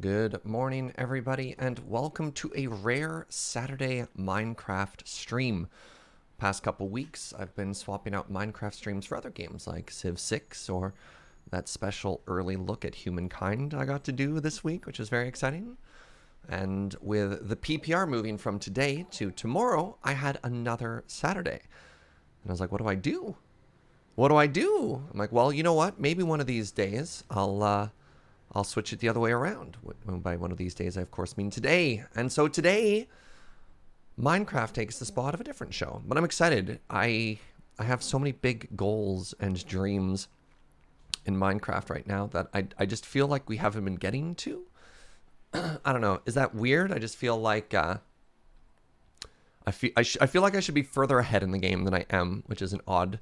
Good morning, everybody, and welcome to a rare Saturday Minecraft stream. Past couple weeks, I've been swapping out Minecraft streams for other games like Civ 6 or that special early look at humankind I got to do this week, which is very exciting. And with the PPR moving from today to tomorrow, I had another Saturday. And I was like, what do I do? What do I do? I'm like, well, you know what? Maybe one of these days I'll switch it the other way around. By one of these days, I of course mean today. And so today, Minecraft takes the spot of a different show. But I'm excited. I have so many big goals and dreams in Minecraft right now that I just feel like we haven't been getting to. I don't know. Is that weird? I just feel like I feel like I should be further ahead in the game than I am, which is an odd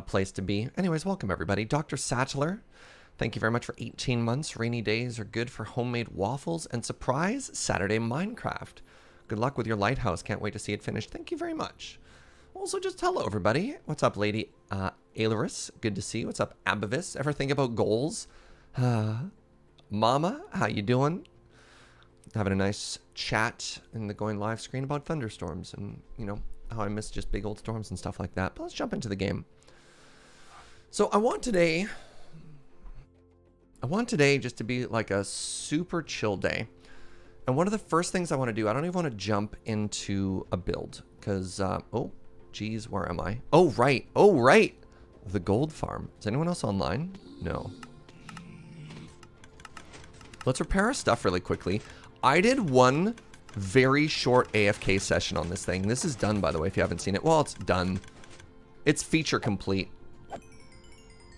place to be. Anyways, welcome everybody. Dr. Sattler, thank you very much for 18 months. Rainy days are good for homemade waffles and surprise Saturday Minecraft. Good luck with your lighthouse. Can't wait to see it finished. Thank you very much. Also, just hello everybody. What's up, Lady Ailerus? Good to see you. What's up, Abavis? Ever think about goals? Mama, how you doing? Having a nice chat in the going live screen about thunderstorms and, you know, how I miss just big old storms and stuff like that. But let's jump into the game. So I want today just to be like a super chill day. And one of the first things I want to do, I don't even want to jump into a build because, oh, geez, where am I? Oh, right. The gold farm. Is anyone else online? No. Let's repair our stuff really quickly. I did one very short AFK session on this thing. This is done, by the way, if you haven't seen it. Well, it's done. It's feature complete.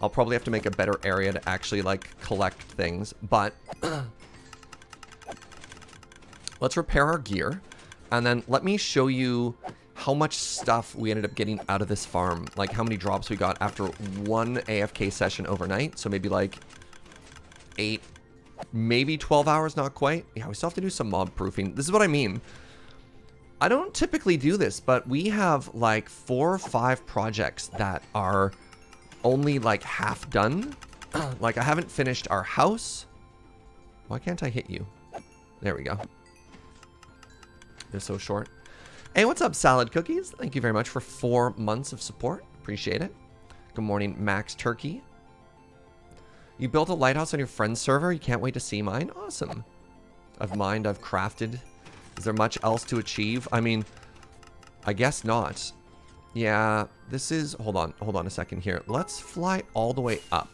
I'll probably have to make a better area to actually, like, collect things. But let's repair our gear. And then let me show you how much stuff we ended up getting out of this farm. Like, how many drops we got after one AFK session overnight. So maybe, like, 8, maybe 12 hours, not quite. Yeah, we still have to do some mob proofing. This is what I mean. I don't typically do this, but we have, like, 4 or 5 projects that are only like half done. Like, I haven't finished our house. Why can't I hit you? There we go. They're so short. Hey, what's up, Salad Cookies? Thank you very much for 4 months of support. Appreciate it. Good morning, Max Turkey. You built a lighthouse on your friend's server? You can't wait to see mine? Awesome. I've mined, I've crafted. Is there much else to achieve? I mean, I guess not. Yeah, this is... Hold on a second here. Let's fly all the way up.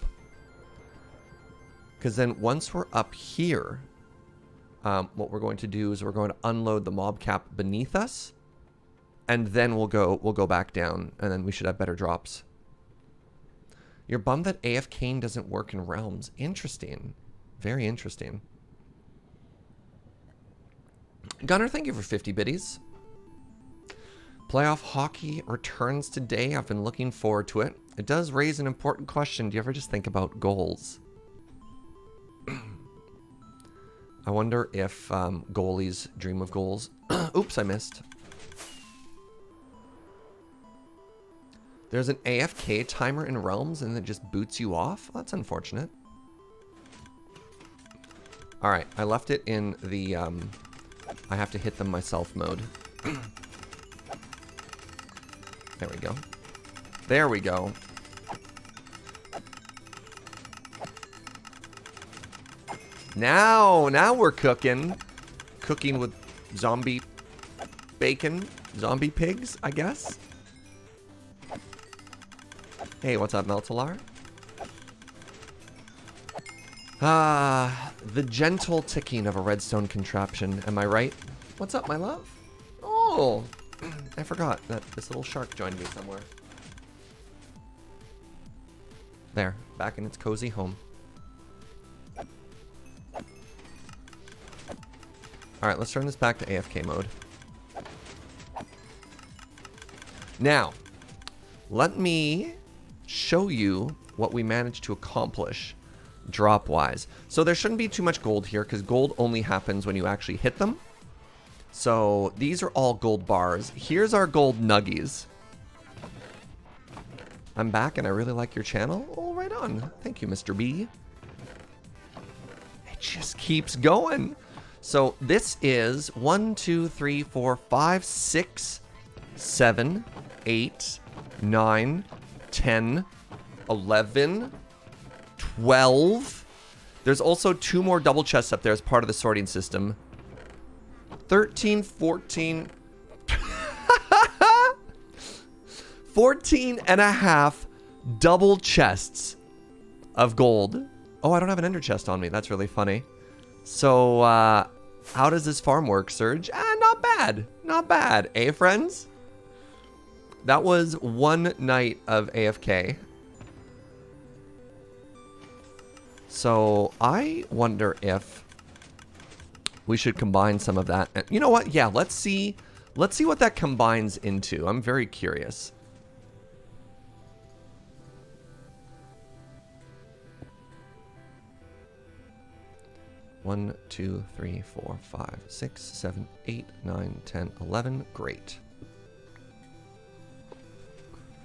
Because then once we're up here, what we're going to do is we're going to unload the mob cap beneath us. And then we'll go back down. And then we should have better drops. You're bummed that AFK doesn't work in Realms. Interesting. Very interesting. Gunner, thank you for 50 biddies. Playoff hockey returns today. I've been looking forward to it. It does raise an important question. Do you ever just think about goals? I wonder if goalies dream of goals. Oops, I missed. There's an AFK timer in Realms and it just boots you off? Well, that's unfortunate. Alright, I left it in the I have to hit them myself mode. There we go. There we go. Now we're cooking. Cooking with zombie bacon. Zombie pigs, I guess. Hey, what's up, Meltalar? The gentle ticking of a redstone contraption. Am I right? What's up, my love? Oh! I forgot that this little shark joined me somewhere. There, back in its cozy home. Alright, let's turn this back to AFK mode. Now, let me show you what we managed to accomplish drop-wise. So there shouldn't be too much gold here, because gold only happens when you actually hit them. So these are all gold bars. Here's our gold nuggies. I'm back and I really like your channel. Oh, right on. Thank you, Mr. B. Hey, It just keeps going. So this is 1, 2, 3, 4, 5, 6, 7, 8, 9, 10, 11, 12. There's also 2 more double chests up there as part of the sorting system. 13, 14... 14 and a half double chests of gold. Oh, I don't have an ender chest on me. That's really funny. So, how does this farm work, Surge? Not bad. Not bad. Eh, friends? That was one night of AFK. So, I wonder if we should combine some of that. You know what? Yeah, let's see what that combines into. I'm very curious. One, 2, 3, 4, 5, 6, 7, 8, 9, 10, 11. Great.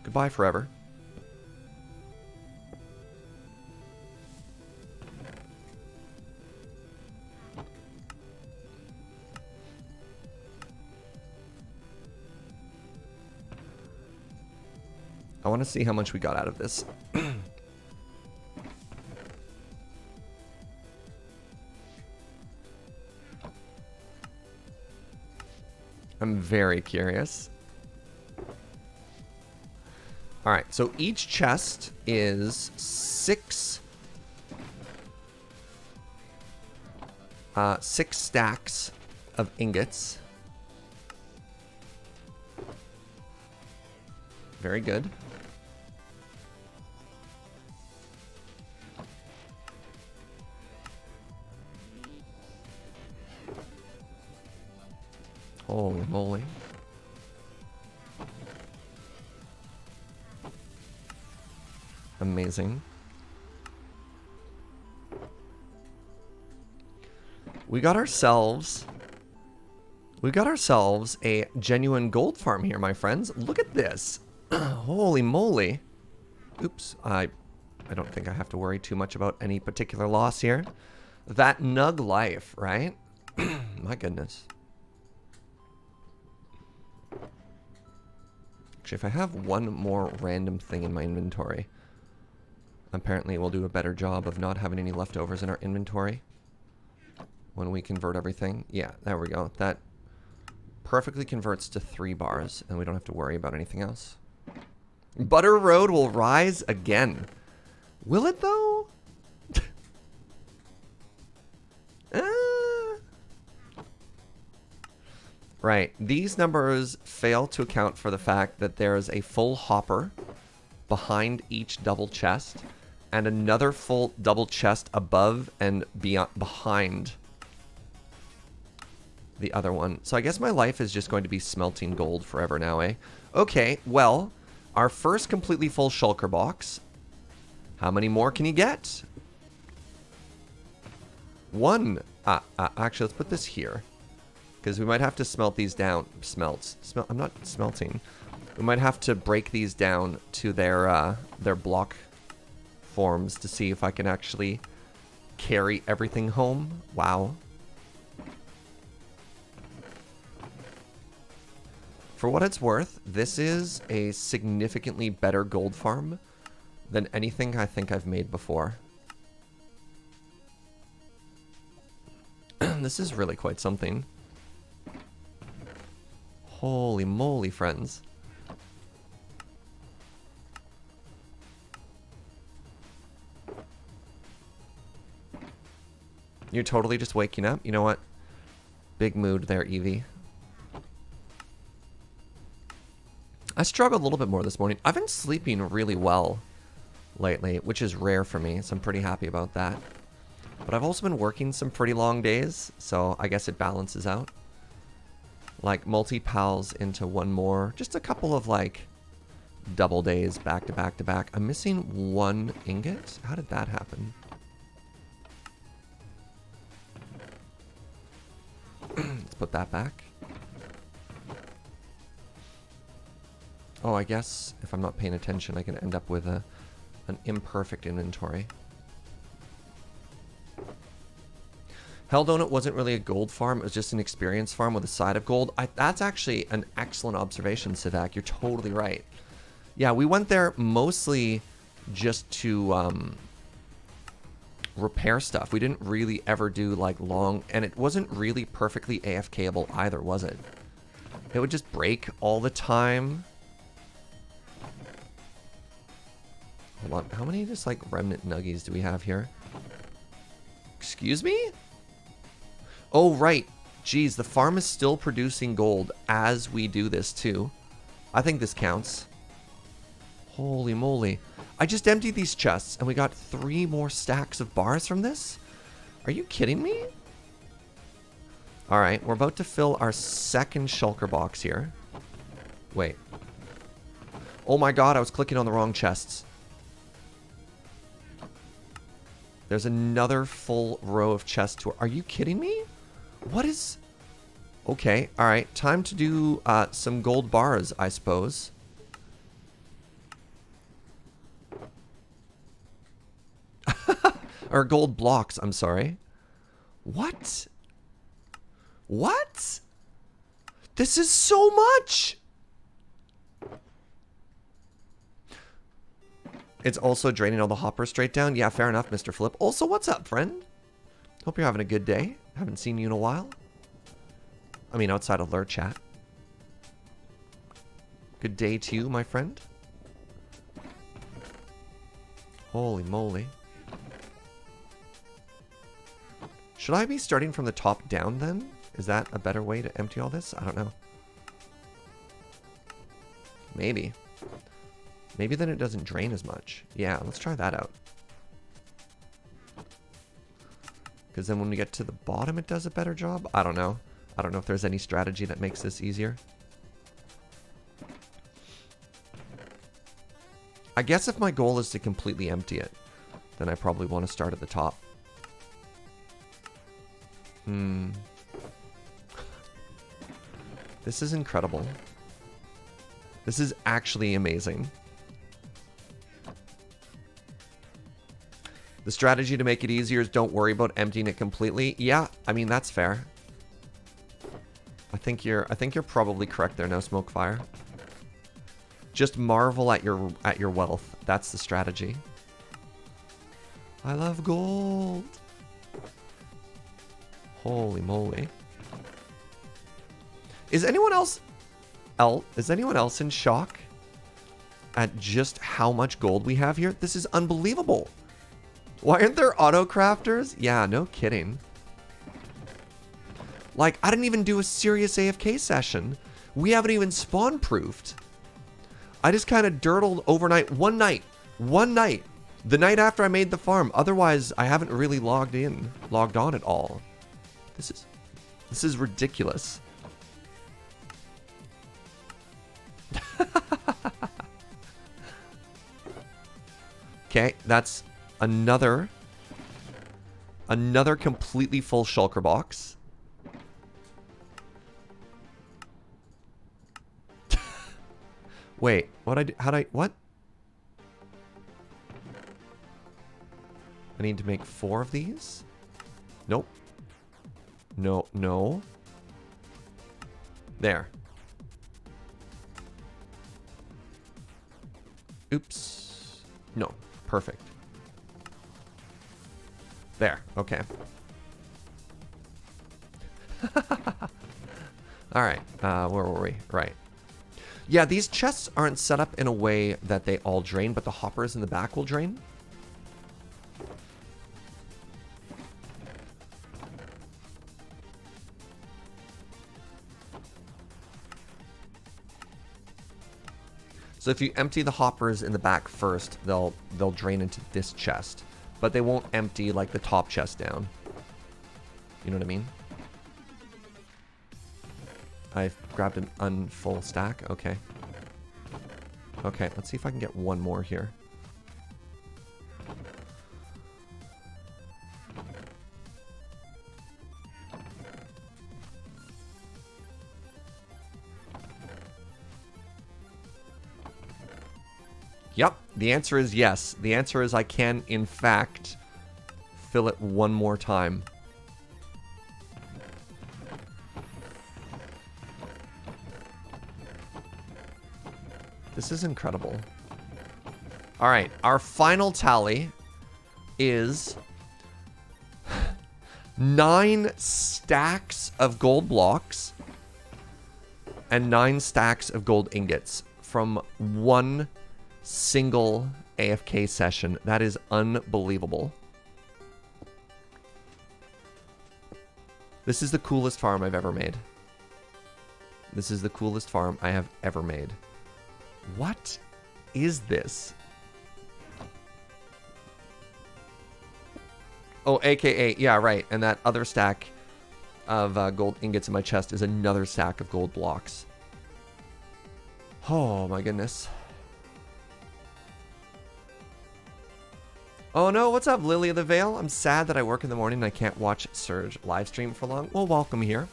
Goodbye forever. I want to see how much we got out of this. I'm very curious. All right, so each chest is 6 stacks of ingots. Very good. Holy moly. Amazing. We got ourselves a genuine gold farm here, my friends. Look at this. Holy moly. Oops, I don't think I have to worry too much about any particular loss here. That nug life, right? My goodness. Actually, if I have one more random thing in my inventory, apparently we'll do a better job of not having any leftovers in our inventory when we convert everything. Yeah, there we go. That perfectly converts to 3 bars, and we don't have to worry about anything else. Butter Road will rise again. Will it, though? Right. These numbers fail to account for the fact that there's a full hopper behind each double chest and another full double chest above and behind the other one. So I guess my life is just going to be smelting gold forever now, eh? Okay, well, our first completely full shulker box. How many more can you get? 1. Actually, let's put this here, because we might have to smelt these down. I'm not smelting. We might have to break these down to their block forms to see if I can actually carry everything home. Wow. For what it's worth, this is a significantly better gold farm than anything I think I've made before. This is really quite something. Holy moly, friends. You're totally just waking up? You know what? Big mood there, Evie. I struggled a little bit more this morning. I've been sleeping really well lately, which is rare for me, so I'm pretty happy about that. But I've also been working some pretty long days, so I guess it balances out. Like, multi-pals into one more. Just a couple of, like, double days back to back to back. I'm missing 1 ingot? How did that happen? Let's put that back. Oh, I guess if I'm not paying attention, I can end up with an imperfect inventory. Hell Donut wasn't really a gold farm. It was just an experience farm with a side of gold. That's actually an excellent observation, Sivak. You're totally right. Yeah, we went there mostly just to repair stuff. We didn't really ever do like long, and it wasn't really perfectly AFKable either, was it? It would just break all the time. Hold on, how many just like remnant nuggies do we have here? Excuse me? Oh, right. Geez, the farm is still producing gold as we do this too. I think this counts. Holy moly. I just emptied these chests and we got 3 more stacks of bars from this? Are you kidding me? Alright, we're about to fill our second shulker box here. Wait. Oh my god, I was clicking on the wrong chests. There's another full row of chests. Are you kidding me? What is... Okay, alright. Time to do some gold bars, I suppose. Or gold blocks, I'm sorry. What? What? This is so much! It's also draining all the hoppers straight down. Yeah, fair enough, Mr. Flip. Also, what's up, friend? Hope you're having a good day. Haven't seen you in a while. I mean, outside of lure chat. Good day to you, my friend. Holy moly. Should I be starting from the top down then? Is that a better way to empty all this? I don't know. Maybe. Maybe then it doesn't drain as much. Yeah, let's try that out. Because then when we get to the bottom, it does a better job? I don't know. I don't know if there's any strategy that makes this easier. I guess if my goal is to completely empty it, then I probably want to start at the top. This is incredible. This is actually amazing. The strategy to make it easier is don't worry about emptying it completely. Yeah, I mean, that's fair. I think you're probably correct there, No Smoke Fire. Just marvel at your wealth. That's the strategy. I love gold. Holy moly. Is anyone else in shock at just how much gold we have here? This is unbelievable. Why aren't there auto crafters? Yeah, no kidding. Like, I didn't even do a serious AFK session. We haven't even spawn proofed. I just kind of dirtled overnight. One night. The night after I made the farm. Otherwise, I haven't really logged on at all. This is ridiculous. Okay, that's another completely full shulker box. Wait, what what? I need to make 4 of these? Nope. No. There. Oops. No. Perfect. There. Okay. Alright. Where were we? Right. Yeah, these chests aren't set up in a way that they all drain, but the hoppers in the back will drain. So if you empty the hoppers in the back first, they'll drain into this chest. But they won't empty like the top chest down. You know what I mean? I've grabbed an unfull stack. Okay. Okay, let's see if I can get one more here. Yep, the answer is yes. The answer is I can, in fact, fill it one more time. This is incredible. All right, our final tally is 9 stacks of gold blocks and 9 stacks of gold ingots from one single AFK session. That is unbelievable. This is the coolest farm I've ever made. This is the coolest farm I have ever made. What is this? Oh, AKA, yeah, right. And that other stack of gold ingots in my chest is another stack of gold blocks. Oh, my goodness. Oh no, what's up, Lily of the Vale? I'm sad that I work in the morning and I can't watch Surge live stream for long. Well, welcome here.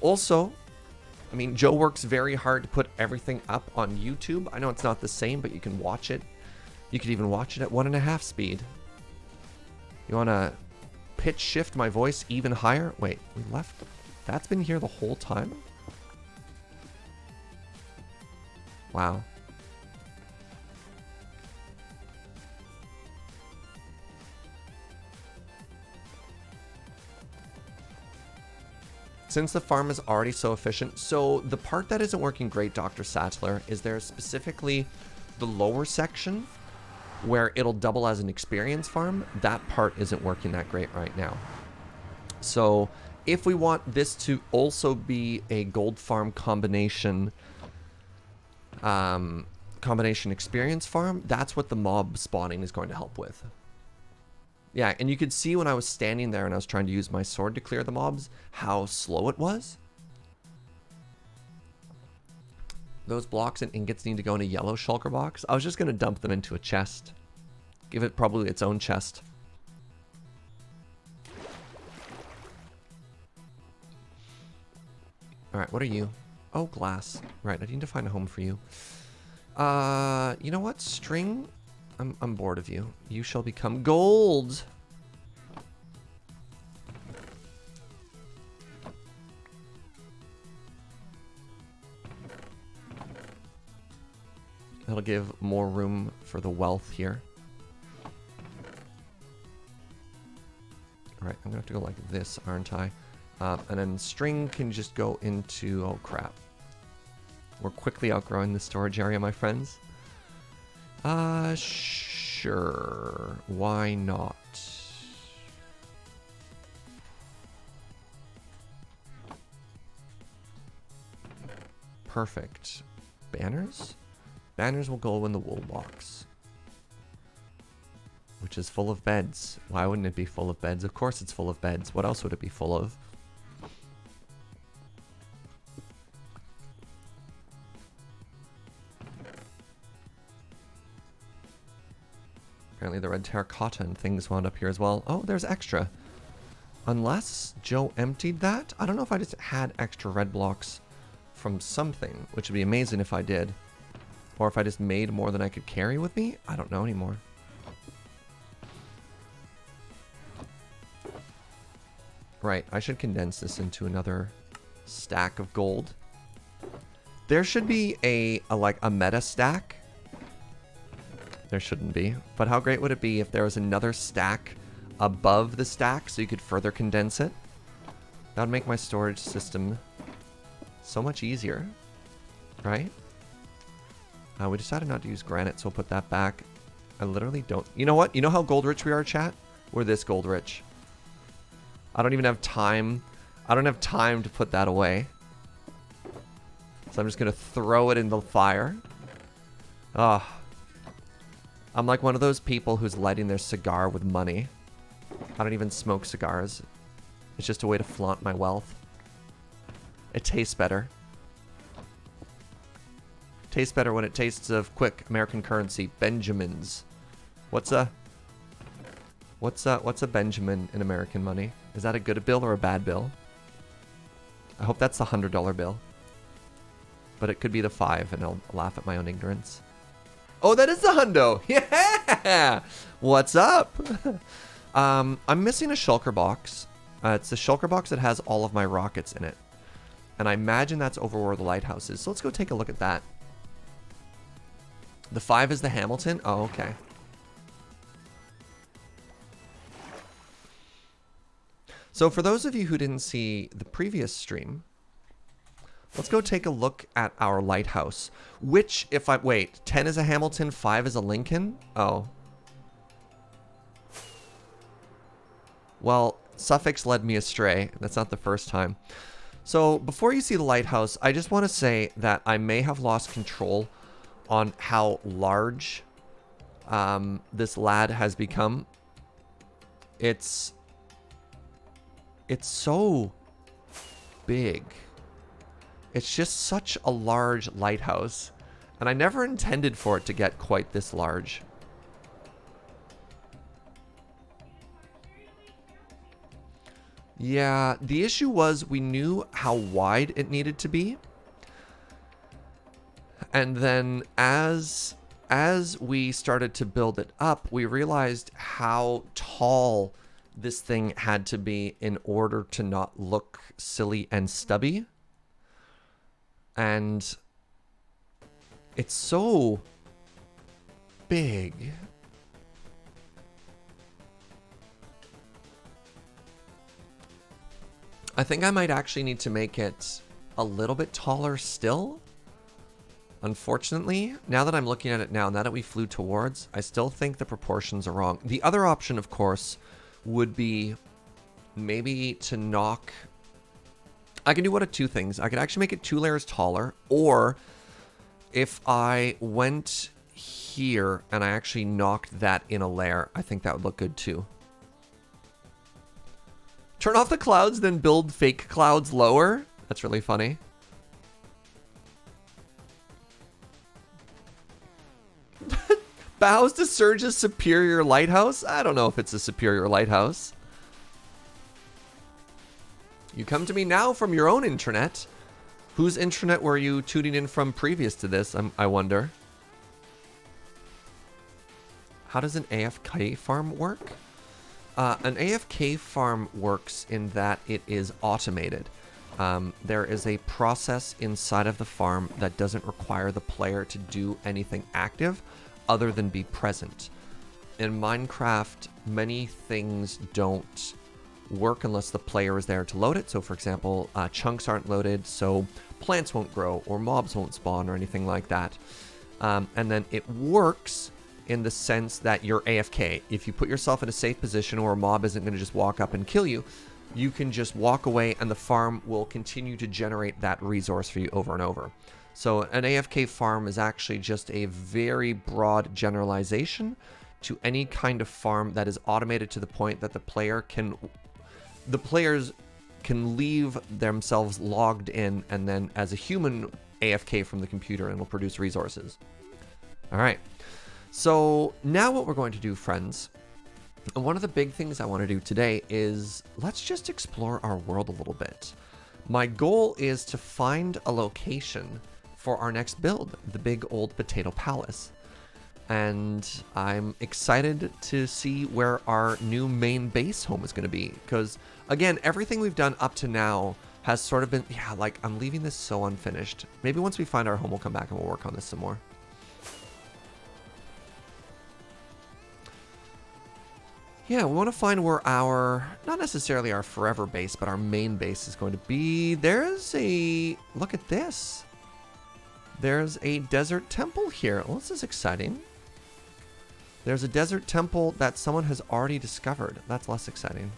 Also, I mean, Joe works very hard to put everything up on YouTube. I know it's not the same, but you can watch it. You could even watch it at 1.5 speed. You want to pitch shift my voice even higher? Wait, we left? That's been here the whole time? Wow. Since the farm is already so efficient, so the part that isn't working great, Dr. Sattler, is there specifically the lower section where it'll double as an experience farm. That part isn't working that great right now. So if we want this to also be a gold farm combination experience farm, that's what the mob spawning is going to help with. Yeah, and you could see when I was standing there and I was trying to use my sword to clear the mobs, how slow it was. Those blocks and ingots need to go in a yellow shulker box. I was just going to dump them into a chest. Give it probably its own chest. Alright, what are you? Oh, glass. Right, I need to find a home for you. You know what? String? I'm bored of you. You shall become gold. That'll give more room for the wealth here. Alright, I'm gonna have to go like this, aren't I? And then string can just go into... Oh, crap. We're quickly outgrowing the storage area, my friends. Sure. Why not? Perfect. Banners? Banners will go in the wool box, which is full of beds. Why wouldn't it be full of beds? Of course it's full of beds. What else would it be full of? Apparently the red terracotta and things wound up here as well. Oh, there's extra. Unless Joe emptied that? I don't know if I just had extra red blocks from something, which would be amazing if I did. Or if I just made more than I could carry with me? I don't know anymore. Right, I should condense this into another stack of gold. There should be a meta stack. There shouldn't be. But how great would it be if there was another stack above the stack so you could further condense it? That would make my storage system so much easier. Right? We decided not to use granite, so we'll put that back. I literally don't... You know what? You know how gold rich we are, chat? We're this gold rich. I don't even have time. I don't have time to put that away. So I'm just going to throw it in the fire. Ah. I'm like one of those people who's lighting their cigar with money. I don't even smoke cigars. It's just a way to flaunt my wealth. It tastes better. Tastes better when it tastes of quick American currency. Benjamins. What's a Benjamin in American money? Is that a good bill or a bad bill? I hope that's the $100 bill. But it could be the 5 and I'll laugh at my own ignorance. Oh, that is the hundo! Yeah! What's up? I'm missing a shulker box. It's the shulker box that has all of my rockets in it. And I imagine that's over where the lighthouse is. So let's go take a look at that. The 5 is the Hamilton? Oh, okay. So for those of you who didn't see the previous stream, let's go take a look at our lighthouse. Which, if I... Wait, 10 is a Hamilton, 5 is a Lincoln? Oh. Well, Suffix led me astray. That's not the first time. So before you see the lighthouse, I just want to say that I may have lost control on how large this lad has become. It's so big. It's just such a large lighthouse. And I never intended for it to get quite this large. Yeah, the issue was we knew how wide it needed to be. And then as we started to build it up, we realized how tall this thing had to be in order to not look silly and stubby. And it's so big. I think I might actually need to make it a little bit taller still. Unfortunately, now that I'm looking at it now that we flew towards, I still think the proportions are wrong. The other option, of course, would be maybe to knock... I can do one of two things. I could actually make it 2 layers taller, or if I went here and I actually knocked that in a layer, I think that would look good too. Turn off the clouds, then build fake clouds lower? That's really funny. Bows to Surge's superior lighthouse? I don't know if it's a superior lighthouse. You come to me now from your own intranet. Whose intranet were you tuning in from previous to this, I wonder? How does an AFK farm work? An AFK farm works in that it is automated. There is a process inside of the farm that doesn't require the player to do anything active other than be present. In Minecraft, many things don't work unless the player is there to load it. So for example, chunks aren't loaded, so plants won't grow or mobs won't spawn or anything like that. And then it works in the sense that you're AFK. If you put yourself in a safe position or a mob isn't going to just walk up and kill you, you can just walk away and the farm will continue to generate that resource for you over and over. So an AFK farm is actually just a very broad generalization to any kind of farm that is automated to the point that the players can leave themselves logged in and then as a human AFK from the computer and will produce resources. All right. So now what we're going to do, friends, and one of the big things I want to do today is let's just explore our world a little bit. My goal is to find a location for our next build, the big old potato palace. And I'm excited to see where our new main base home is going to be. Because, again, everything we've done up to now has sort of been, yeah, like, I'm leaving this so unfinished. Maybe once we find our home, we'll come back and we'll work on this some more. Yeah, we want to find where our, not necessarily our forever base, but our main base is going to be. There's a, look at this. There's a desert temple here. Well, this is exciting. There's a desert temple that someone has already discovered. That's less exciting.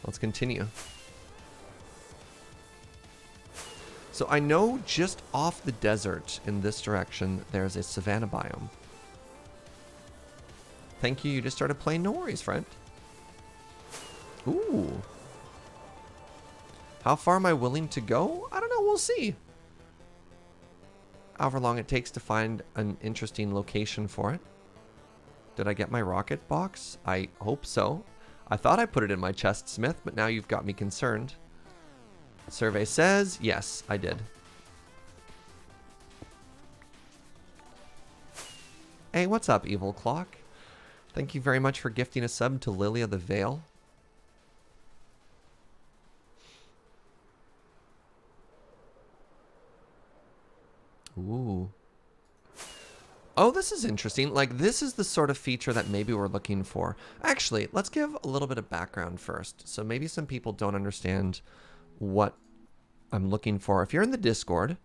Let's continue. So I know just off the desert in this direction, there's a savanna biome. Thank you. You just started playing. No worries, friend. Ooh. How far am I willing to go? I don't know. We'll see. However long it takes to find an interesting location for it. Did I get my rocket box? I hope so. I thought I put it in my chest, Smith, but now you've got me concerned. Survey says, yes, I did. Hey, what's up, Evil Clock? Thank you very much for gifting a sub to Lilia the Veil. Ooh. Oh, this is interesting. Like, this is the sort of feature that maybe we're looking for. Actually, let's give a little bit of background first. So maybe some people don't understand what I'm looking for. If you're in the Discord,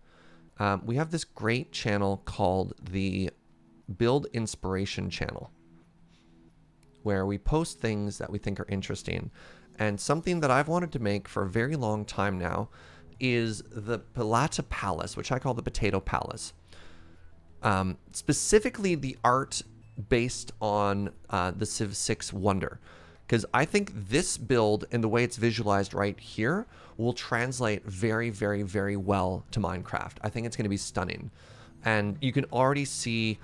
we have this great channel called the Build Inspiration channel, where we post things that we think are interesting. And something that I've wanted to make for a very long time now is the Pilata Palace, which I call the Potato Palace. Specifically the art based on the Civ 6 Wonder. Because I think this build and the way it's visualized right here will translate very, very, very well to Minecraft. I think it's going to be stunning. And you can already see,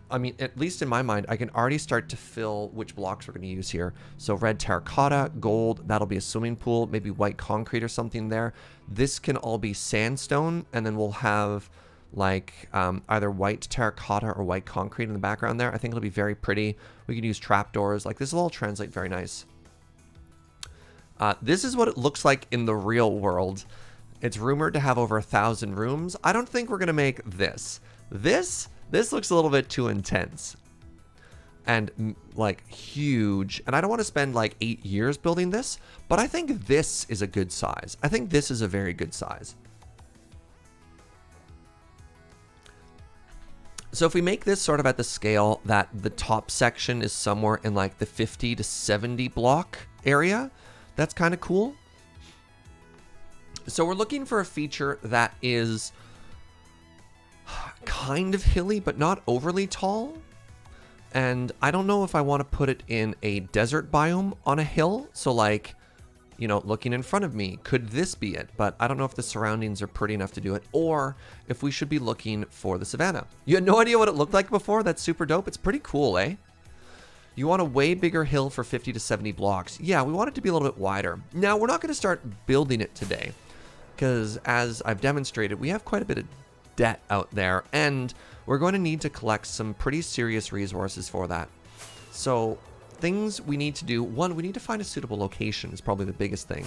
I mean, at least in my mind, I can already start to fill which blocks we're going to use here. So red terracotta, gold, that'll be a swimming pool, maybe white concrete or something there. This can all be sandstone, and then we'll have like either white terracotta or white concrete in the background there. I think it'll be very pretty. We can use trapdoors. Like, this will all translate very nice. This is what it looks like in the real world. It's rumored to have over 1,000 rooms. I don't think we're going to make this. This looks a little bit too intense and like huge. And I don't want to spend like 8 years building this, but I think this is a good size. I think this is a very good size. So if we make this sort of at the scale that the top section is somewhere in like the 50 to 70 block area, that's kind of cool. So we're looking for a feature that is kind of hilly, but not overly tall. And I don't know if I want to put it in a desert biome on a hill. So like, you know, looking in front of me, could this be it? But I don't know if the surroundings are pretty enough to do it, or if we should be looking for the savannah. You had no idea what it looked like before? That's super dope. It's pretty cool, eh? You want a way bigger hill for 50 to 70 blocks. Yeah, we want it to be a little bit wider. Now, we're not going to start building it today, because as I've demonstrated, we have quite a bit of debt out there, and we're going to need to collect some pretty serious resources for that. So things we need to do: one, we need to find a suitable location is probably the biggest thing.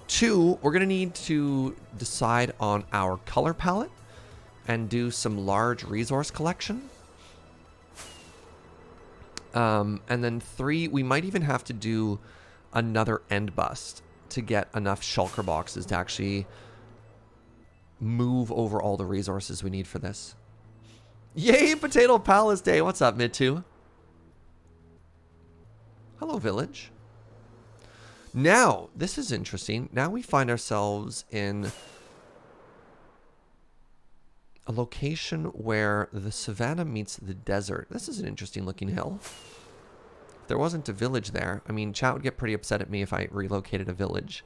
Two, we're going to need to decide on our color palette and do some large resource collection. And then three, we might even have to do another end bust to get enough shulker boxes to actually move over all the resources we need for this. Yay, Potato Palace Day! What's up, Mid2? Hello, village. Now, this is interesting. Now we find ourselves in a location where the savannah meets the desert. This is an interesting looking hill. If there wasn't a village there, I mean, chat would get pretty upset at me if I relocated a village.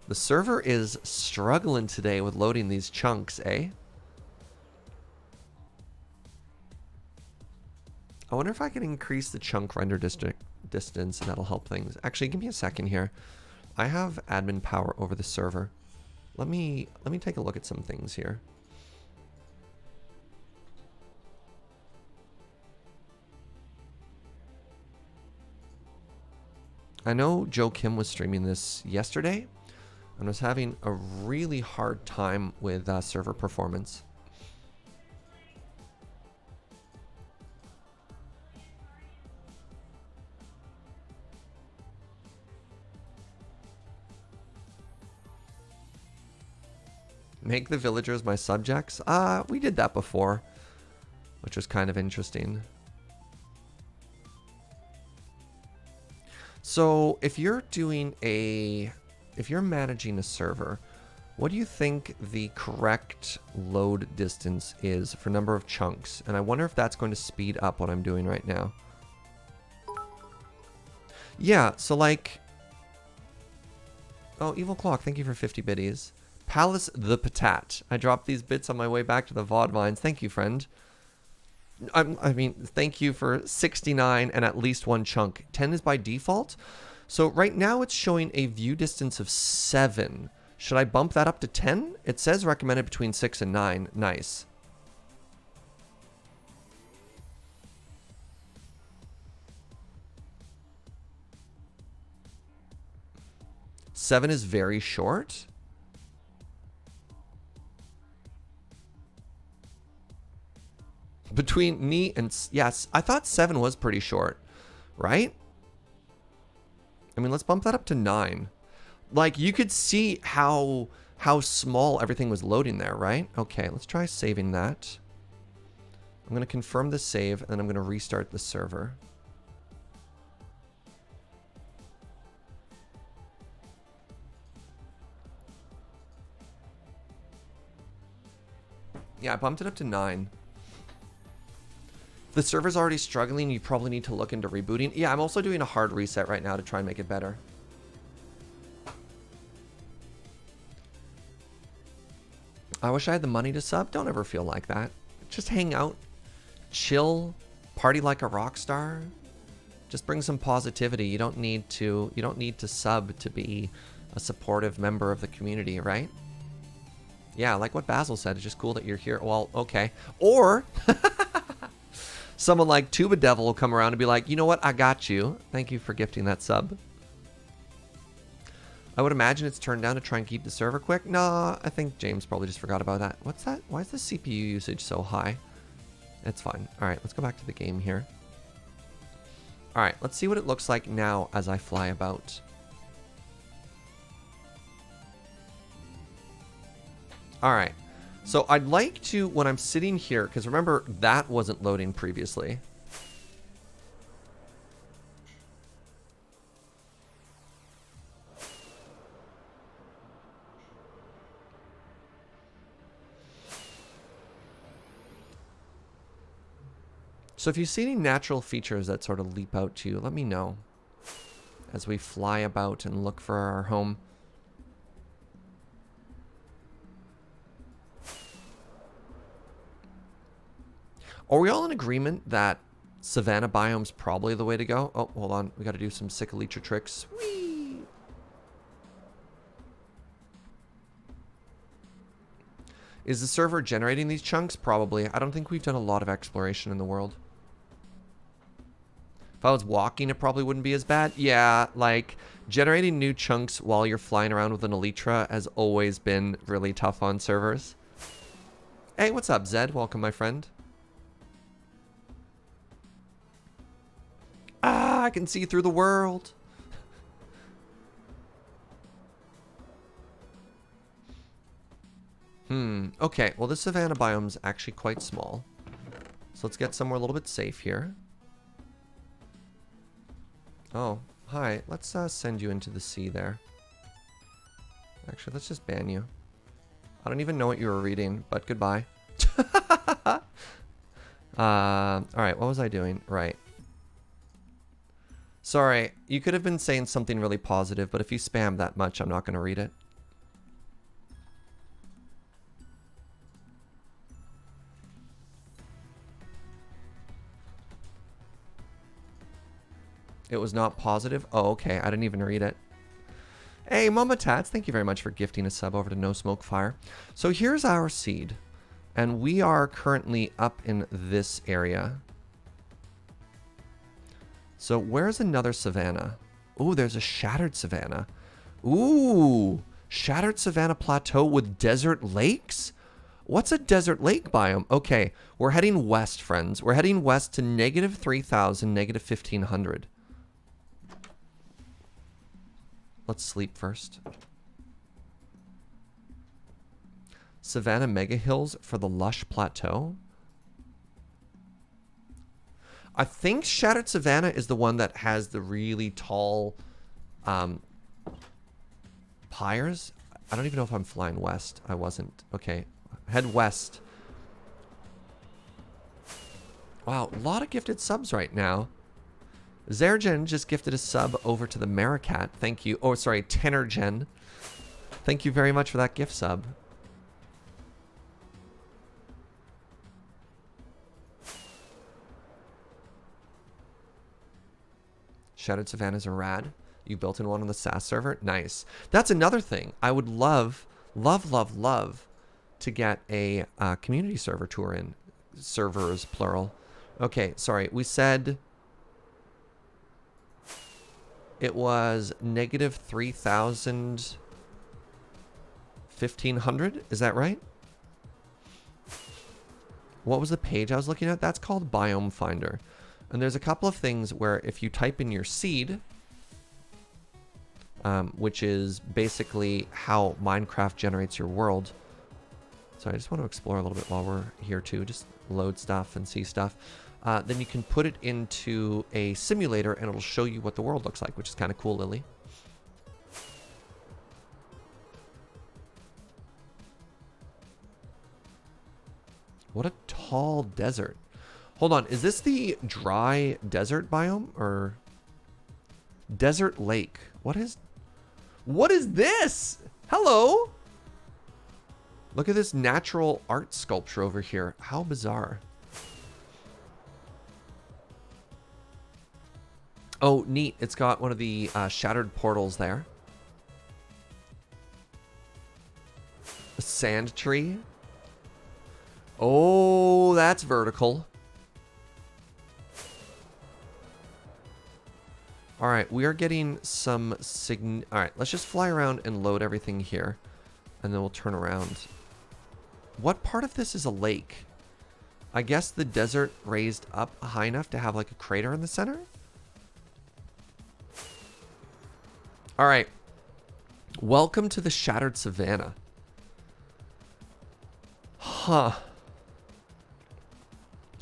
The server is struggling today with loading these chunks, eh? I wonder if I can increase the chunk render distance, and that'll help things. Actually, give me a second here. I have admin power over the server. Let me take a look at some things here. I know Joe Kim was streaming this yesterday and was having a really hard time with server performance. Make the villagers my subjects? We did that before, which was kind of interesting. So if you're managing a server, what do you think the correct load distance is for number of chunks? And I wonder if that's going to speed up what I'm doing right now. Yeah, so like... Oh, Evil Clock, thank you for 50 biddies. Palace the Patat. I dropped these bits on my way back to the VOD vines. Thank you, friend. I mean, thank you for 69 and at least one chunk. 10 is by default. So right now it's showing a view distance of 7. Should I bump that up to 10? It says recommended between 6 and 9. Nice. 7 is very short. Between me and... Yes, I thought 7 was pretty short, right? I mean, let's bump that up to 9. Like, you could see how small everything was loading there, right? Okay, let's try saving that. I'm going to confirm the save, and then I'm going to restart the server. Yeah, I bumped it up to 9. If the server's already struggling, you probably need to look into rebooting. Yeah, I'm also doing a hard reset right now to try and make it better. I wish I had the money to sub. Don't ever feel like that. Just hang out, chill, party like a rock star. Just bring some positivity. You don't need to sub to be a supportive member of the community, right? Yeah, like what Basil said, it's just cool that you're here. Well, okay. Or someone like Tuba Devil will come around and be like, you know what? I got you. Thank you for gifting that sub. I would imagine it's turned down to try and keep the server quick. Nah, I think James probably just forgot about that. What's that? Why is the CPU usage so high? It's fine. All right, let's go back to the game here. All right, let's see what it looks like now as I fly about. All right, so I'd like to, when I'm sitting here, because remember, that wasn't loading previously. So if you see any natural features that sort of leap out to you, let me know as we fly about and look for our home. Are we all in agreement that savanna biome's probably the way to go? Oh, hold on. We got to do some Sikalitra tricks. Whee! Is the server generating these chunks? Probably. I don't think we've done a lot of exploration in the world. If I was walking, it probably wouldn't be as bad. Yeah, like, generating new chunks while you're flying around with an Elytra has always been really tough on servers. Hey, what's up, Zed? Welcome, my friend. Ah, I can see through the world. Okay, well, this savanna biome's actually quite small. So let's get somewhere a little bit safe here. Oh, hi. Let's send you into the sea there. Actually, let's just ban you. I don't even know what you were reading, but goodbye. Alright, what was I doing? Right. Sorry, you could have been saying something really positive, but if you spam that much, I'm not going to read it. It was not positive? Oh, okay. I didn't even read it. Hey, Mama Tats, thank you very much for gifting a sub over to No Smoke Fire. So here's our seed. And we are currently up in this area. So where's another savanna? Ooh, there's a shattered savanna. Ooh, shattered savanna plateau with desert lakes? What's a desert lake biome? Okay, we're heading west, friends. We're heading west to negative 3,000, negative 1,500. Let's sleep first. Savanna Mega Hills for the Lush Plateau. I think Shattered Savanna is the one that has the really tall pyres. I don't even know if I'm flying west. I wasn't. Okay, head west. Wow, a lot of gifted subs right now. Zergen just gifted a sub over to the Maricat. Thank you. Oh, sorry, Tenergen. Thank you very much for that gift sub. Shattered Savannahs are rad. You built in one on the SAS server? Nice. That's another thing. I would love to get a community server tour in. Servers, plural. Okay, sorry. We said... It was negative 3,000, 1,500. Is that right? What was the page I was looking at? That's called Biome Finder. And there's a couple of things where if you type in your seed, which is basically how Minecraft generates your world. So I just want to explore a little bit while we're here too, just load stuff and see stuff. Then you can put it into a simulator and it'll show you what the world looks like, which is kind of cool, Lily. What a tall desert. Hold on, is this the dry desert biome or desert lake? What is this? Hello? Look at this natural art sculpture over here. How bizarre. Oh, neat. It's got one of the shattered portals there. A sand tree. Oh, that's vertical. All right, we are getting some all right, let's just fly around and load everything here. And then we'll turn around. What part of this is a lake? I guess the desert raised up high enough to have like a crater in the center? All right. Welcome to the Shattered Savannah. Huh.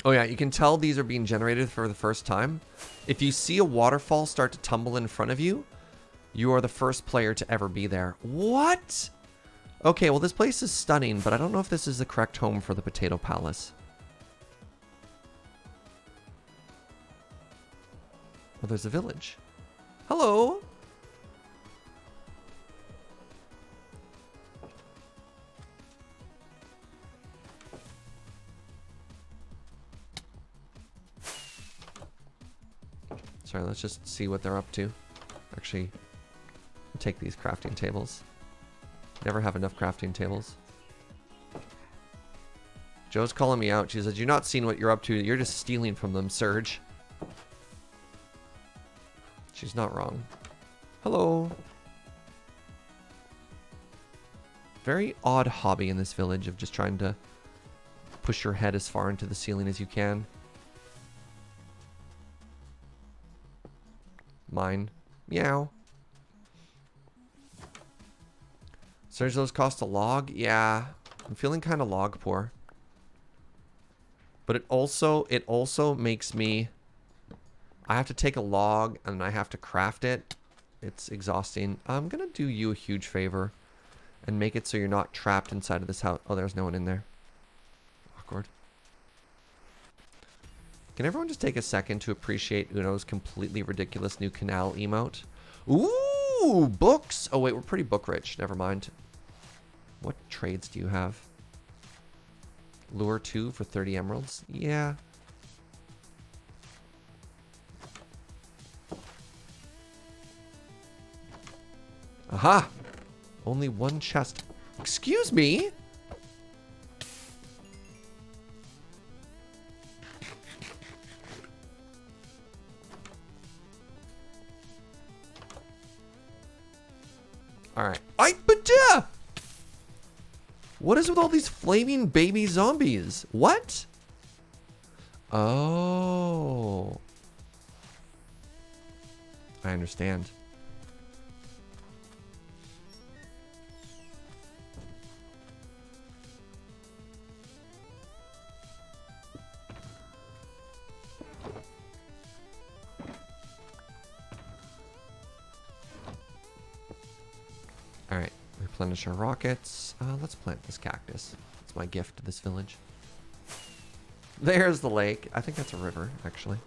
Oh yeah, you can tell these are being generated for the first time. If you see a waterfall start to tumble in front of you, you are the first player to ever be there. What? Okay, well this place is stunning, but I don't know if this is the correct home for the Potato Palace. Well, there's a village. Hello. Sorry, let's just see what they're up to. Actually, take these crafting tables. Never have enough crafting tables. Joe's calling me out. She says, "You're not seeing what you're up to. You're just stealing from them, Surge." She's not wrong. Hello. Very odd hobby in this village of just trying to push your head as far into the ceiling as you can. Mine. Meow. Surge, those cost a log? Yeah. I'm feeling kind of log poor. But it also makes me... I have to take a log and I have to craft it. It's exhausting. I'm going to do you a huge favor and make it so you're not trapped inside of this house. Oh, there's no one in there. Awkward. Can everyone just take a second to appreciate Uno's completely ridiculous new canal emote? Ooh, books. Oh, wait, we're pretty book rich. Never mind. What trades do you have? Lure 2 for 30 emeralds? Yeah. Aha! Only one chest. Excuse me? Alright. What is with all these flaming baby zombies? What? Oh. I understand. Alright, replenish our rockets. Let's plant this cactus. It's my gift to this village. There's the lake. I think that's a river, actually.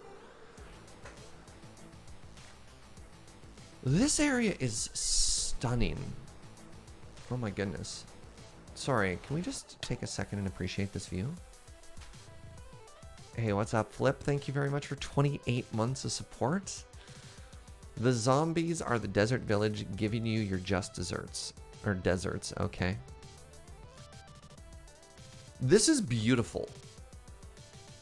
This area is stunning. Oh my goodness. Sorry, can we just take a second and appreciate this view? Hey, what's up, Flip? Thank you very much for 28 months of support. The zombies are the desert village giving you your just desserts. Or deserts, okay. This is beautiful.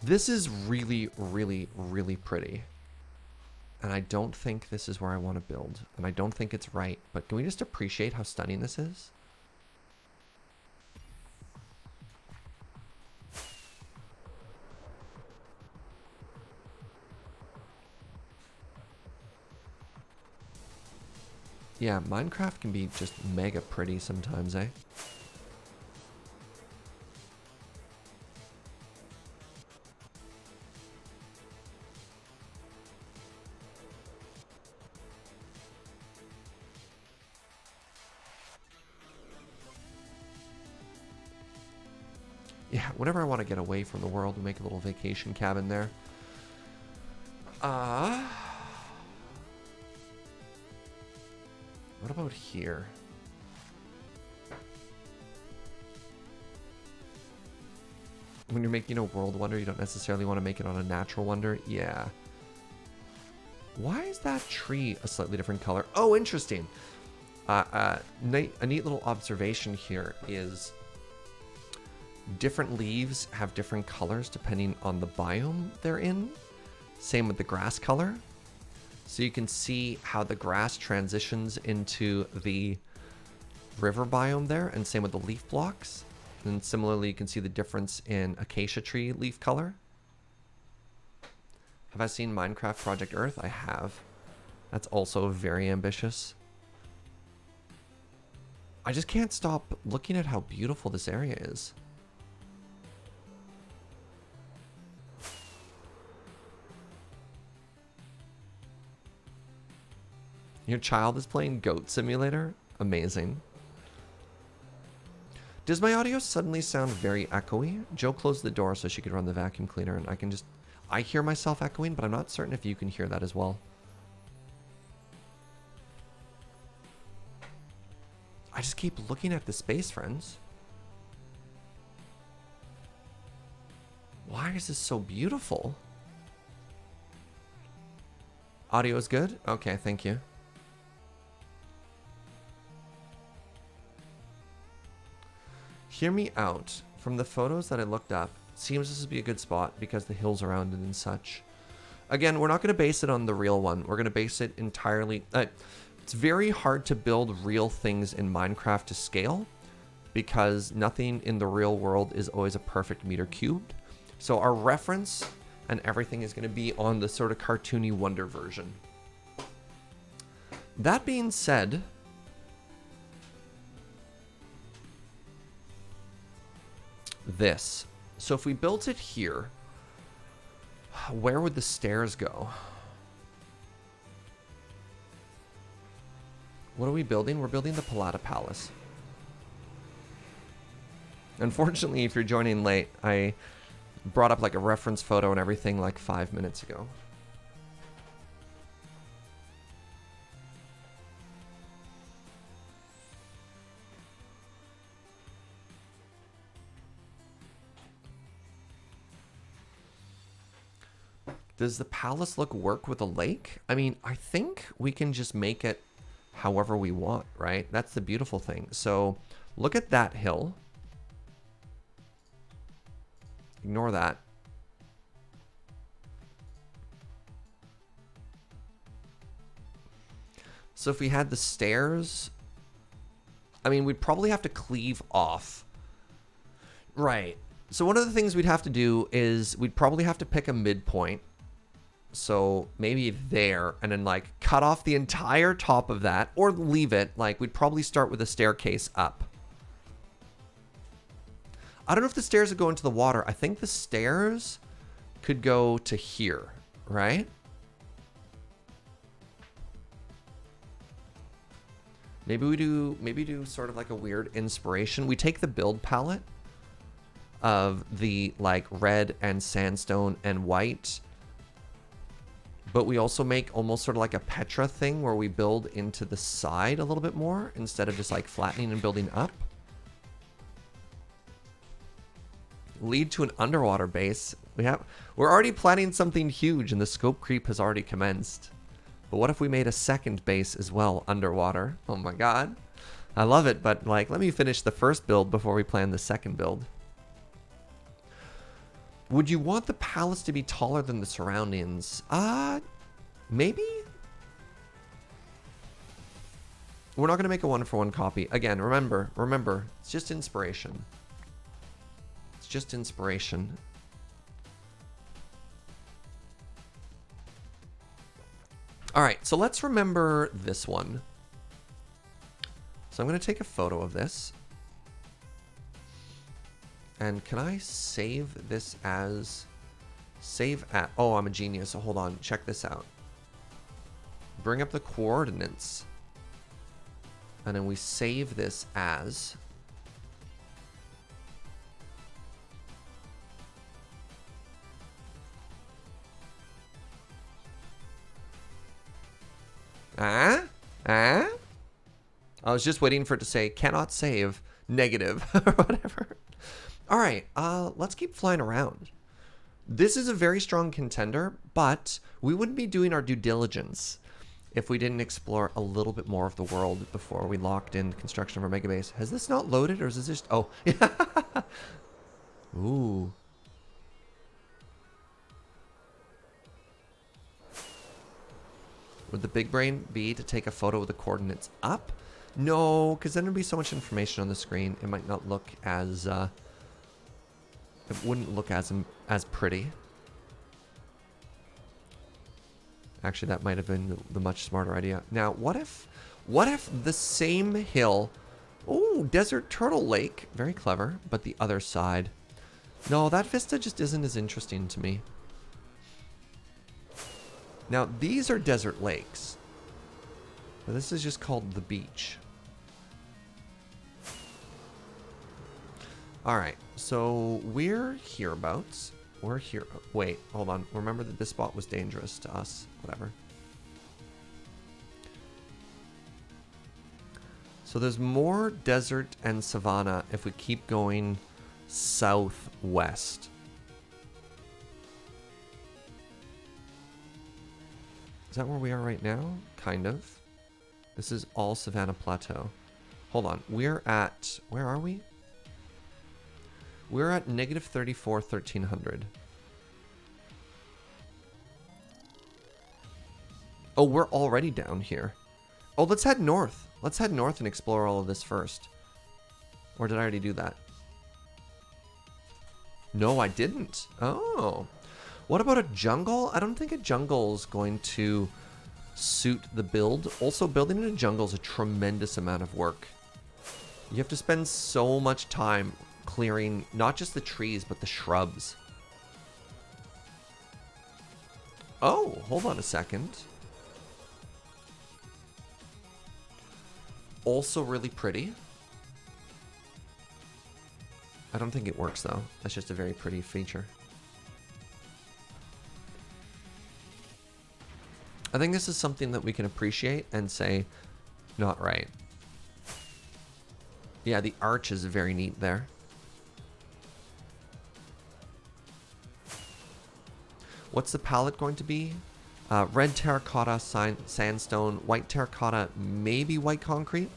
This is really, really, really pretty. And I don't think this is where I want to build. And I don't think it's right. But can we just appreciate how stunning this is? Yeah, Minecraft can be just mega pretty sometimes, eh? Yeah, whenever I want to get away from the world, we make a little vacation cabin there. What about here? When you're making a world wonder, you don't necessarily want to make it on a natural wonder. Yeah. Why is that tree a slightly different color? Oh, interesting. A neat little observation here is different leaves have different colors depending on the biome they're in. Same with the grass color. So you can see how the grass transitions into the river biome there, and same with the leaf blocks. And similarly, you can see the difference in acacia tree leaf color. Have I seen Minecraft Project Earth? I have. That's also very ambitious. I just can't stop looking at how beautiful this area is. Your child is playing Goat Simulator? Amazing. Does my audio suddenly sound very echoey? Joe closed the door so she could run the vacuum cleaner, and I hear myself echoing, but I'm not certain if you can hear that as well. I just keep looking at the space, friends. Why is this so beautiful? Audio is good? Okay, thank you. Hear me out. From the photos that I looked up, it seems this would be a good spot because the hills around it and such. Again, we're not going to base it on the real one. We're going to base it entirely... it's very hard to build real things in Minecraft to scale because nothing in the real world is always a perfect meter cubed. So our reference and everything is going to be on the sort of cartoony Wonder version. That being said... this. So if we built it here, where would the stairs go? What are we building? We're building the Palata Palace. Unfortunately, if you're joining late, I brought up like a reference photo and everything like 5 minutes ago. Does the palace look work with a lake? I mean, I think we can just make it however we want, right? That's the beautiful thing. So look at that hill. Ignore that. So if we had the stairs, I mean, we'd probably have to cleave off. Right. So one of the things we'd have to do is we'd probably have to pick a midpoint. So maybe there, and then like cut off the entire top of that, or leave it. Like we'd probably start with a staircase up. I don't know if the stairs would go into the water. I think the stairs could go to here, right? Maybe we do sort of like a weird inspiration. We take the build palette of the like red and sandstone and white, but we also make almost sort of like a Petra thing where we build into the side a little bit more instead of just like flattening and building up. Lead to an underwater base. We're already planning something huge and the scope creep has already commenced. But what if we made a second base as well underwater? Oh my god. I love it, but like let me finish the first build before we plan the second build. Would you want the palace to be taller than the surroundings? Maybe? We're not going to make a one-for-one copy. Again, remember, it's just inspiration. It's just inspiration. All right, so let's remember this one. So I'm going to take a photo of this. And can I save this as... Save at... Oh, I'm a genius. So hold on. Check this out. Bring up the coordinates. And then we save this as... I was just waiting for it to say, cannot save, negative, or whatever. All right, let's keep flying around. This is a very strong contender, but we wouldn't be doing our due diligence if we didn't explore a little bit more of the world before we locked in construction of our mega base. Has this not loaded, or is this just... Oh, ooh. Would the big brain be to take a photo with the coordinates up? No, because then there'd be so much information on the screen. It might not look as... it wouldn't look as pretty. Actually, that might have been the much smarter idea. Now, what if the same hill... Oh, Desert Turtle Lake. Very clever. But the other side. No, that vista just isn't as interesting to me. Now, these are desert lakes. But this is just called the beach. Alright, so we're hereabouts. We're here. Wait, hold on. Remember that this spot was dangerous to us. Whatever. So there's more desert and savanna if we keep going southwest. Is that where we are right now? Kind of. This is all Savannah Plateau. Hold on. We're at... Where are we? We're at negative 34, 1300. Oh, we're already down here. Oh, let's head north. Let's head north and explore all of this first. Or did I already do that? No, I didn't. Oh. What about a jungle? I don't think a jungle is going to suit the build. Also, building in a jungle is a tremendous amount of work. You have to spend so much time clearing not just the trees, but the shrubs. Oh, hold on a second. Also really pretty. I don't think it works though. That's just a very pretty feature. I think this is something that we can appreciate and say, not right. Yeah, the arch is very neat there. What's the palette going to be? Red terracotta, sandstone, white terracotta, maybe white concrete,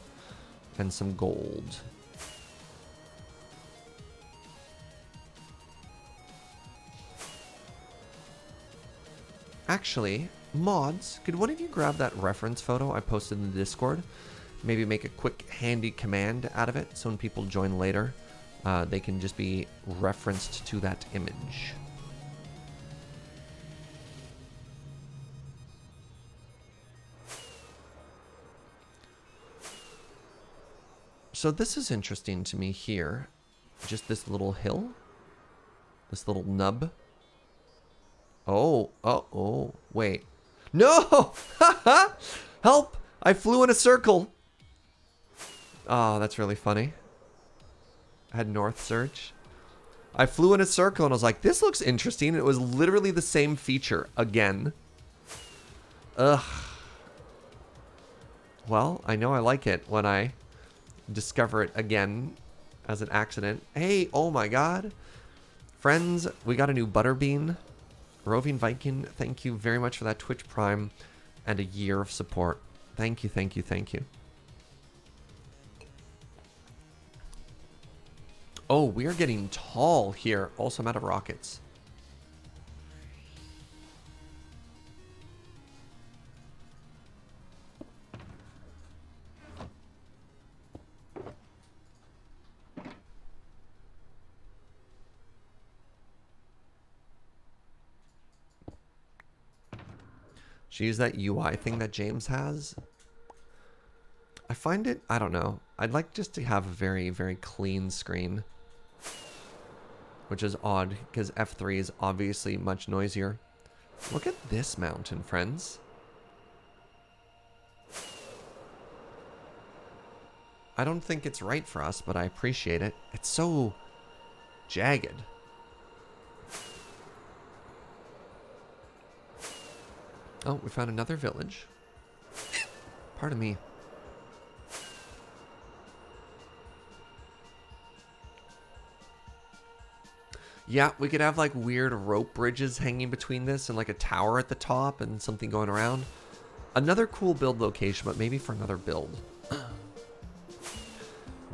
and some gold. Actually, mods, could one of you grab that reference photo I posted in the Discord? Maybe make a quick handy command out of it so when people join later, they can just be referenced to that image. So this is interesting to me here. Just this little hill. This little nub. Oh, wait. No! Help! I flew in a circle. Oh, that's really funny. I had north search. I flew in a circle and I was like, this looks interesting. And it was literally the same feature again. Ugh. Well, I know I like it when I discover it again as an accident. Hey, oh my god. Friends, we got a new Butterbean. Roving Viking, thank you very much for that Twitch Prime and a year of support. Thank you, thank you, thank you. Oh, we are getting tall here. Also, I'm out of rockets. Should use that UI thing that James has. I find it, I don't know. I'd like just to have a very, very clean screen. Which is odd, because F3 is obviously much noisier. Look at this mountain, friends. I don't think it's right for us, but I appreciate it. It's so jagged. Oh, we found another village. Pardon me. Yeah, we could have like weird rope bridges hanging between this and like a tower at the top and something going around. Another cool build location, but maybe for another build.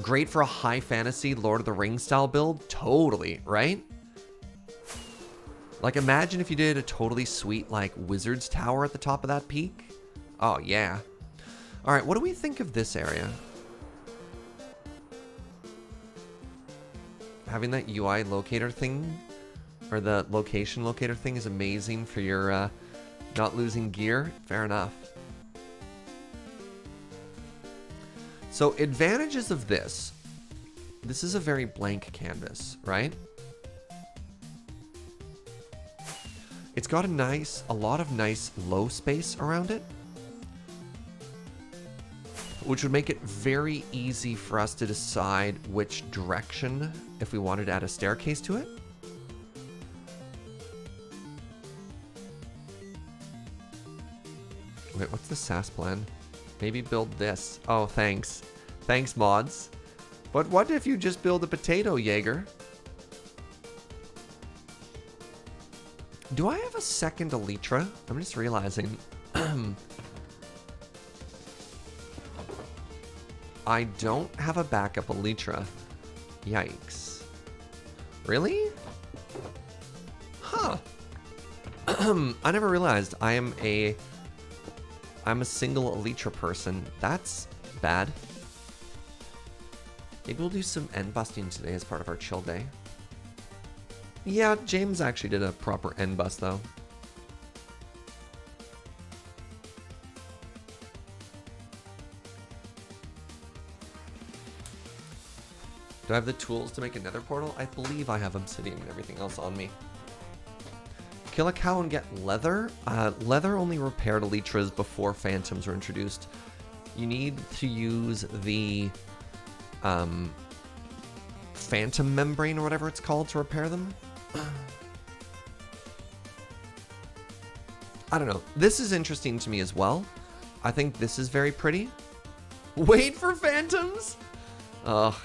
Great for a high fantasy Lord of the Rings style build? Totally, right? Like imagine if you did a totally sweet like wizard's tower at the top of that peak. Oh yeah. All right, what do we think of this area? Having that UI locator thing, or the location locator thing is amazing for your not losing gear. Fair enough. So advantages of this. This is a very blank canvas, right? It's got a lot of nice low space around it, which would make it very easy for us to decide which direction if we wanted to add a staircase to it. Wait, what's the SAS plan? Maybe build this. Oh, thanks. Thanks, mods. But what if you just build a potato, Jaeger? Do I have a second Elytra? I'm just realizing. I don't have a backup Elytra. Yikes. Really? Huh. I never realized I'm a single Elytra person. That's bad. Maybe we'll do some end busting today as part of our chill day. Yeah, James actually did a proper end bust though. Do I have the tools to make a nether portal? I believe I have obsidian and everything else on me. Kill a cow and get leather? Leather only repaired Elytras before phantoms were introduced. You need to use the phantom membrane or whatever it's called to repair them. I don't know. This is interesting to me as well. I think this is very pretty. Wait for phantoms? Ugh.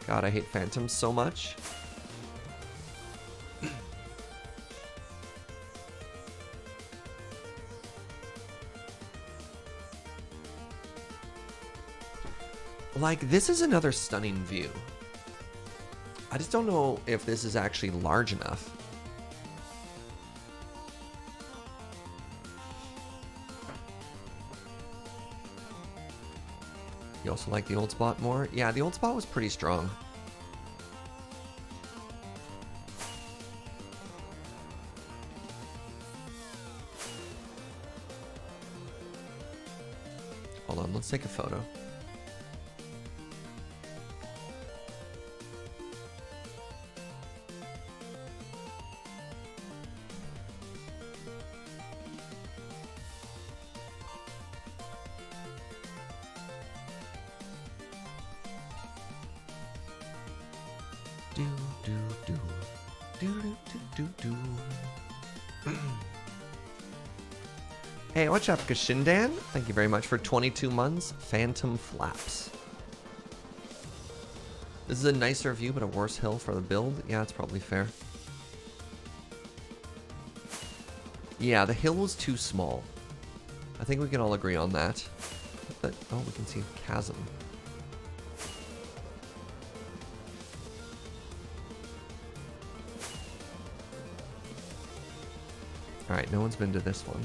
God, I hate phantoms so much. Like, this is another stunning view. I just don't know if this is actually large enough. You also like the old spot more? Yeah, the old spot was pretty strong. Hold on, let's take a photo. Hey, what's up, Kashindan? Thank you very much for 22 months. Phantom Flaps. This is a nicer view, but a worse hill for the build. Yeah, that's probably fair. Yeah, the hill was too small. I think we can all agree on that. But, oh, we can see a chasm. Alright, no one's been to this one.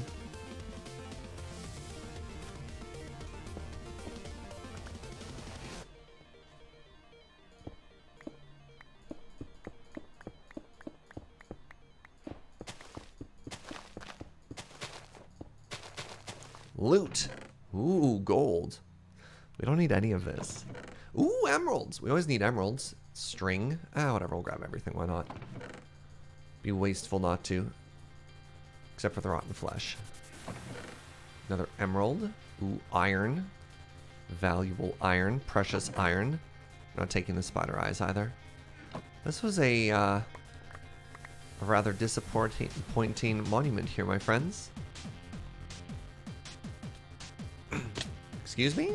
Loot. Ooh, gold. We don't need any of this. Ooh, emeralds. We always need emeralds. String. Ah, whatever. We'll grab everything. Why not? Be wasteful not to. Except for the rotten flesh. Another emerald. Ooh, iron. Valuable iron. Precious iron. Not taking the spider eyes either. This was a rather disappointing monument here, my friends. Excuse me?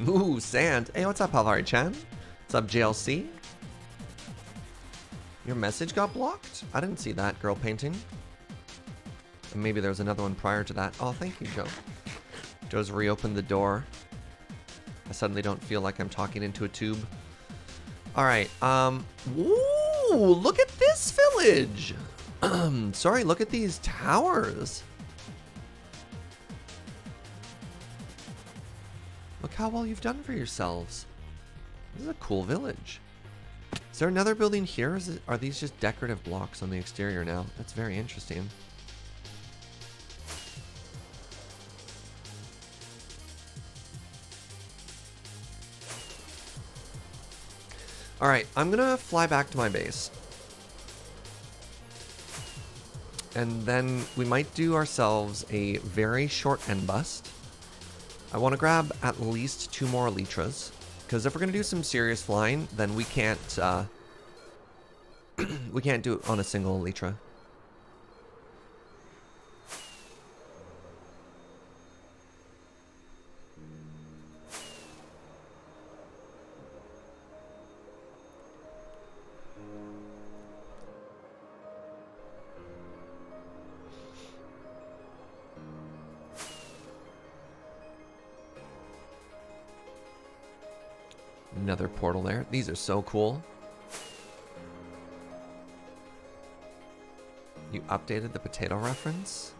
Ooh, sand. Hey, what's up, Halvari-chan? What's up, JLC? Your message got blocked? I didn't see that girl painting. And maybe there was another one prior to that. Oh, thank you, Joe. Joe's reopened the door. I suddenly don't feel like I'm talking into a tube. Alright, ooh, look at this village! Sorry, look at these towers. Look how well you've done for yourselves. This is a cool village. Is there another building here? Are these just decorative blocks on the exterior now? That's very interesting. Alright, I'm gonna fly back to my base. And then we might do ourselves a very short end bust. I want to grab at least 2 more elytras, because if we're going to do some serious flying, then we can't we can't do it on a single elytra. Another portal there. These are so cool. You updated the potato reference?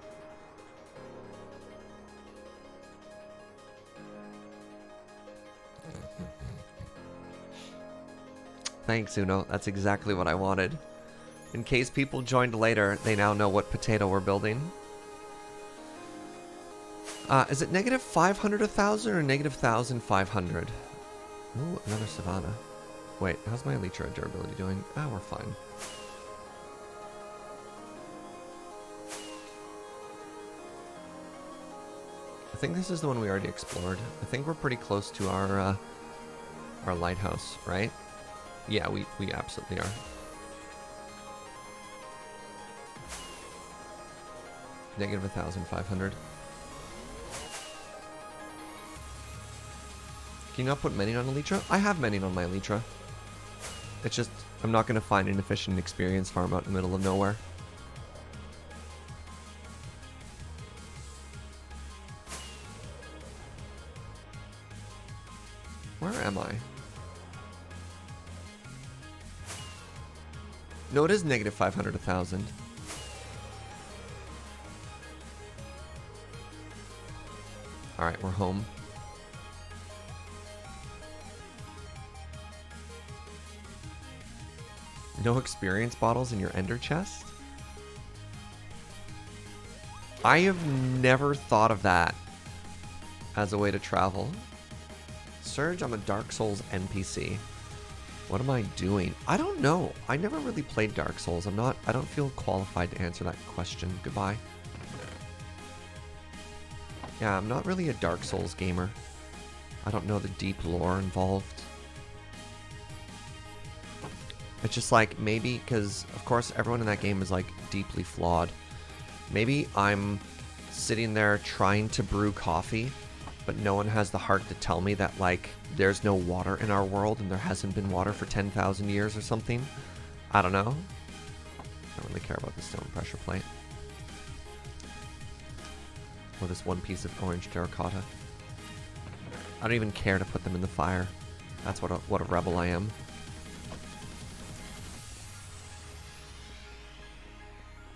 Thanks, Uno. That's exactly what I wanted. In case people joined later, they now know what potato we're building. Is it negative 500 1,000 or negative 1,500? Ooh, another savanna. Wait, how's my elytra durability doing? Ah, we're fine. I think this is the one we already explored. I think we're pretty close to our lighthouse, right? Yeah, we absolutely are. Negative 1,500. Can you not put many on elytra? I have many on my elytra. It's just, I'm not going to find an efficient experience farm out in the middle of nowhere. Where am I? No, it is negative 500 1,000. Alright, we're home. No experience bottles in your ender chest? I have never thought of that as a way to travel. Surge, I'm a Dark Souls NPC. What am I doing? I don't know. I never really played Dark Souls. I don't feel qualified to answer that question. Goodbye. Yeah, I'm not really a Dark Souls gamer. I don't know the deep lore involved. It's just like, maybe, because of course everyone in that game is like deeply flawed. Maybe I'm sitting there trying to brew coffee, but no one has the heart to tell me that like there's no water in our world and there hasn't been water for 10,000 years or something. I don't know. I don't really care about the stone pressure plate. Or this one piece of orange terracotta. I don't even care to put them in the fire. That's what a rebel I am.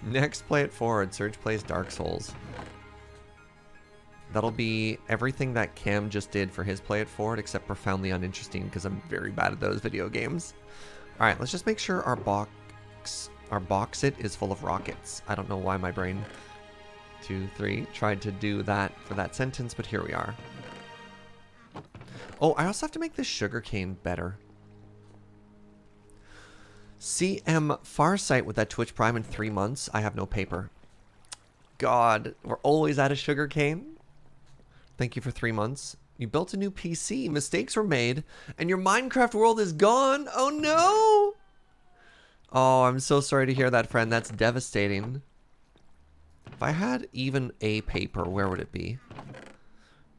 Next, play it forward. Surge plays Dark Souls. That'll be everything that Cam just did for his Play It Forward, except profoundly uninteresting because I'm very bad at those video games. All right, let's just make sure our box it is full of rockets. I don't know why my brain 2, 3 tried to do that for that sentence, but here we are. Oh, I also have to make this sugarcane better. CM Farsight with that Twitch Prime in 3 months. I have no paper. God, we're always out of sugarcane. Thank you for 3 months. You built a new PC. Mistakes were made, and your Minecraft world is gone. Oh no! Oh, I'm so sorry to hear that, friend. That's devastating. If I had even a paper, where would it be?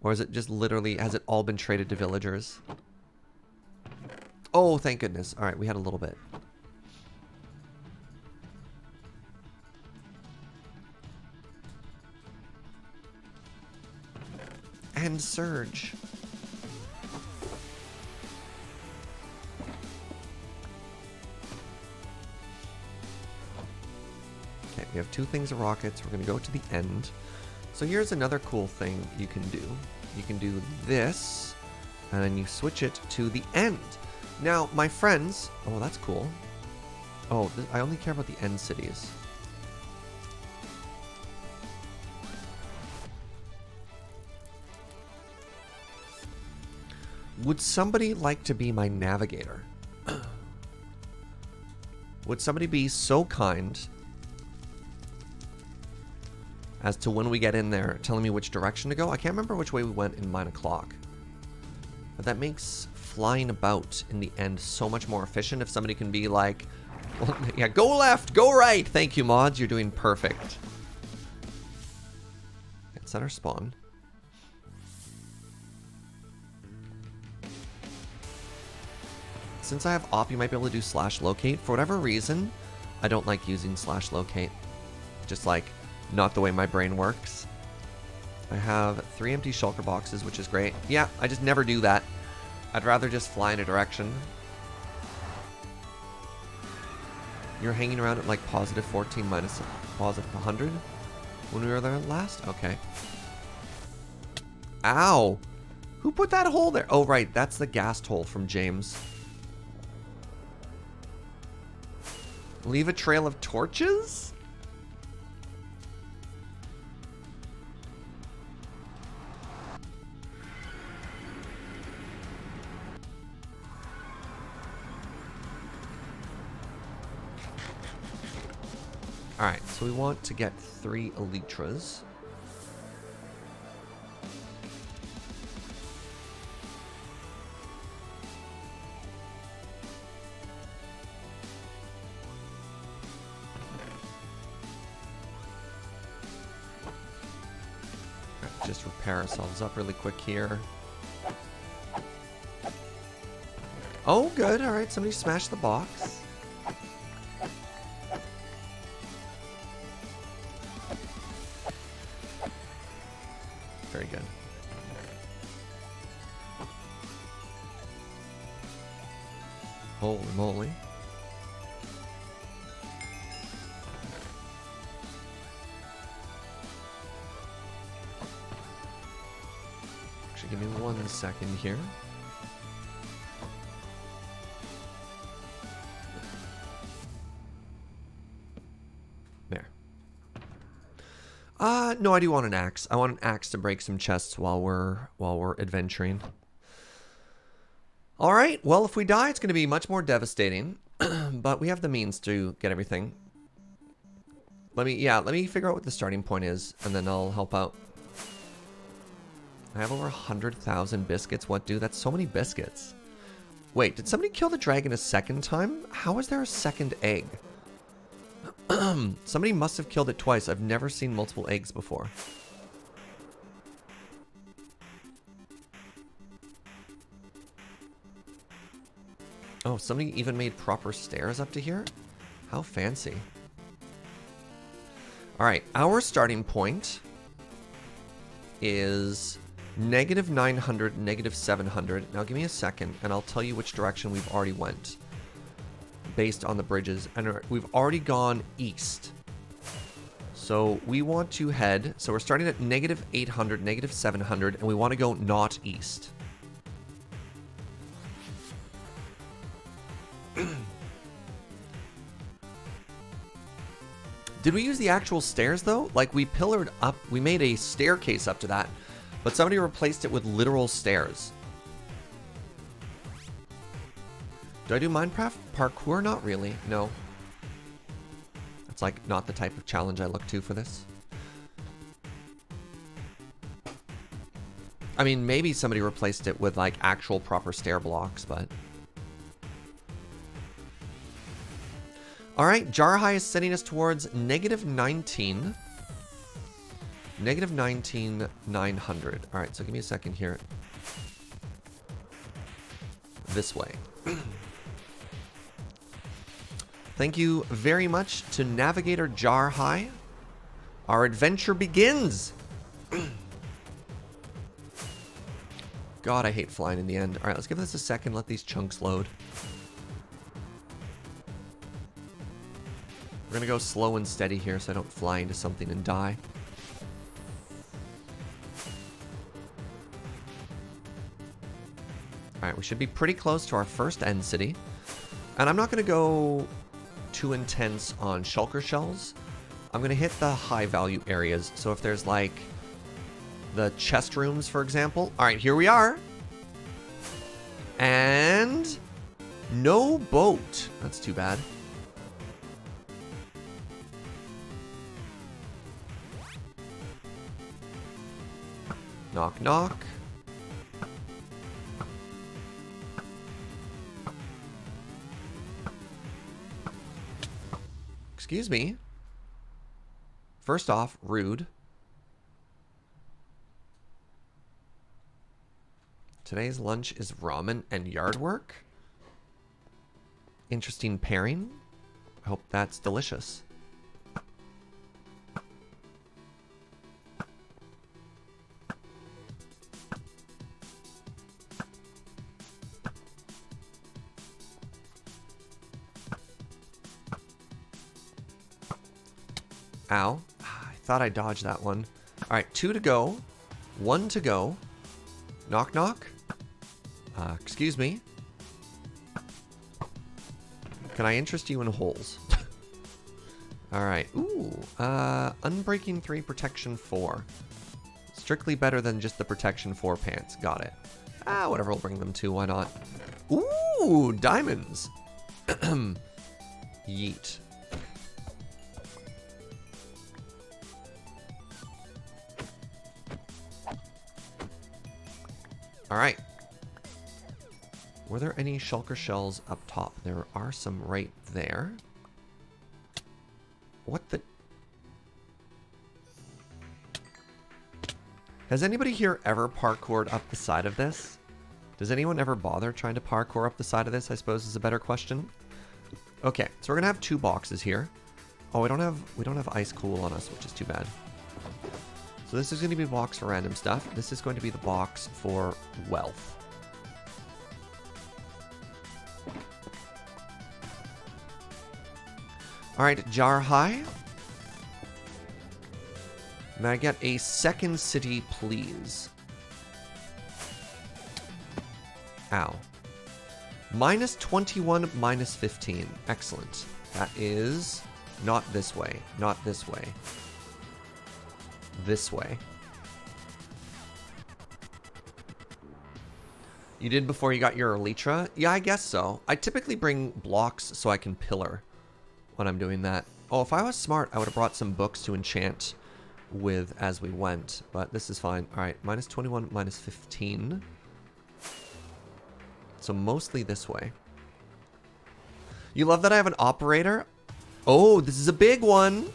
Or is it just literally, has it all been traded to villagers? Oh, thank goodness. All right, we had a little bit. And Surge. Okay, we have 2 things of rockets. We're going to go to the end. So here's another cool thing you can do. You can do this, and then you switch it to the end. Now, my friends... Oh, that's cool. Oh, I only care about the end cities. Would somebody like to be my navigator? Would somebody be so kind as to, when we get in there, telling me which direction to go? I can't remember which way we went in Mine O'Clock. But that makes flying about in the end so much more efficient if somebody can be like, well, yeah, go left, go right. Thank you, mods. You're doing perfect. Is that our spawn? Since I have op, you might be able to do /locate. For whatever reason, I don't like using /locate. Just like, not the way my brain works. I have 3 empty shulker boxes, which is great. Yeah, I just never do that. I'd rather just fly in a direction. You're hanging around at like +14 minus +100 when we were there last? Okay. Ow! Who put that hole there? Oh, right. That's the ghast hole from James. Leave a trail of torches? Alright, so we want to get 3 elytras. Just repair ourselves up really quick here. Oh, good. All right, somebody smashed the box. Very good. Holy moly. Actually, give me 1 second here. There. No, I do want an axe. I want an axe to break some chests while we're adventuring. All right. Well, if we die, it's going to be much more devastating, but we have the means to get everything. Let me figure out what the starting point is, and then I'll help out. I have over 100,000 biscuits. What, dude? That's so many biscuits. Wait, did somebody kill the dragon a second time? How is there a second egg? Somebody must have killed it twice. I've never seen multiple eggs before. Oh, somebody even made proper stairs up to here? How fancy. Alright, our starting point is -900, -700. Now give me a second, and I'll tell you which direction we've already went. Based on the bridges. And we've already gone east. So we want to head, so we're starting at negative 800, negative 700, and we want to go not east. Did we use the actual stairs though? Like we pillared up, we made a staircase up to that, but somebody replaced it with literal stairs. Do I do Minecraft parkour? Not really, no. It's like not the type of challenge I look to for this. I mean, maybe somebody replaced it with like actual proper stair blocks, but... Alright, Jar High is sending us towards negative 19. Negative 19, 900. Alright, so give me a second here. This way. Thank you very much to Navigator Jar High. Our adventure begins! God, I hate flying in the end. Alright, let's give this a second, let these chunks load. We're gonna go slow and steady here so I don't fly into something and die. Alright, we should be pretty close to our first end city. And I'm not gonna go too intense on shulker shells. I'm gonna hit the high value areas. So if there's like the chest rooms, for example. Alright, here we are. And no boat. That's too bad. Knock, knock. Excuse me. First off, rude. Today's lunch is ramen and yard work. Interesting pairing. I hope that's delicious. Ow. I thought I dodged that one. Alright, 2 to go. 1 to go. Knock, knock. Excuse me. Can I interest you in holes? Alright. Ooh. Unbreaking 3, Protection 4. Strictly better than just the Protection 4 pants. Got it. Whatever, we'll bring them to. Why not? Ooh, diamonds. Yeet. Alright. Were there any shulker shells up top? There are some right there. What the... Has anybody here ever parkoured up the side of this? Does anyone ever bother trying to parkour up the side of this, I suppose is a better question. Okay, so we're gonna have 2 boxes here. Oh, we don't have ice cool on us, which is too bad. So this is going to be the box for random stuff. This is going to be the box for wealth. Alright, Jar High. May I get a second city, please? Ow. Minus 21, minus 15. Excellent. That is not this way. Not this way. This way. You did before you got your Elytra? Yeah, I guess so. I typically bring blocks so I can pillar when I'm doing that. Oh, if I was smart, I would have brought some books to enchant with as we went, but this is fine. Alright, minus 21, minus 15. So mostly this way. You love that I have an operator? Oh, this is a big one!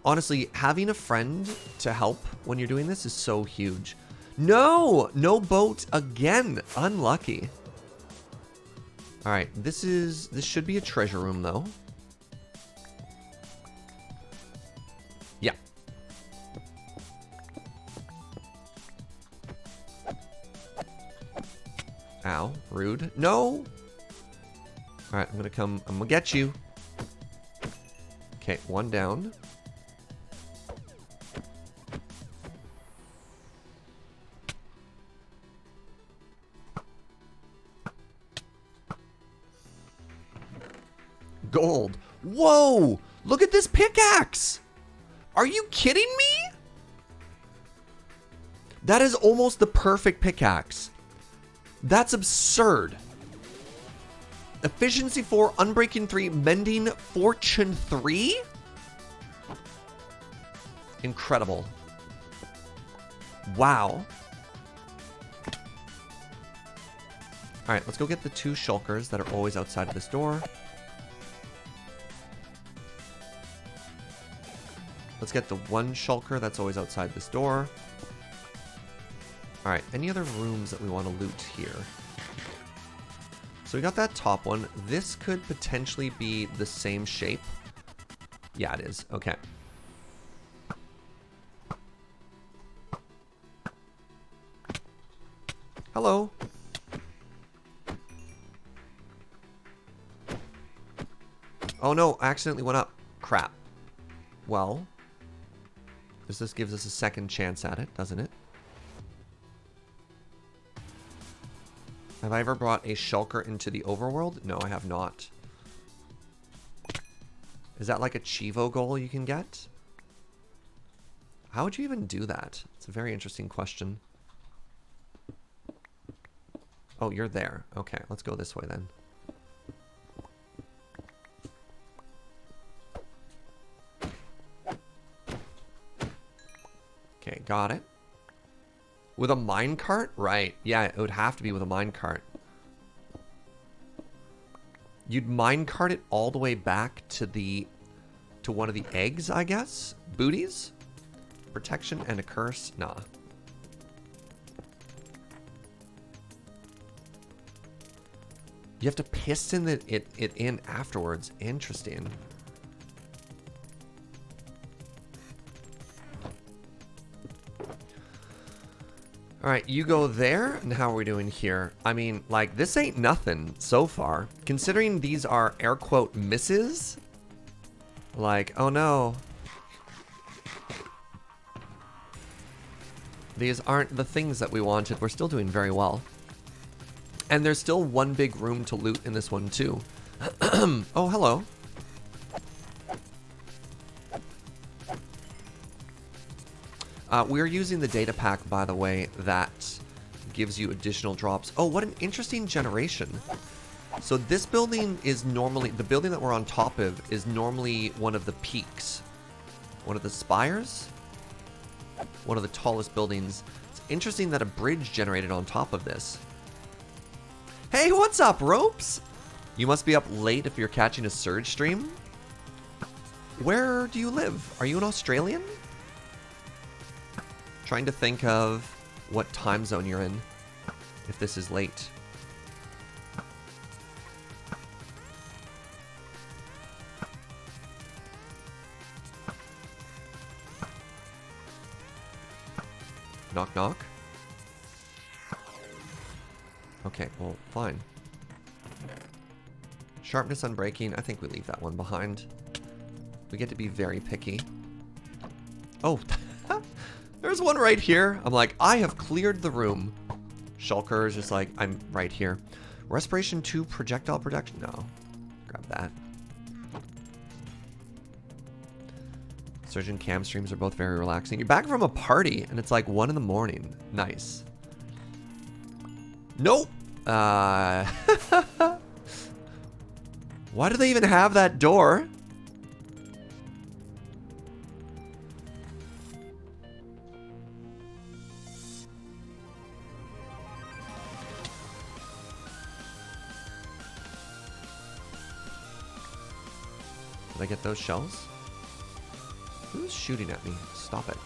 Honestly, having a friend to help when you're doing this is so huge. No! No boat again! Unlucky. Alright, this should be a treasure room though. Yeah. Ow, rude. No! Alright, I'm gonna get you. Okay, 1 down. gold. Whoa! Look at this pickaxe! Are you kidding me? That is almost the perfect pickaxe. That's absurd. Efficiency 4, Unbreaking 3, Mending, Fortune 3? Incredible. Wow. Alright, let's go get the 2 shulkers that are always outside of this door. Let's get the 1 shulker that's always outside this door. Alright, any other rooms that we want to loot here? So we got that top one. This could potentially be the same shape. Yeah, it is. Okay. Hello. Oh no, I accidentally went up. Crap. Well, this gives us a second chance at it, doesn't it? Have I ever brought a shulker into the overworld? No, I have not. Is that like a Chivo goal you can get? How would you even do that? It's a very interesting question. Oh, you're there. Okay, let's go this way then. Okay, got it. With a minecart? Right. Yeah, it would have to be with a minecart. You'd minecart it all the way back to one of the eggs, I guess? Booties? Protection and a curse? Nah. You have to piston it in afterwards. Interesting. Alright, you go there, and how are we doing here? I mean, like, this ain't nothing so far. Considering these are air quote misses. Like, oh no. These aren't the things that we wanted. We're still doing very well. And there's still one big room to loot in this one too. Oh, hello. We're using the data pack, by the way, that gives you additional drops. Oh, what an interesting generation. So this building is normally, the building that we're on top of is normally one of the peaks. One of the spires? One of the tallest buildings. It's interesting that a bridge generated on top of this. Hey, what's up, Ropes? You must be up late if you're catching a Surge stream. Where do you live? Are you an Australian? Trying to think of what time zone you're in, if this is late. Knock, knock. Okay, well, fine. Sharpness unbreaking, I think we leave that one behind. We get to be very picky. Oh, there's one right here. I'm like, I have cleared the room. Shulker is just like, I'm right here. Respiration 2, projectile protection. No, grab that. Surgeon cam streams are both very relaxing. You're back from a party and it's like 1 in the morning. Nice. Nope. Why do they even have that door? Did I get those shells? Who's shooting at me? Stop it.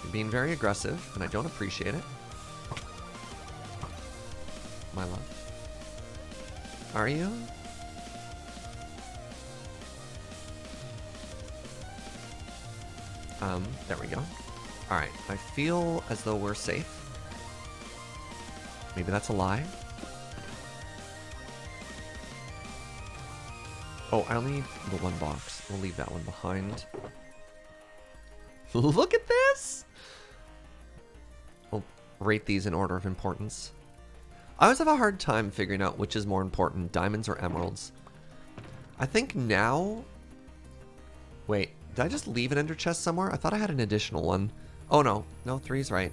You're being very aggressive, and I don't appreciate it. My love. Are you? There we go. Alright, I feel as though we're safe. Maybe that's a lie. Oh, I'll need the one box. We'll leave that one behind. Look at this! Oh, rate these in order of importance. I always have a hard time figuring out which is more important, diamonds or emeralds. I think now... Wait, did I just leave an ender chest somewhere? I thought I had an additional one. Oh no, no, 3's right.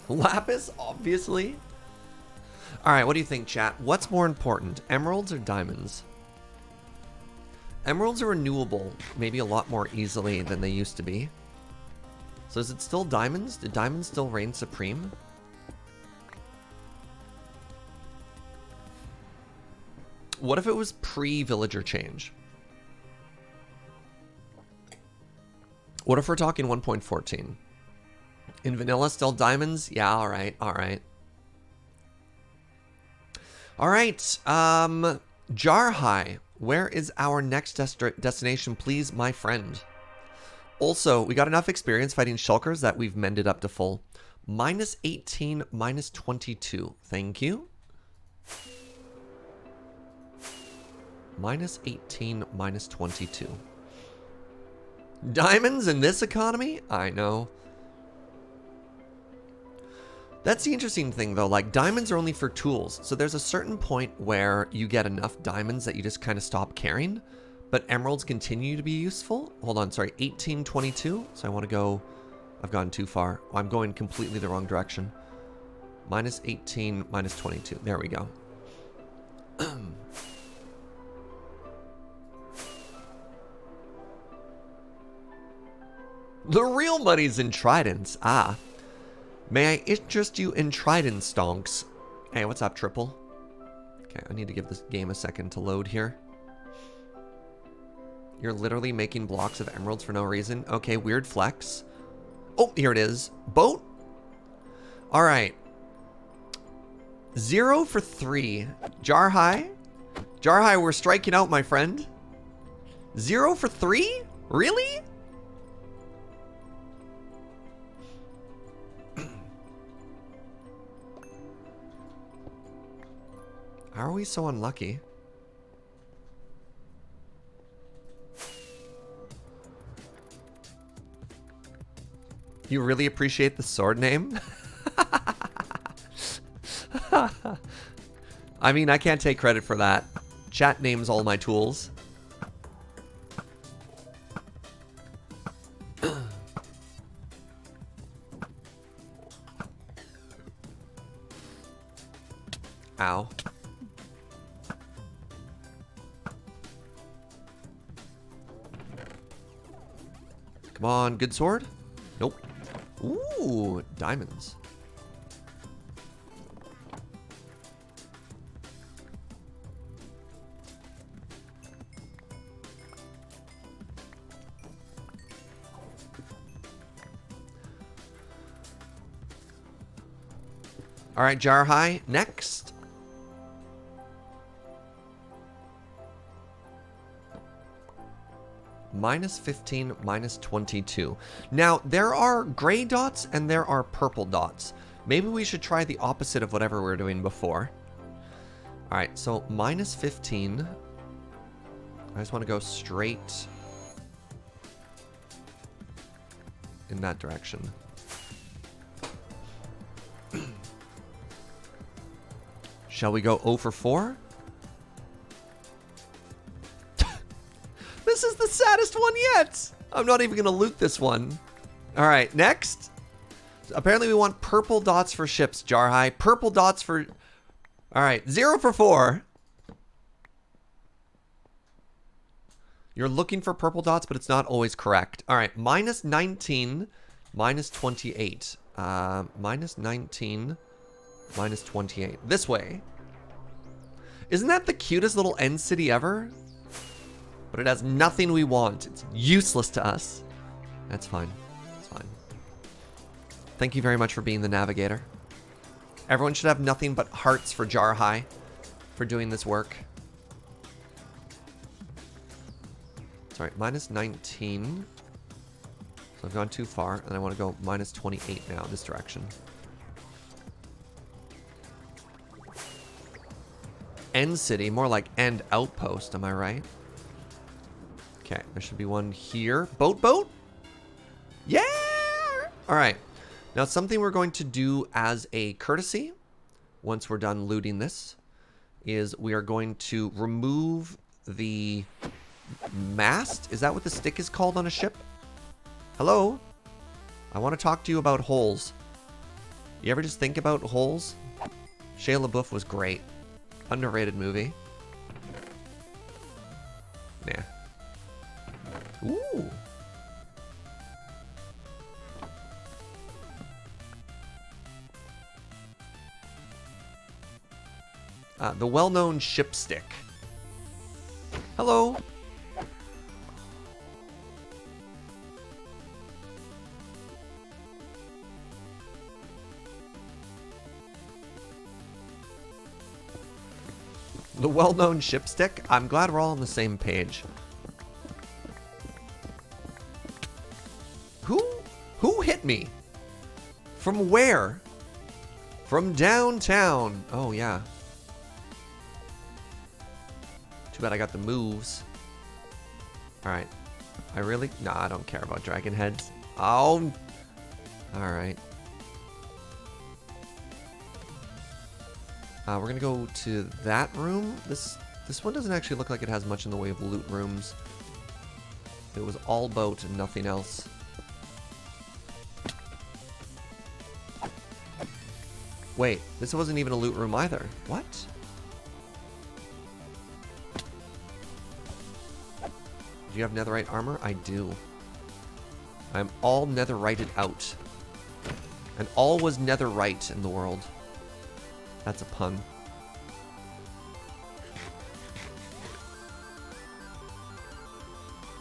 Lapis, obviously. Alright, what do you think, chat? What's more important, emeralds or diamonds? Emeralds are renewable, maybe a lot more easily than they used to be. So is it still diamonds? Did diamonds still reign supreme? What if it was pre-villager change? What if we're talking 1.14? In vanilla, still diamonds? Yeah, alright, alright. Alright, Jarhai, where is our next destination, please, my friend? Also, we got enough experience fighting shulkers that we've mended up to full. Minus 18, minus 22. Thank you. Minus 18, minus 22. Diamonds in this economy? I know. That's the interesting thing, though. Like, diamonds are only for tools. So there's a certain point where you get enough diamonds that you just kind of stop caring. But emeralds continue to be useful. Hold on, sorry. 1822. So I want to go... I've gone too far. I'm going completely the wrong direction. Minus 18, minus 22. There we go. The real money's in tridents. Ah. May I interest you in trident stonks? Hey, what's up, Triple? Okay, I need to give this game a second to load here. You're literally making blocks of emeralds for no reason. Okay, weird flex. Oh, here it is. Boat? Alright. 0 for 3. Jarhai? Jarhai, we're striking out, my friend. 0 for 3? Really? How are we so unlucky? You really appreciate the sword name? I mean, I can't take credit for that. Chat names all my tools. Ow. Come on, good sword? Nope. Ooh, diamonds. All right, Jarhai, next. Minus 15, minus 22. Now, there are gray dots and there are purple dots. Maybe we should try the opposite of whatever we were doing before. All right, so minus 15. I just want to go straight in that direction. Shall we go 0 for 4? This is the saddest one yet. I'm not even going to loot this one. All right, next. Apparently we want purple dots for ships, Jarhai. Purple dots for... All right, 0 for 4. You're looking for purple dots, but it's not always correct. All right, minus 19, minus 28. Minus 19, minus 28. This way. Isn't that the cutest little end city ever? But it has nothing we want. It's useless to us. That's fine. It's fine. Thank you very much for being the navigator. Everyone should have nothing but hearts for Jarhai for doing this work. Sorry, minus 19. So I've gone too far, and I want to go minus 28 now, this direction. End city, more like end outpost, am I right? Okay, there should be one here. Boat? Yeah! All right. Now, something we're going to do as a courtesy, once we're done looting this, is we are going to remove the mast. Is that what the stick is called on a ship? Hello? I want to talk to you about holes. You ever just think about holes? Shia LaBeouf was great. Underrated movie. Nah. Ooh. The well-known ship stick. Hello. The well-known ship stick. I'm glad we're all on the same page. Who hit me? From where? From downtown. Oh, yeah. Too bad I got the moves. Alright. Nah, I don't care about dragon heads. Oh. Alright. We're gonna go to that room. This one doesn't actually look like it has much in the way of loot rooms. It was all boat and nothing else. Wait, this wasn't even a loot room either. What? Do you have netherite armor? I do. I'm all netherited out. And all was netherite in the world. That's a pun.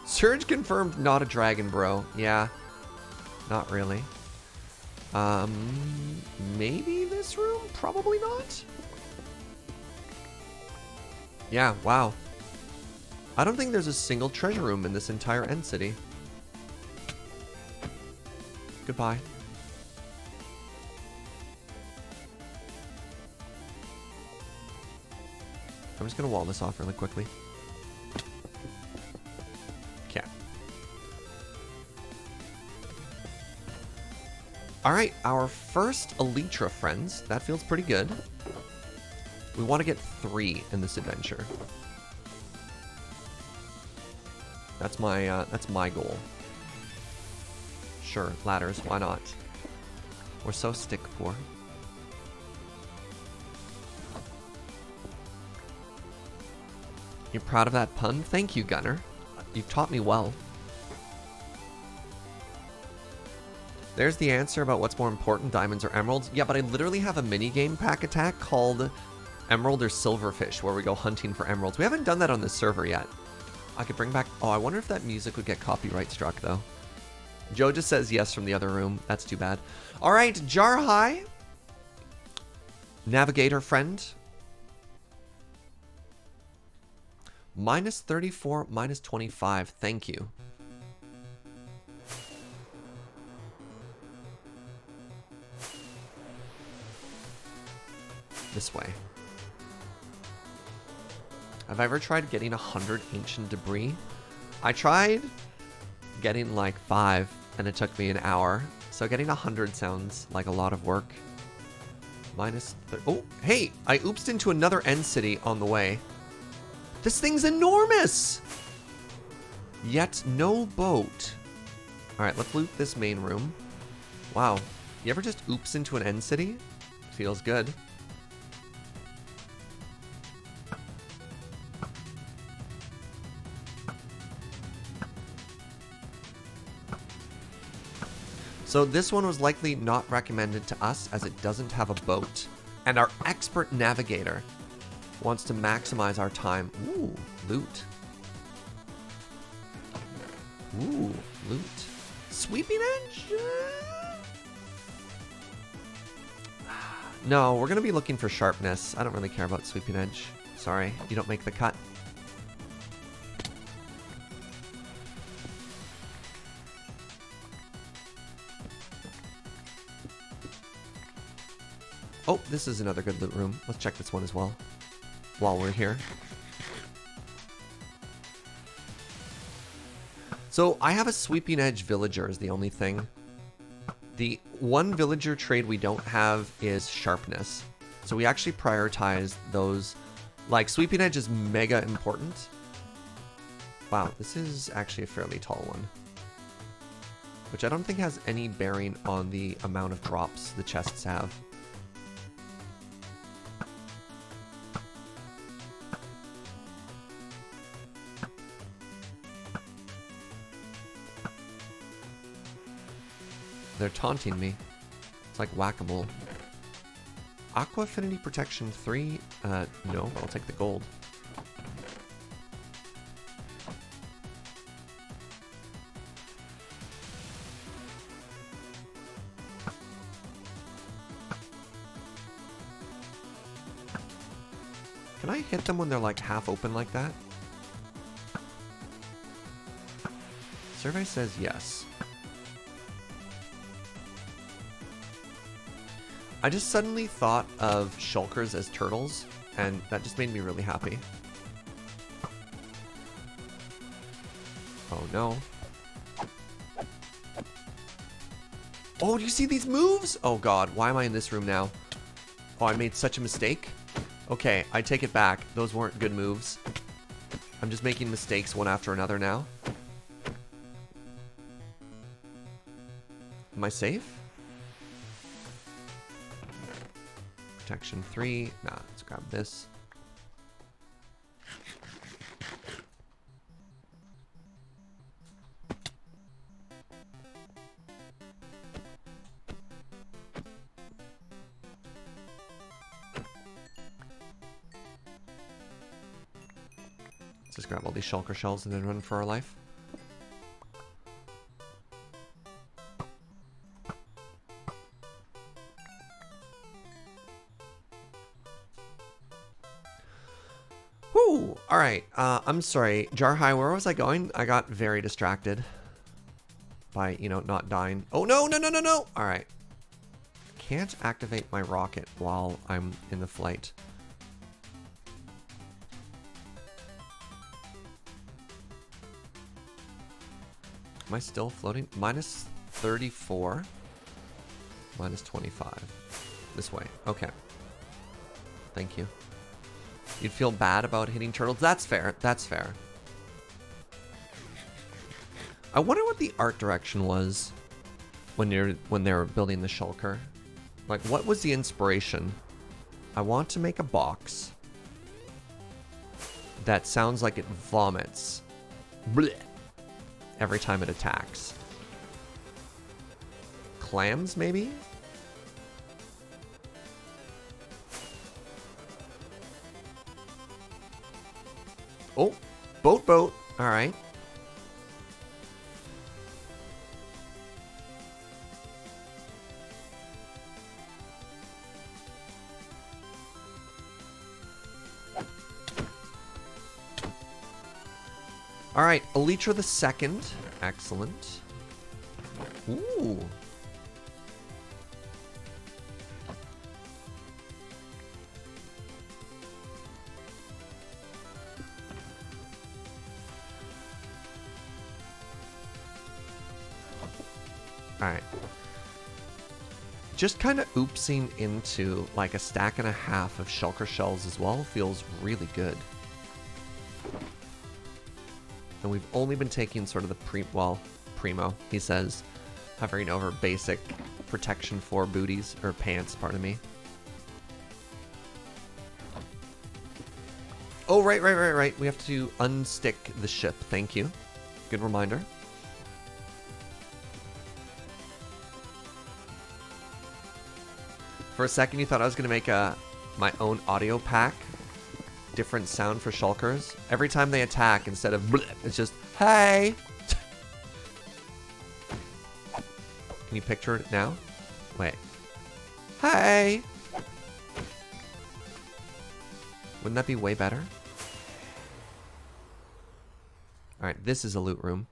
Surge confirmed not a dragon, bro. Yeah. Not really. Maybe this room? Probably not. Yeah, wow. I don't think there's a single treasure room in this entire end city. Goodbye. I'm just gonna wall this off really quickly. Okay. Alright, our first Elytra friends. That feels pretty good. We want to get 3 in this adventure. That's my goal. Sure, ladders, why not? We're so stick poor. You're proud of that pun? Thank you, Gunner. You've taught me well. There's the answer about what's more important, diamonds or emeralds. Yeah, but I literally have a mini-game pack attack called Emerald or Silverfish, where we go hunting for emeralds. We haven't done that on this server yet. I could bring back... Oh, I wonder if that music would get copyright struck, though. Joe just says yes from the other room. That's too bad. All right, Jar High. Navigator friend. Minus 34, minus 25. Thank you. This way. Have I ever tried getting 100 ancient debris? I tried getting like 5 and it took me an hour. So getting 100 sounds like a lot of work. Minus... Oh, hey! I oopsed into another end city on the way. This thing's enormous! Yet no boat. Alright, let's loot this main room. Wow. You ever just oops into an end city? Feels good. So this one was likely not recommended to us as it doesn't have a boat. And our expert navigator wants to maximize our time. Ooh, loot. Ooh, loot. Sweeping edge? No, we're going to be looking for sharpness. I don't really care about sweeping edge. Sorry, you don't make the cut. Oh, this is another good loot room. Let's check this one as well while we're here. So I have a sweeping edge villager is the only thing. The one villager trade we don't have is sharpness. So we actually prioritize those. Like, sweeping edge is mega important. Wow, this is actually a fairly tall one. Which I don't think has any bearing on the amount of drops the chests have. They're taunting me. It's like whack-a-mole. Aqua Affinity Protection 3? No, I'll take the gold. Can I hit them when they're like half open like that? Survey says yes. I just suddenly thought of shulkers as turtles, and that just made me really happy. Oh no. Oh, do you see these moves? Oh god, why am I in this room now? Oh, I made such a mistake. Okay, I take it back. Those weren't good moves. I'm just making mistakes one after another now. Am I safe? Protection 3. Nah, let's grab this. Let's just grab all these shulker shells and then run for our life. Whew! Alright, I'm sorry. Jarhai, where was I going? I got very distracted by, you know, not dying. Oh, no, no, no, no, no! Alright. Can't activate my rocket while I'm in the flight. Am I still floating? Minus 34. Minus 25. This way. Okay. Thank you. You'd feel bad about hitting turtles? That's fair. That's fair. I wonder what the art direction was when they were building the shulker. Like, what was the inspiration? I want to make a box that sounds like it vomits bleh, every time it attacks. Clams, maybe? Oh, boat. All right. All right, Elytra the second. Excellent. Ooh. Alright. Just kind of oopsing into like a stack and a half of shulker shells as well feels really good. And we've only been taking sort of the primo, he says, hovering over basic protection 4 booties, or pants, pardon me. Oh, right. We have to unstick the ship. Thank you. Good reminder. For a second, you thought I was going to make my own audio pack. Different sound for shulkers. Every time they attack, instead of bleh, it's just, hey! Can you picture it now? Wait. Hey! Wouldn't that be way better? Alright, this is a loot room.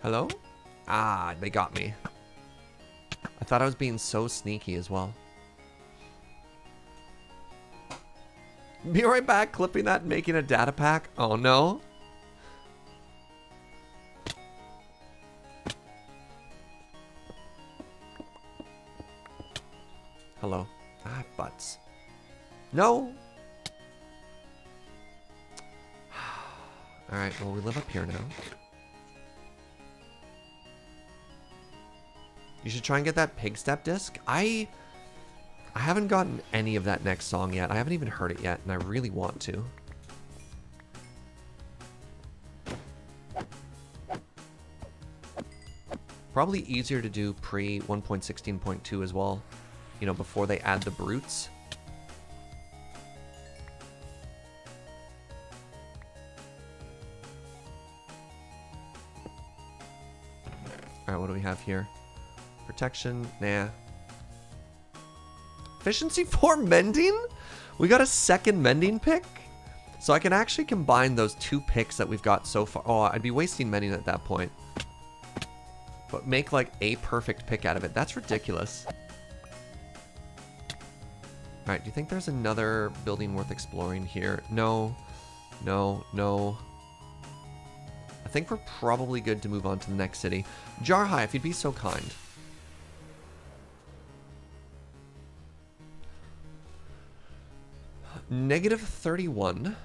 Hello? Ah, they got me. I thought I was being so sneaky as well. Be right back, clipping that and making a data pack. Oh no. Hello. Ah, butts. No. Alright, well, we live up here now. You should try and get that pig step disc. I haven't gotten any of that next song yet. I haven't even heard it yet, and I really want to. Probably easier to do pre 1.16.2 as well. You know, before they add the brutes. Alright, what do we have here? Protection, nah. Efficiency 4 mending? We got a second mending pick? So I can actually combine those two picks that we've got so far. Oh, I'd be wasting mending at that point. But make like a perfect pick out of it. That's ridiculous. Alright, do you think there's another building worth exploring here? No. No, no. I think we're probably good to move on to the next city. Jarhai, if you'd be so kind. Negative 31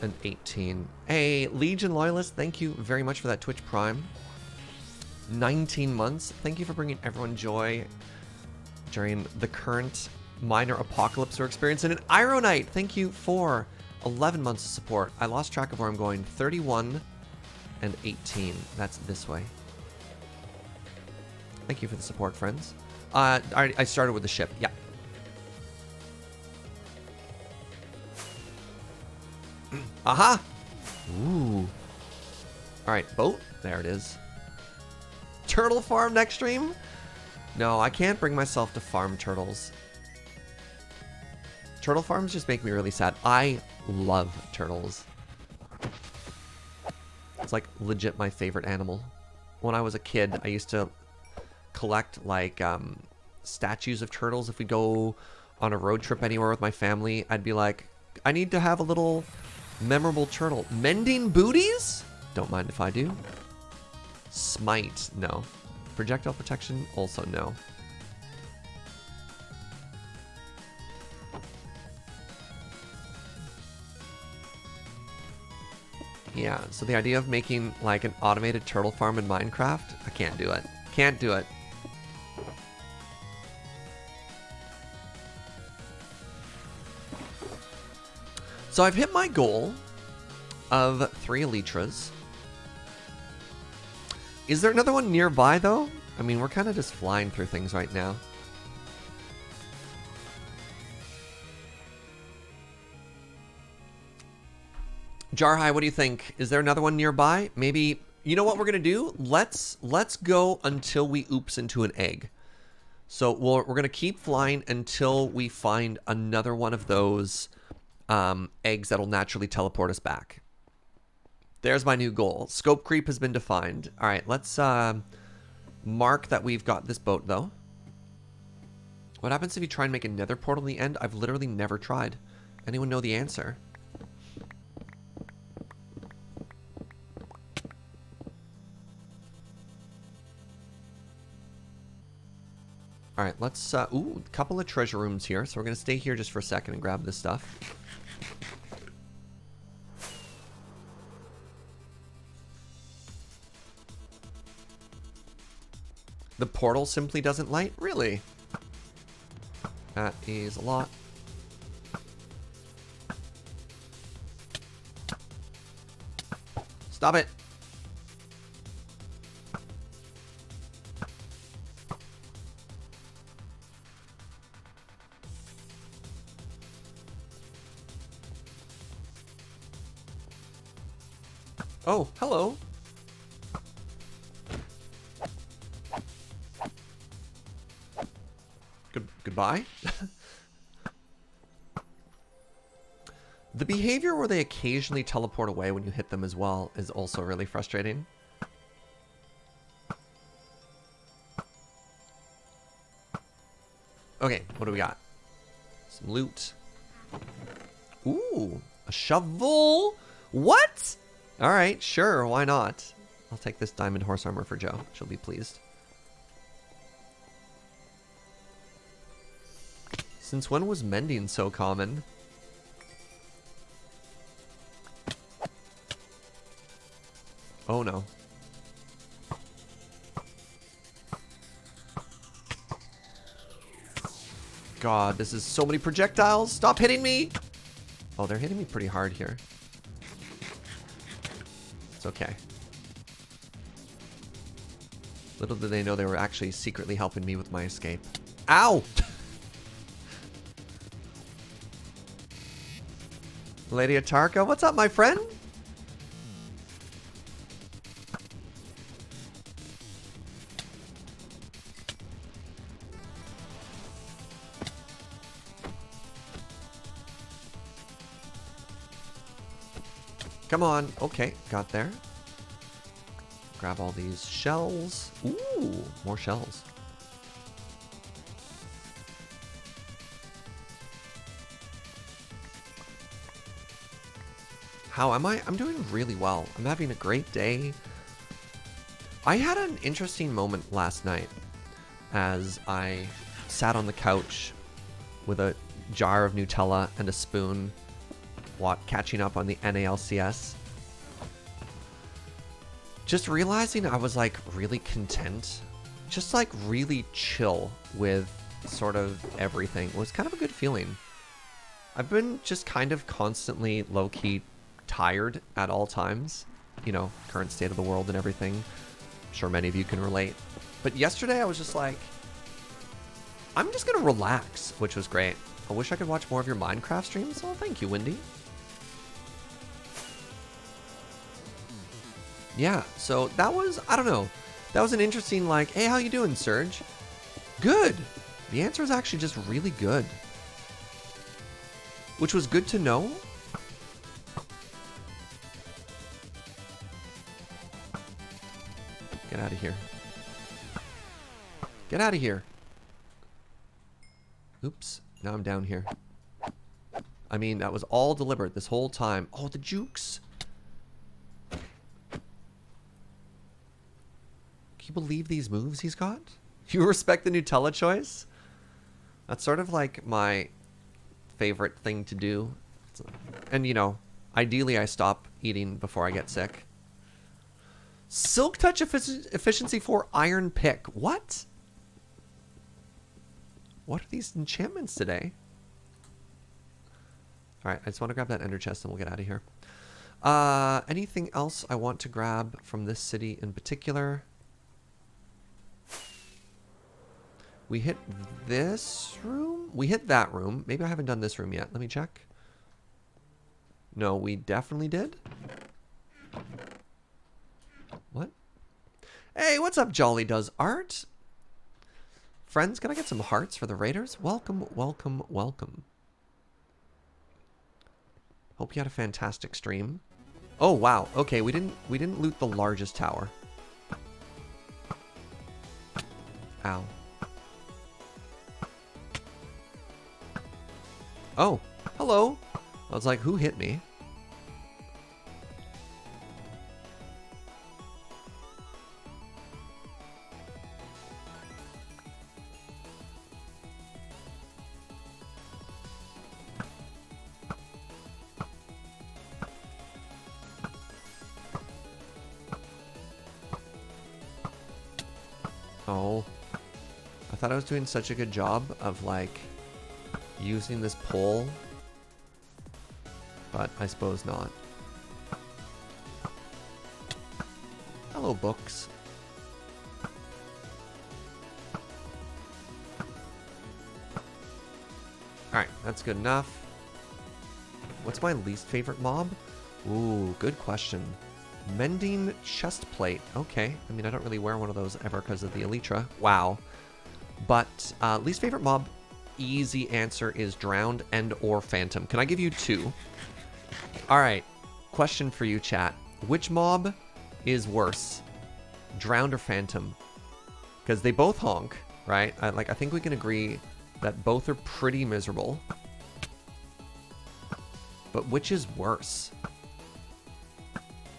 and 18. Hey, Legion Loyalist, thank you very much for that Twitch Prime. 19 months. Thank you for bringing everyone joy during the current minor apocalypse we're experiencing. And Ironite, thank you for 11 months of support. I lost track of where I'm going. 31 and 18. That's this way. Thank you for the support, friends. I started with the ship. Yeah. Aha! Ooh. Alright, boat. There it is. Turtle farm next stream? No, I can't bring myself to farm turtles. Turtle farms just make me really sad. I love turtles. It's like legit my favorite animal. When I was a kid, I used to collect like statues of turtles. If we go on a road trip anywhere with my family, I'd be like, I need to have a little memorable turtle. Mending booties? Don't mind if I do. Smite, no. Projectile protection, also no. Yeah, so the idea of making like an automated turtle farm in Minecraft, I can't do it. Can't do it. So I've hit my goal of 3 Elytras. Is there another one nearby, though? I mean, we're kind of just flying through things right now. Jarhai, what do you think? Is there another one nearby? Maybe, you know what we're going to do? Let's go until we oops into an egg. So we're going to keep flying until we find another one of those eggs that'll naturally teleport us back. There's my new goal. Scope creep has been defined. All right, let's mark that we've got this boat, though. What happens if you try and make a nether portal in the end? I've literally never tried. Anyone know the answer? All right, let's, ooh, a couple of treasure rooms here. So we're going to stay here just for a second and grab this stuff. The portal simply doesn't light? Really? That is a lot. Stop it. Oh, hello. Goodbye. The behavior where they occasionally teleport away when you hit them as well is also really frustrating. Okay, what do we got? Some loot. Ooh, a shovel. What? All right, sure, why not? I'll take this diamond horse armor for Joe. She'll be pleased. Since when was mending so common? Oh no. God, this is so many projectiles. Stop hitting me. Oh, they're hitting me pretty hard here. It's okay. Little did they know they were actually secretly helping me with my escape. Ow! Lady Atarka, what's up, my friend? Come on. Okay, got there. Grab all these shells. Ooh, more shells. How am I? I'm doing really well. I'm having a great day. I had an interesting moment last night as I sat on the couch with a jar of Nutella and a spoon, catching up on the NALCS. Just realizing I was like really content, just like really chill with sort of everything. It was kind of a good feeling. I've been just kind of constantly low-key tired at all times, you know, current state of the world and everything. I'm sure many of you can relate. But yesterday I was just like, I'm just gonna relax, which was great. I wish I could watch more of your Minecraft streams. Oh, thank you, Wendy. Yeah, so that was, I don't know, that was an interesting, like, hey, how you doing, Serge? Good. The answer is actually just really good. Which was good to know. Get out of here. Get out of here. Oops, now I'm down here. I mean, that was all deliberate this whole time. Oh, the jukes. Can you believe these moves he's got? You respect the Nutella choice? That's sort of like my favorite thing to do. And, you know, ideally I stop eating before I get sick. Silk Touch efficiency for Iron Pick. What? What are these enchantments today? Alright, I just want to grab that ender chest and we'll get out of here. Anything else I want to grab from this city in particular? We hit this room? We hit that room. Maybe I haven't done this room yet. Let me check. No, we definitely did. What? Hey, what's up, Jolly Does Art? Friends, can I get some hearts for the Raiders? Welcome, welcome, welcome. Hope you had a fantastic stream. Oh, wow. Okay, we didn't loot the largest tower. Ow. Oh, hello. I was like, who hit me? Oh, I thought I was doing such a good job of like using this pole, but I suppose not. Hello, books. Alright, that's good enough. What's my least favorite mob? Ooh, good question. Mending chest plate. Okay. I mean, I don't really wear one of those ever because of the Elytra. Wow. But least favorite mob, easy answer is Drowned and or Phantom. Can I give you two? All right. Question for you, chat. Which mob is worse? Drowned or Phantom? Because they both honk, right? I think we can agree that both are pretty miserable. But which is worse?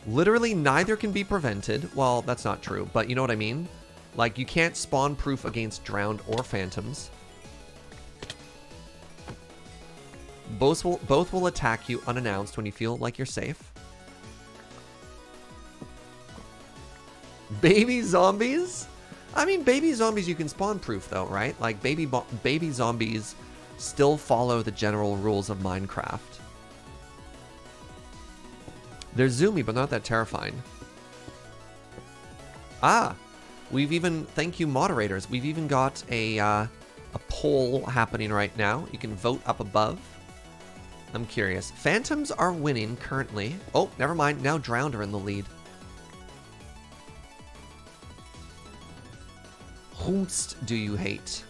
Literally neither can be prevented. Well, that's not true, but you know what I mean? Like, you can't spawn proof against drowned or phantoms. Both will attack you unannounced when you feel like you're safe. Baby zombies? I mean, baby zombies you can spawn proof though, right? Like baby zombies still follow the general rules of Minecraft. They're zoomy, but not that terrifying. Ah, we've even, thank you moderators, we've even got a poll happening right now. You can vote up above. I'm curious. Phantoms are winning currently. Oh, never mind. Now drowned are in the lead. Whomst do you hate?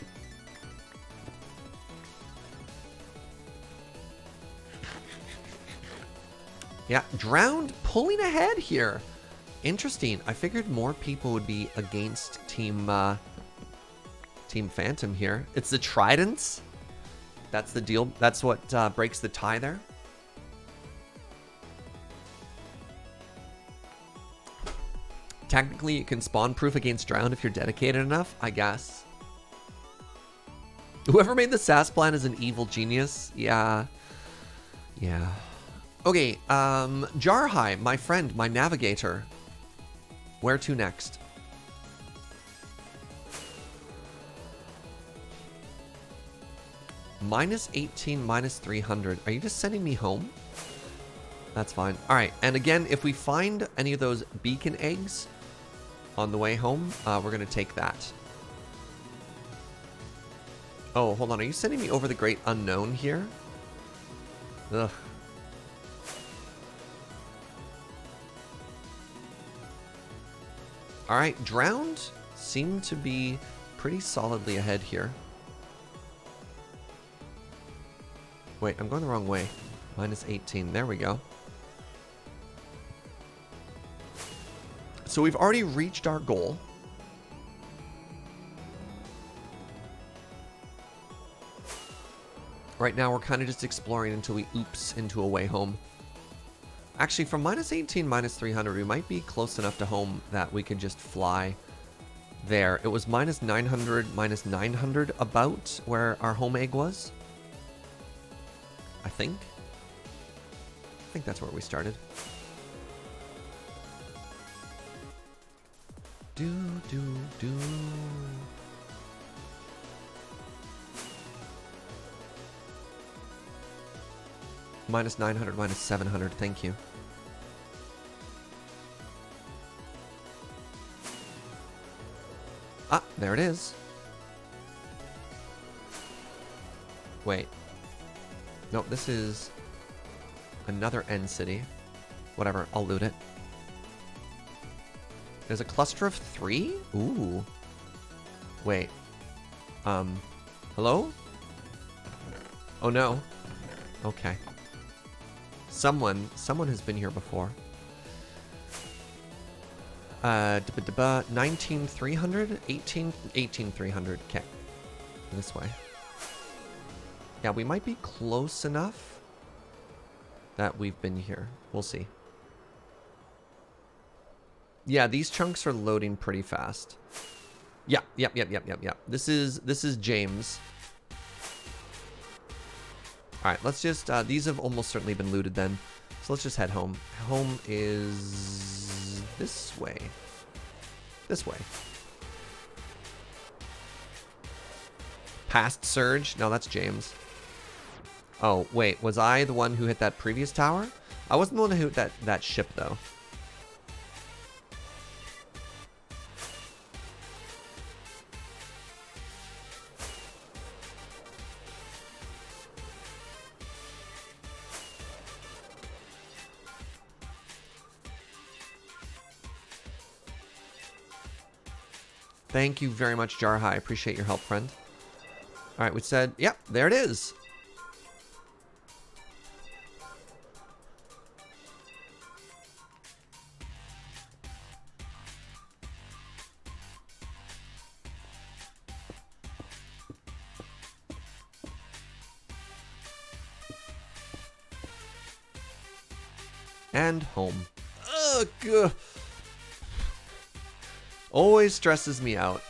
Yeah, drowned pulling ahead here. Interesting. I figured more people would be against Team Phantom here. It's the Tridents. That's the deal. That's what breaks the tie there. Technically, you can spawn proof against drowned if you're dedicated enough, I guess. Whoever made the SAS plan is an evil genius. Yeah. Yeah. Okay, Jarhai, my friend, my navigator. Where to next? Minus 18, minus 300. Are you just sending me home? That's fine. All right, and again, if we find any of those beacon eggs on the way home, we're going to take that. Oh, hold on. Are you sending me over the great unknown here? Ugh. All right, drowned seem to be pretty solidly ahead here. Wait, I'm going the wrong way. Minus 18. There we go. So we've already reached our goal. Right now, we're kind of just exploring until we oops into a way home. Actually, from minus 18, minus 300, we might be close enough to home that we could just fly there. It was minus 900, minus 900 about where our home egg was. I think that's where we started. Do. Minus 900, minus 700, thank you. Ah, there it is. Wait. No, this is another end city. Whatever, I'll loot it. There's a cluster of 3? Ooh. Wait. Hello? Oh no. Okay. Someone has been here before. 19,300? 18,300. Okay. This way. Yeah, we might be close enough that we've been here. We'll see. Yeah, these chunks are loading pretty fast. Yeah. This is James. All right, let's just, these have almost certainly been looted then. So let's just head home. Home is this way. This way. Past Surge? No, that's James. Oh, wait, was I the one who hit that previous tower? I wasn't the one who hit that ship, though. Thank you very much, Jarhai. I appreciate your help, friend. All right, we said, yep, there it is. And home. Ugh. Always stresses me out.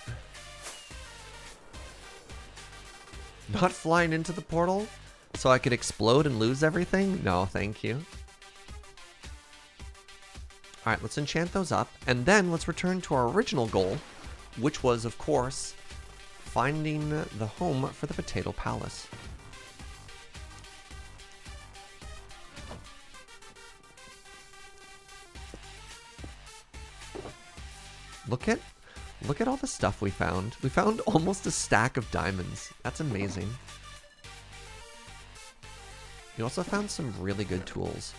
Not flying into the portal so I could explode and lose everything? No, thank you. Alright, let's enchant those up. And then let's return to our original goal, which was, of course, finding the home for the Potato Palace. Look at all the stuff we found. We found almost a stack of diamonds. That's amazing. We also found some really good tools.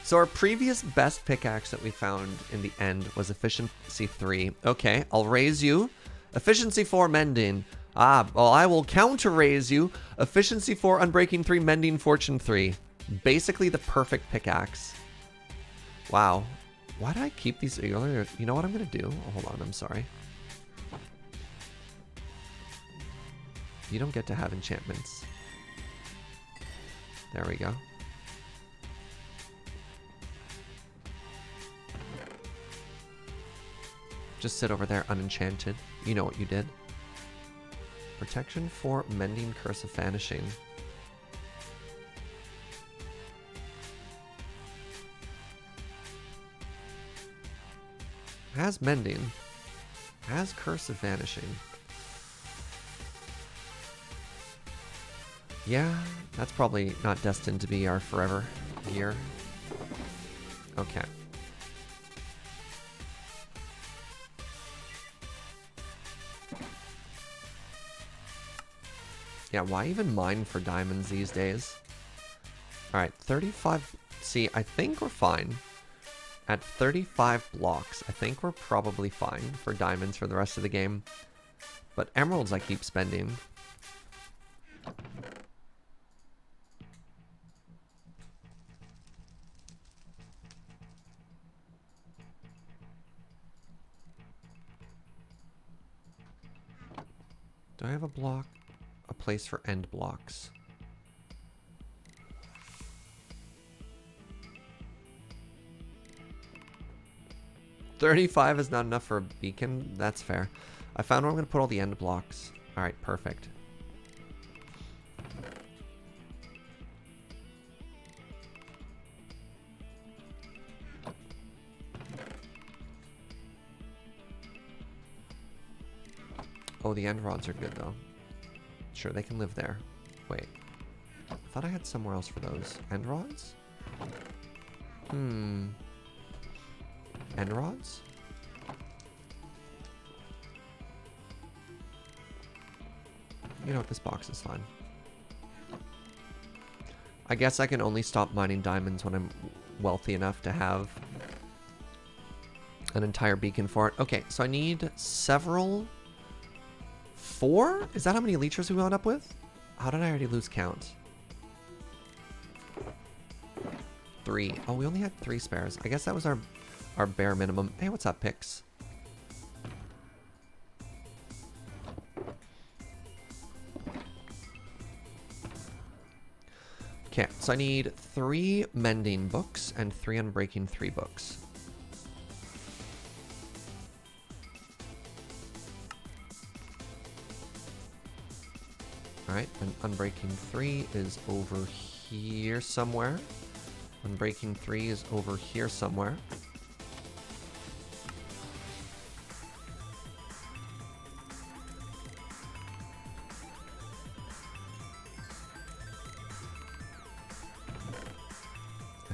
So our previous best pickaxe that we found in the end was Efficiency 3. Okay, I'll raise you. Efficiency 4 Mending. Ah, well, I will counter-raise you. Efficiency 4 Unbreaking 3 Mending Fortune 3. Basically the perfect pickaxe. Wow. Why did I keep these earlier? You know what I'm going to do? Oh, hold on, I'm sorry. You don't get to have enchantments. There we go. Just sit over there unenchanted. You know what you did. Protection for Mending Curse of Vanishing. Has Mending. Has Curse of Vanishing. Yeah, that's probably not destined to be our forever gear. Okay. Yeah, why even mine for diamonds these days? Alright, 35... See, I think we're fine. At 35 blocks, I think we're probably fine for diamonds for the rest of the game. But emeralds I keep spending. Do I have a block? A place for end blocks. $35 is not enough for a beacon. That's fair. I found where I'm going to put all the end blocks. Alright, perfect. Oh, the end rods are good, though. Sure, they can live there. Wait. I thought I had somewhere else for those. End rods? End rods? You know what? This box is fine. I guess I can only stop mining diamonds when I'm wealthy enough to have an entire beacon for it. Okay, so I need several... 4? Is that how many elytras we wound up with? How did I already lose count? 3. Oh, we only had 3 spares. I guess that was our bare minimum. Hey, what's up, Pix? Okay, so I need 3 mending books and 3 unbreaking 3 books. Alright, and Unbreaking 3 is over here somewhere. Unbreaking 3 is over here somewhere.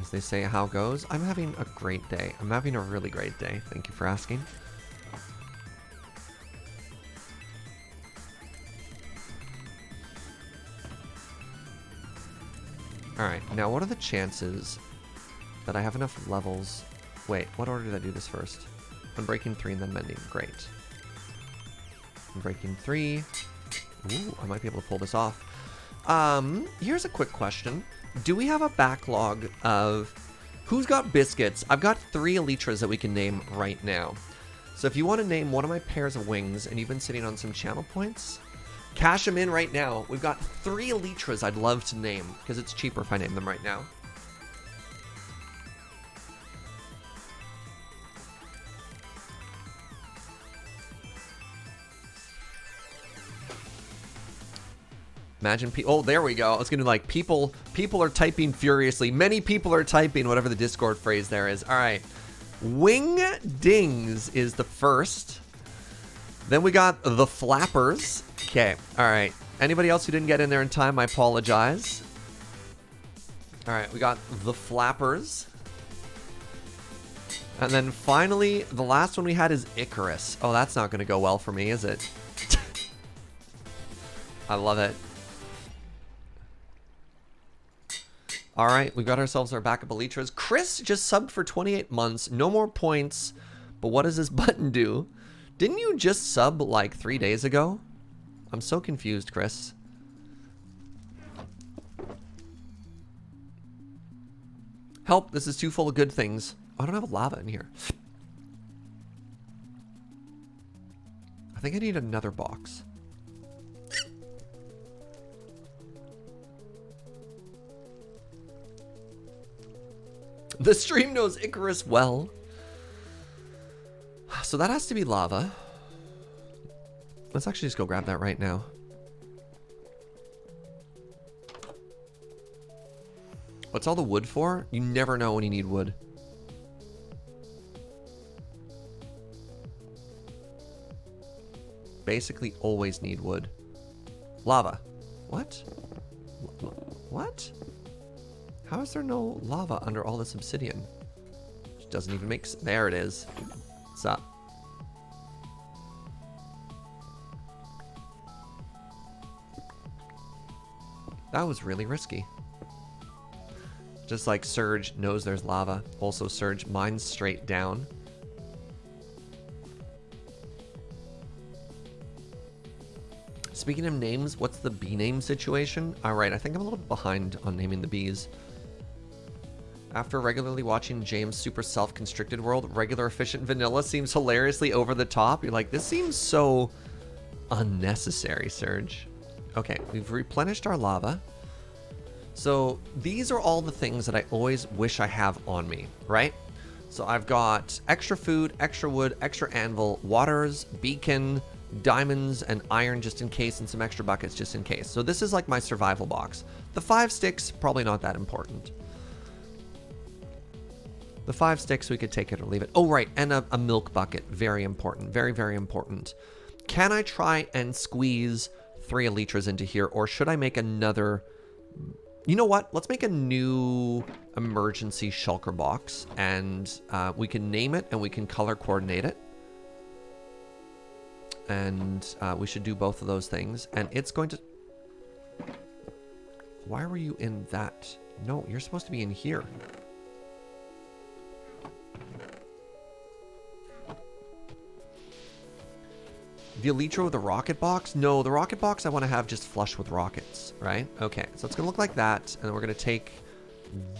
As they say, how goes? I'm having a great day. I'm having a really great day. Thank you for asking. Alright, now what are the chances that I have enough levels? Wait, what order did I do this first? Unbreaking 3 and then Mending. Great. Unbreaking 3. Ooh, I might be able to pull this off. Here's a quick question. Do we have a backlog of... Who's got biscuits? I've got 3 elytras that we can name right now. So if you want to name one of my pairs of wings and you've been sitting on some channel points... Cash them in right now. We've got 3 elytras I'd love to name, because it's cheaper if I name them right now. Imagine people. Oh, there we go. I was gonna like people are typing furiously. Many people are typing, whatever the Discord phrase there is. All right. Wing Dings is the first. Then we got the Flappers. Okay. All right. Anybody else who didn't get in there in time, I apologize. All right. We got the Flappers. And then finally, the last one we had is Icarus. Oh, that's not going to go well for me, is it? I love it. All right, we got ourselves our backup Elytras. Chris just subbed for 28 months. No more points. But what does this button do? Didn't you just sub like 3 days ago? I'm so confused, Chris. Help, this is too full of good things. I don't have lava in here. I think I need another box. The stream knows Icarus well. So that has to be lava. Let's actually just go grab that right now. What's all the wood for? You never know when you need wood. Basically always need wood. Lava. What? What? How is there no lava under all this obsidian? It doesn't even make sense. There it is. What's up? That was really risky. Just like Surge knows there's lava. Also Surge mines straight down. Speaking of names, what's the bee name situation? Alright, I think I'm a little behind on naming the bees. After regularly watching James' super self-constricted world, regular efficient vanilla seems hilariously over the top. You're like, this seems so unnecessary, Surge. Okay, we've replenished our lava. So these are all the things that I always wish I have on me, right? So I've got extra food, extra wood, extra anvil, waters, beacon, diamonds, and iron just in case, and some extra buckets just in case. So this is like my survival box. The 5 sticks, probably not that important. The 5 sticks, we could take it or leave it. Oh, right, and a milk bucket. Very important. Very, very important. Can I try and squeeze 3 Elytras into here, or should I make another... You know what? Let's make a new emergency shulker box, and we can name it, and we can color coordinate it. And we should do both of those things. And it's going to... Why were you in that? No, you're supposed to be in here. The Elytra with the rocket box? No, the rocket box I want to have just flush with rockets, right? Okay, so it's going to look like that, and then we're going to take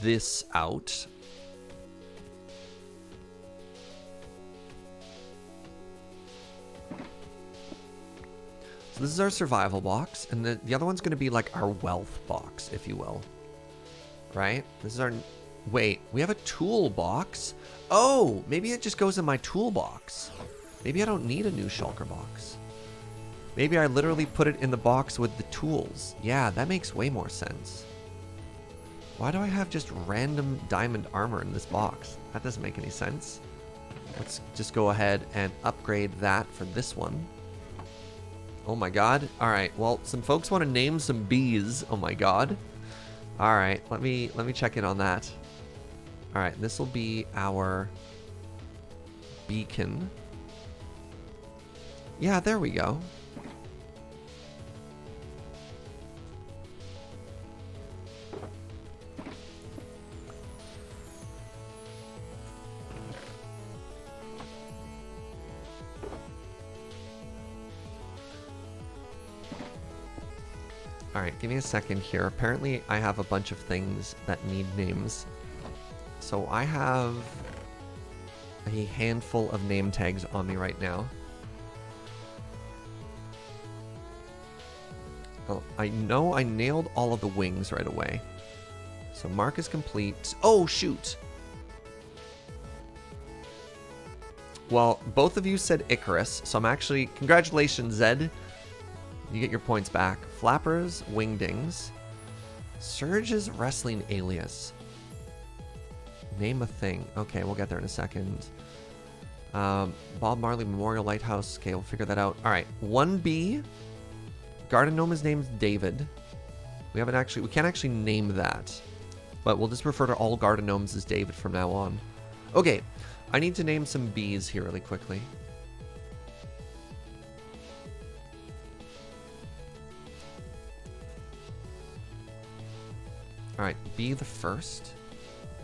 this out. So this is our survival box, and the other one's going to be like our wealth box, if you will. Right? This is our... Wait, we have a toolbox? Oh, maybe it just goes in my toolbox. Maybe I don't need a new shulker box. Maybe I literally put it in the box with the tools. Yeah, that makes way more sense. Why do I have just random diamond armor in this box? That doesn't make any sense. Let's just go ahead and upgrade that for this one. Oh my god. Alright, well, some folks want to name some bees. Oh my god. Alright, let me check in on that. Alright, this will be our beacon. Yeah, there we go. Alright, give me a second here. Apparently I have a bunch of things that need names. So I have a handful of name tags on me right now. Oh, I know I nailed all of the wings right away. So mark is complete. Oh, shoot! Well, both of you said Icarus, so I'm actually... Congratulations, Zed. You get your points back. Flappers, Wingdings. Surge's Wrestling Alias. Name a thing. Okay, we'll get there in a second. Bob Marley Memorial Lighthouse. Okay, we'll figure that out. All right, 1B. Garden Gnome is named David. We can't actually name that, but we'll just refer to all Garden Gnomes as David from now on. Okay, I need to name some bees here really quickly. All right, bee the first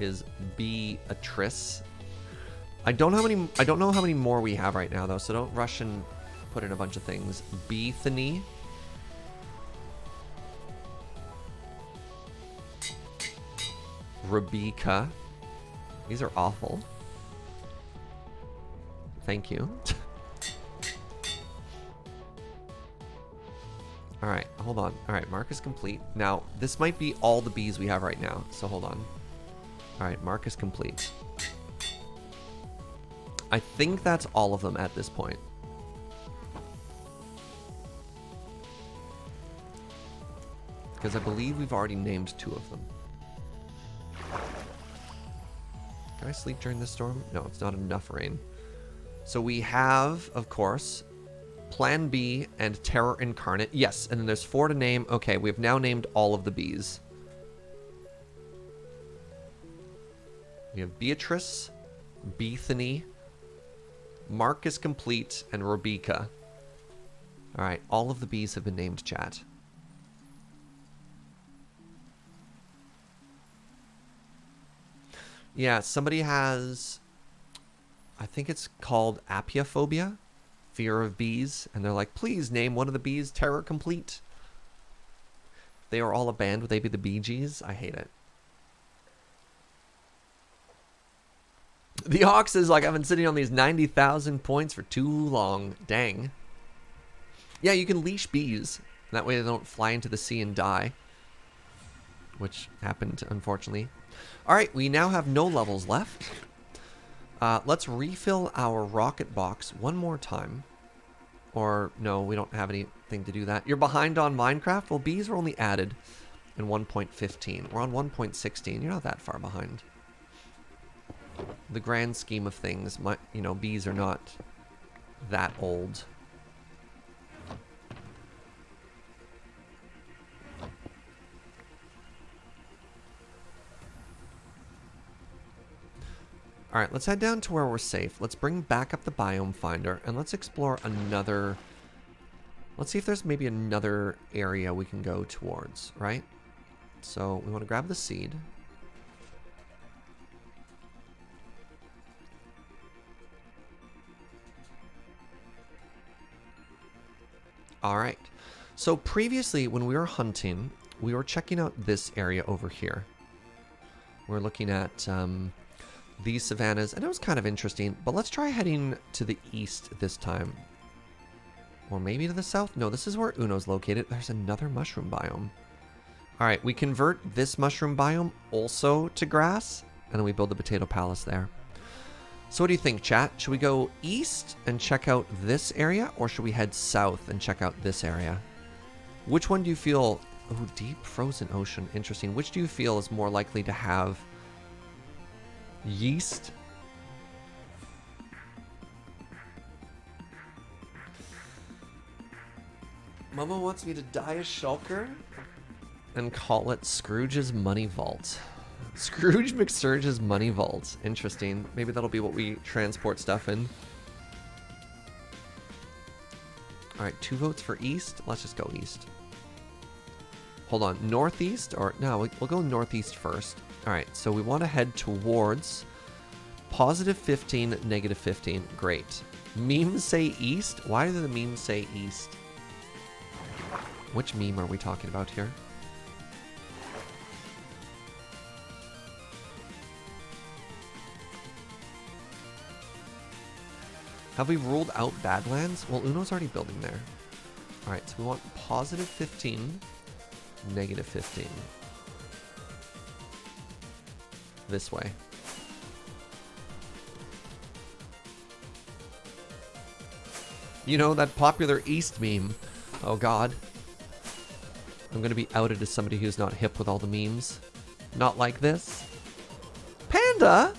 is Beatrice. I don't know how many more we have right now though, so don't rush and put in a bunch of things. Bethany. Rebecca. These are awful. Thank you. All right, hold on. All right, mark is complete. Now, this might be all the bees we have right now, so hold on. All right, mark is complete. I think that's all of them at this point. Because I believe we've already named 2 of them. Can I sleep during this storm? No, it's not enough rain. So we have, of course, Plan B and Terror Incarnate. Yes, and then there's 4 to name. Okay, we have now named all of the bees. We have Beatrice, Bethany, Mark is complete, and Rebecca. All right, all of the bees have been named, chat. Yeah, somebody has, I think it's called apiophobia, fear of bees, and they're like, please name one of the bees Terror Complete. They are all a band, would they be the Bee Gees? I hate it. The Ox is like, I've been sitting on these 90,000 points for too long. Dang. Yeah, you can leash bees. That way they don't fly into the sea and die. Which happened, unfortunately. Alright, we now have no levels left. Let's refill our rocket box one more time. Or, no, we don't have anything to do that. You're behind on Minecraft? Well, bees were only added in 1.15. We're on 1.16. You're not that far behind. The grand scheme of things, bees are not that old. All right, let's head down to where we're safe. Let's bring back up the biome finder and let's explore another. Let's see if there's maybe another area we can go towards, right? So we want to grab the seed. All right. So previously when we were hunting, we were checking out this area over here. We're looking at these savannas, and it was kind of interesting, but let's try heading to the east this time. Or maybe to the south? No, this is where Uno's located. There's another mushroom biome. All right, we convert this mushroom biome also to grass, and then we build the potato palace there. So what do you think, chat? Should we go east and check out this area, or should we head south and check out this area? Which one do you feel... Oh, deep frozen ocean. Interesting. Which do you feel is more likely to have yeast? Mama wants me to dye a shulker and call it Scrooge's Money Vault. Scrooge McSurge's Money Vault. Interesting. Maybe that'll be what we transport stuff in. Alright, 2 votes for east. Let's just go east. Hold on. Northeast? Or no, we'll go northeast first. Alright, so we want to head towards positive 15, negative 15. Great. Memes say east? Why do the memes say east? Which meme are we talking about here? Have we ruled out Badlands? Well, Uno's already building there. Alright, so we want positive 15, negative 15. This way. You know, that popular East meme. Oh god. I'm gonna be outed as somebody who's not hip with all the memes. Not like this. Panda!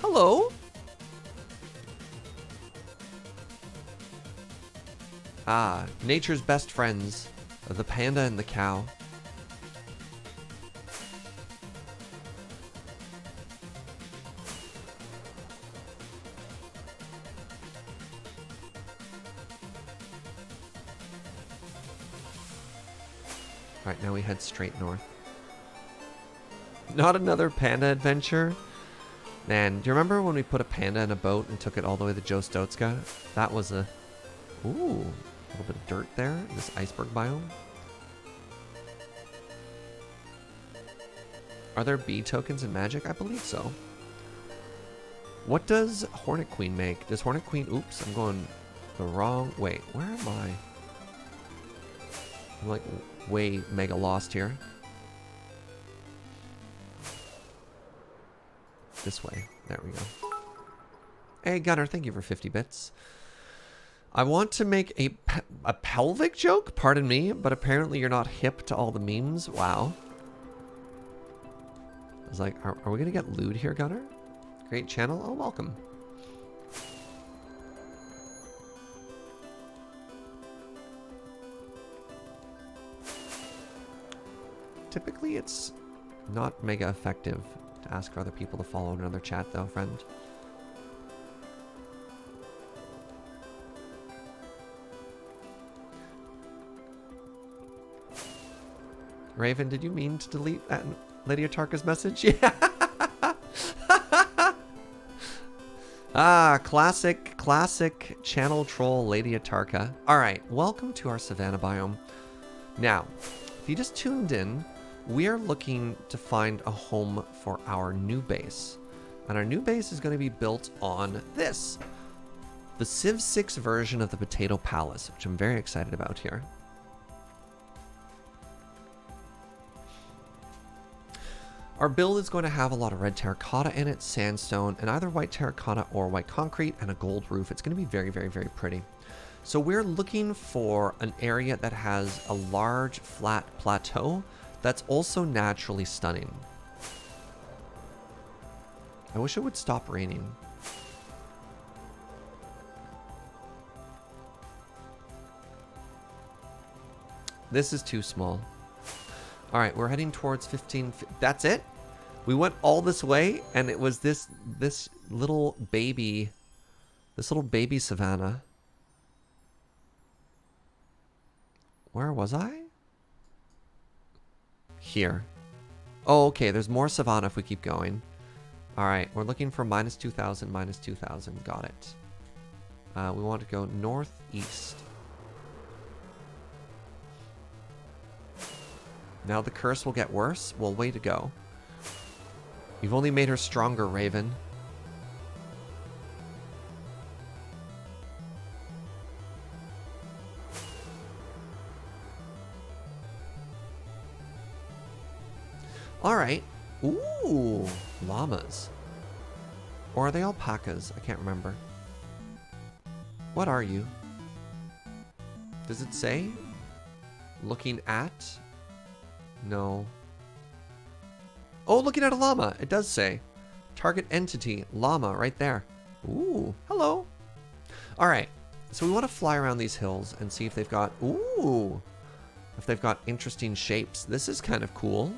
Hello? Ah, nature's best friends. The panda and the cow. Alright, now we head straight north. Not another panda adventure? Man, do you remember when we put a panda in a boat and took it all the way to Joe Stotska? That was a... Ooh, a little bit of dirt there, this iceberg biome. Are there bee tokens in Magic? I believe so. What does Hornet Queen make? Does Hornet Queen... Oops, I'm going the wrong... Wait, where am I? I'm like way mega lost here. This way. There we go. Hey, Gunner, thank you for 50 bits. I want to make a pelvic joke, pardon me, but apparently you're not hip to all the memes. Wow. I was like, are we going to get lewd here, Gunner? Great channel. Oh, welcome. Typically, it's not mega effective to ask for other people to follow another chat, though, friend. Raven, did you mean to delete that Lady Atarka's message? Yeah. Ah, classic channel troll Lady Atarka. All right, welcome to our Savannah biome. Now, if you just tuned in, we are looking to find a home for our new base. And our new base is going to be built on this. The Civ 6 version of the Potato Palace, which I'm very excited about here. Our build is going to have a lot of red terracotta in it, sandstone, and either white terracotta or white concrete, and a gold roof. It's going to be very, very, very pretty. So we're looking for an area that has a large flat plateau that's also naturally stunning. I wish it would stop raining. This is too small. All right, we're heading towards 15. That's it? We went all this way and it was this little baby Savannah. Where was I? Here. Oh, okay, there's more Savannah if we keep going. All right, we're looking for minus 2,000, minus 2,000. Got it. We want to go northeast. Now the curse will get worse? Well, way to go. You've only made her stronger, Raven. Alright. Ooh, llamas. Or are they alpacas? I can't remember. What are you? Does it say? Looking at? No. Oh, looking at a llama. It does say. Target entity, llama, right there. Ooh, hello. All right. So we want to fly around these hills and see if they've got, ooh, if they've got interesting shapes. This is kind of cool.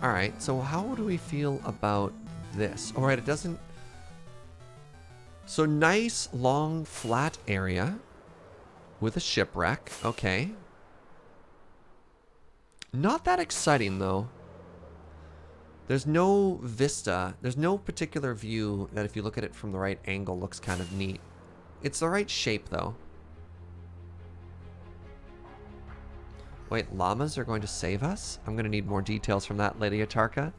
Alright, so how do we feel about this? Alright, it doesn't... So nice, long, flat area with a shipwreck. Okay. Not that exciting, though. There's no vista. There's no particular view that if you look at it from the right angle looks kind of neat. It's the right shape, though. Wait, llamas are going to save us? I'm going to need more details from that, Lady Atarka.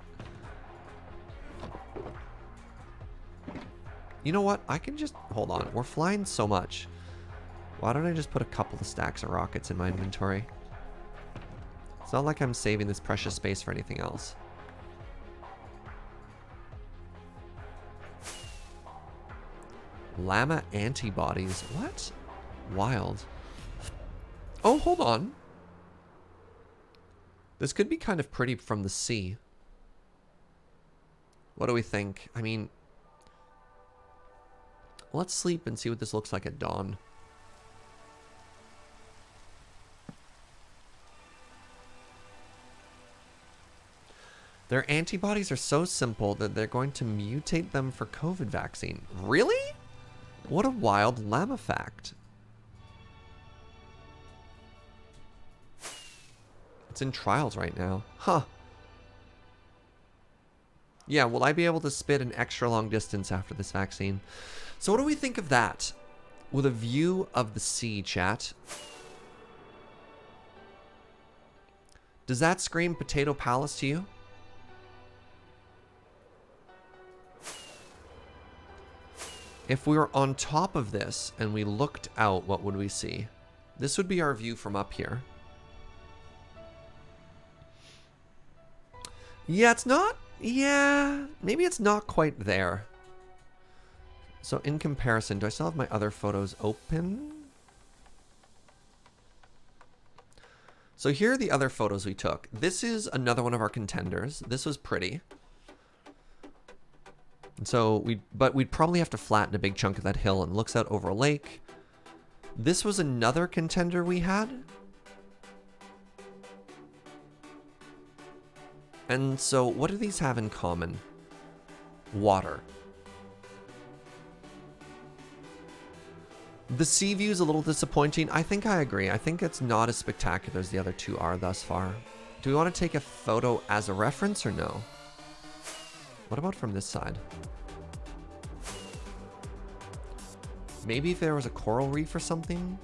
You know what? I can just... Hold on. We're flying so much. Why don't I just put a couple of stacks of rockets in my inventory? It's not like I'm saving this precious space for anything else. Llama antibodies. What? Wild. Oh, hold on. This could be kind of pretty from the sea. What do we think? I mean, let's sleep and see what this looks like at dawn. Their antibodies are so simple that they're going to mutate them for COVID vaccine. Really? What a wild llama fact. It's in trials right now. Huh. Yeah, will I be able to spit an extra long distance after this vaccine? So what do we think of that? With a view of the sea, chat. Does that scream Potato Palace to you? If we were on top of this and we looked out, what would we see? This would be our view from up here. Yeah, it's not... Yeah, maybe it's not quite there. So in comparison, do I still have my other photos open? So here are the other photos we took. This is another one of our contenders. This was pretty. And so we'd probably have to flatten a big chunk of that hill, and looks out over a lake. This was another contender we had. And so what do these have in common? Water. The sea view is a little disappointing. I think I agree. I think it's not as spectacular as the other two are thus far. Do we want to take a photo as a reference or no? What about from this side? Maybe if there was a coral reef or something?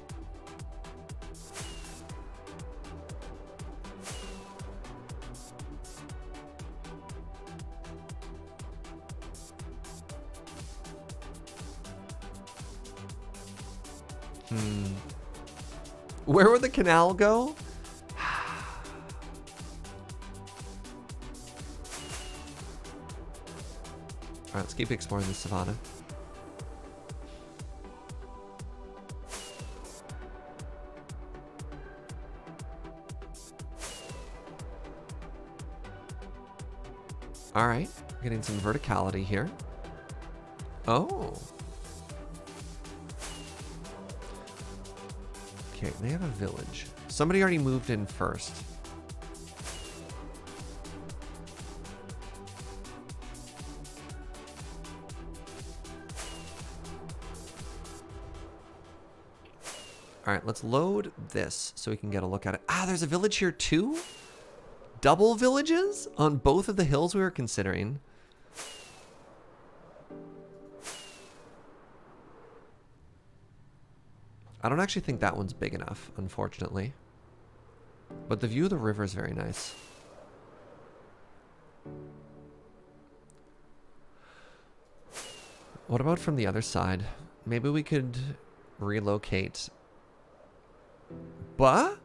Where would the canal go? All right, let's keep exploring the savannah. All right, getting some verticality here. Oh. Okay, they have a village. Somebody already moved in first. All right, let's load this so we can get a look at it. Ah, there's a village here too? Double villages on both of the hills we were considering. I don't actually think that one's big enough, unfortunately. But the view of the river is very nice. What about from the other side? Maybe we could relocate. But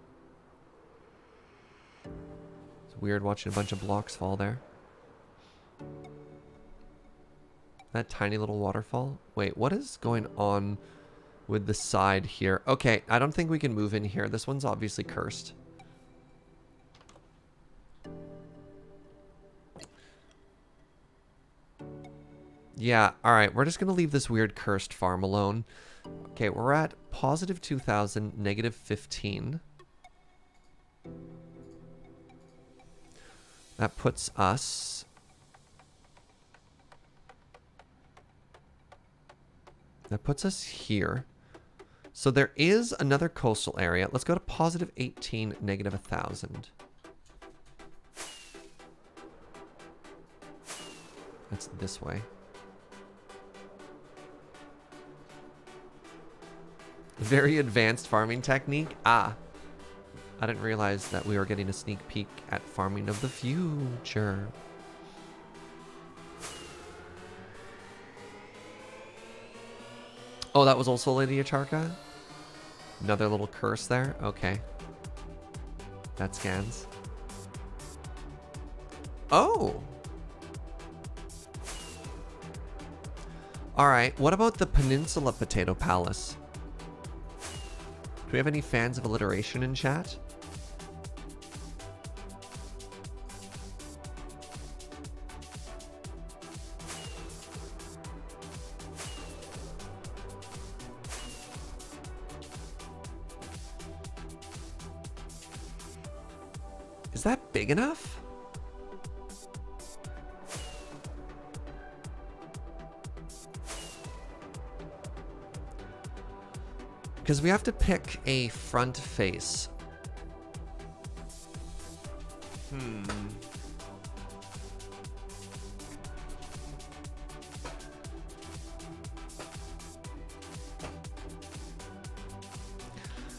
it's weird watching a bunch of blocks fall there. That tiny little waterfall. Wait, what is going on with the side here? Okay, I don't think we can move in here. This one's obviously cursed. Yeah, alright, we're just gonna leave this weird cursed farm alone. Okay, we're at positive 2,000, negative 15. That puts us... That puts us here. So there is another coastal area. Let's go to positive 18, negative 1,000. That's this way. Very advanced farming technique. Ah, I didn't realize that we were getting a sneak peek at farming of the future. Oh, that was also Lady Acharka? Another little curse there? Okay. That scans. Oh! Alright, what about the Peninsula Potato Palace? Do we have any fans of alliteration in chat? Is that big enough? Because we have to pick a front face.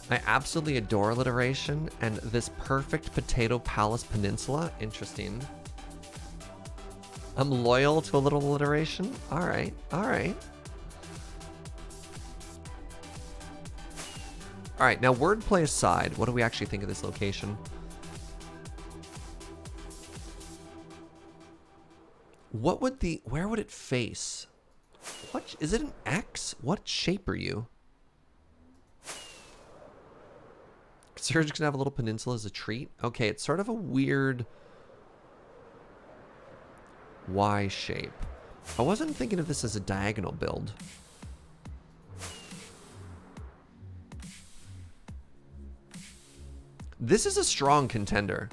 I absolutely adore alliteration, and this perfect Potato Palace Peninsula, interesting. I'm loyal to a little alliteration. All right, all right. All right, now wordplay aside, what do we actually think of this location? What would where would it face? What, is it an X? What shape are you? Surge can have a little peninsula as a treat. Okay, it's sort of a weird Y shape. I wasn't thinking of this as a diagonal build. This is a strong contender.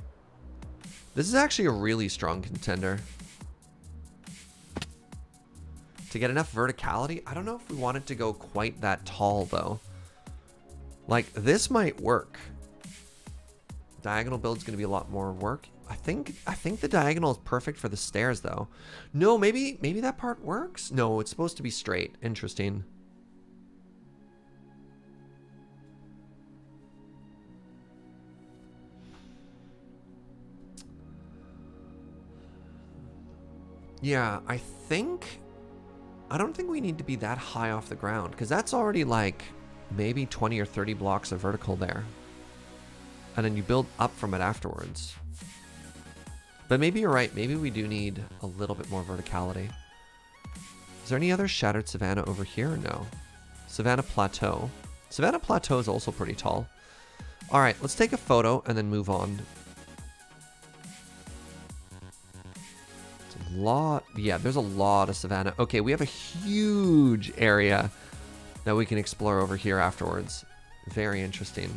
This is actually a really strong contender. To get enough verticality, I don't know if we want it to go quite that tall though. Like, this might work. Diagonal build's gonna be a lot more work. I think the diagonal is perfect for the stairs though. No, maybe that part works? No, it's supposed to be straight. Interesting. Yeah, I don't think we need to be that high off the ground, because that's already like maybe 20 or 30 blocks of vertical there. And then you build up from it afterwards. But maybe you're right. Maybe we do need a little bit more verticality. Is there any other Shattered Savannah over here? No. Savannah Plateau. Savannah Plateau is also pretty tall. All right, let's take a photo and then move on. It's a lot. Yeah, there's a lot of Savannah. Okay, we have a huge area that we can explore over here afterwards. Very interesting.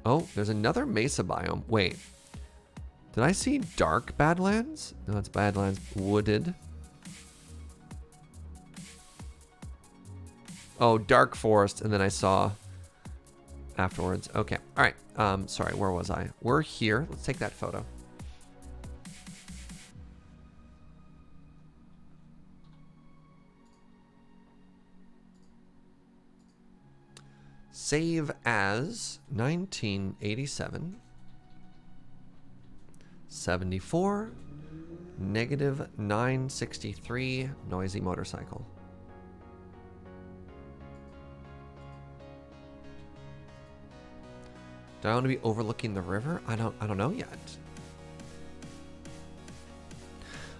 Oh, there's another mesa biome. Wait. Did I see dark Badlands? No, it's Badlands wooded. Oh, dark forest, and then I saw afterwards. Okay. All right. Sorry, where was I? We're here. Let's take that photo. Save as 1987, 74, negative 963, noisy motorcycle. Do I want to be overlooking the river? I don't know yet.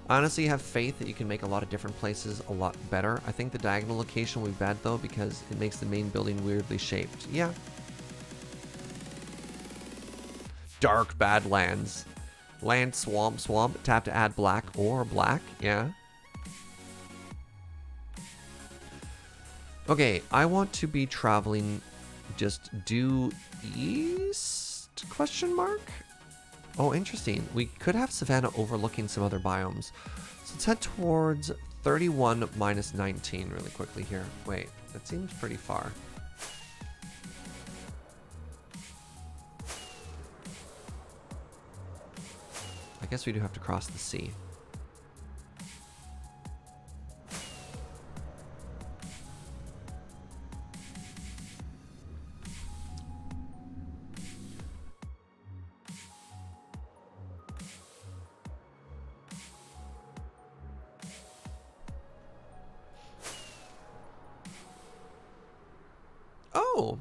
I honestly have faith that you can make a lot of different places a lot better. I think the diagonal location will be bad though because it makes the main building weirdly shaped. Yeah. Dark Badlands. Land, swamp, swamp. Tap to add black or black. Yeah. Okay, I want to be traveling just due east? Question mark? Oh, interesting. We could have Savannah overlooking some other biomes. So let's head towards 31 minus 19 really quickly here. Wait, that seems pretty far. I guess we do have to cross the sea. Oh.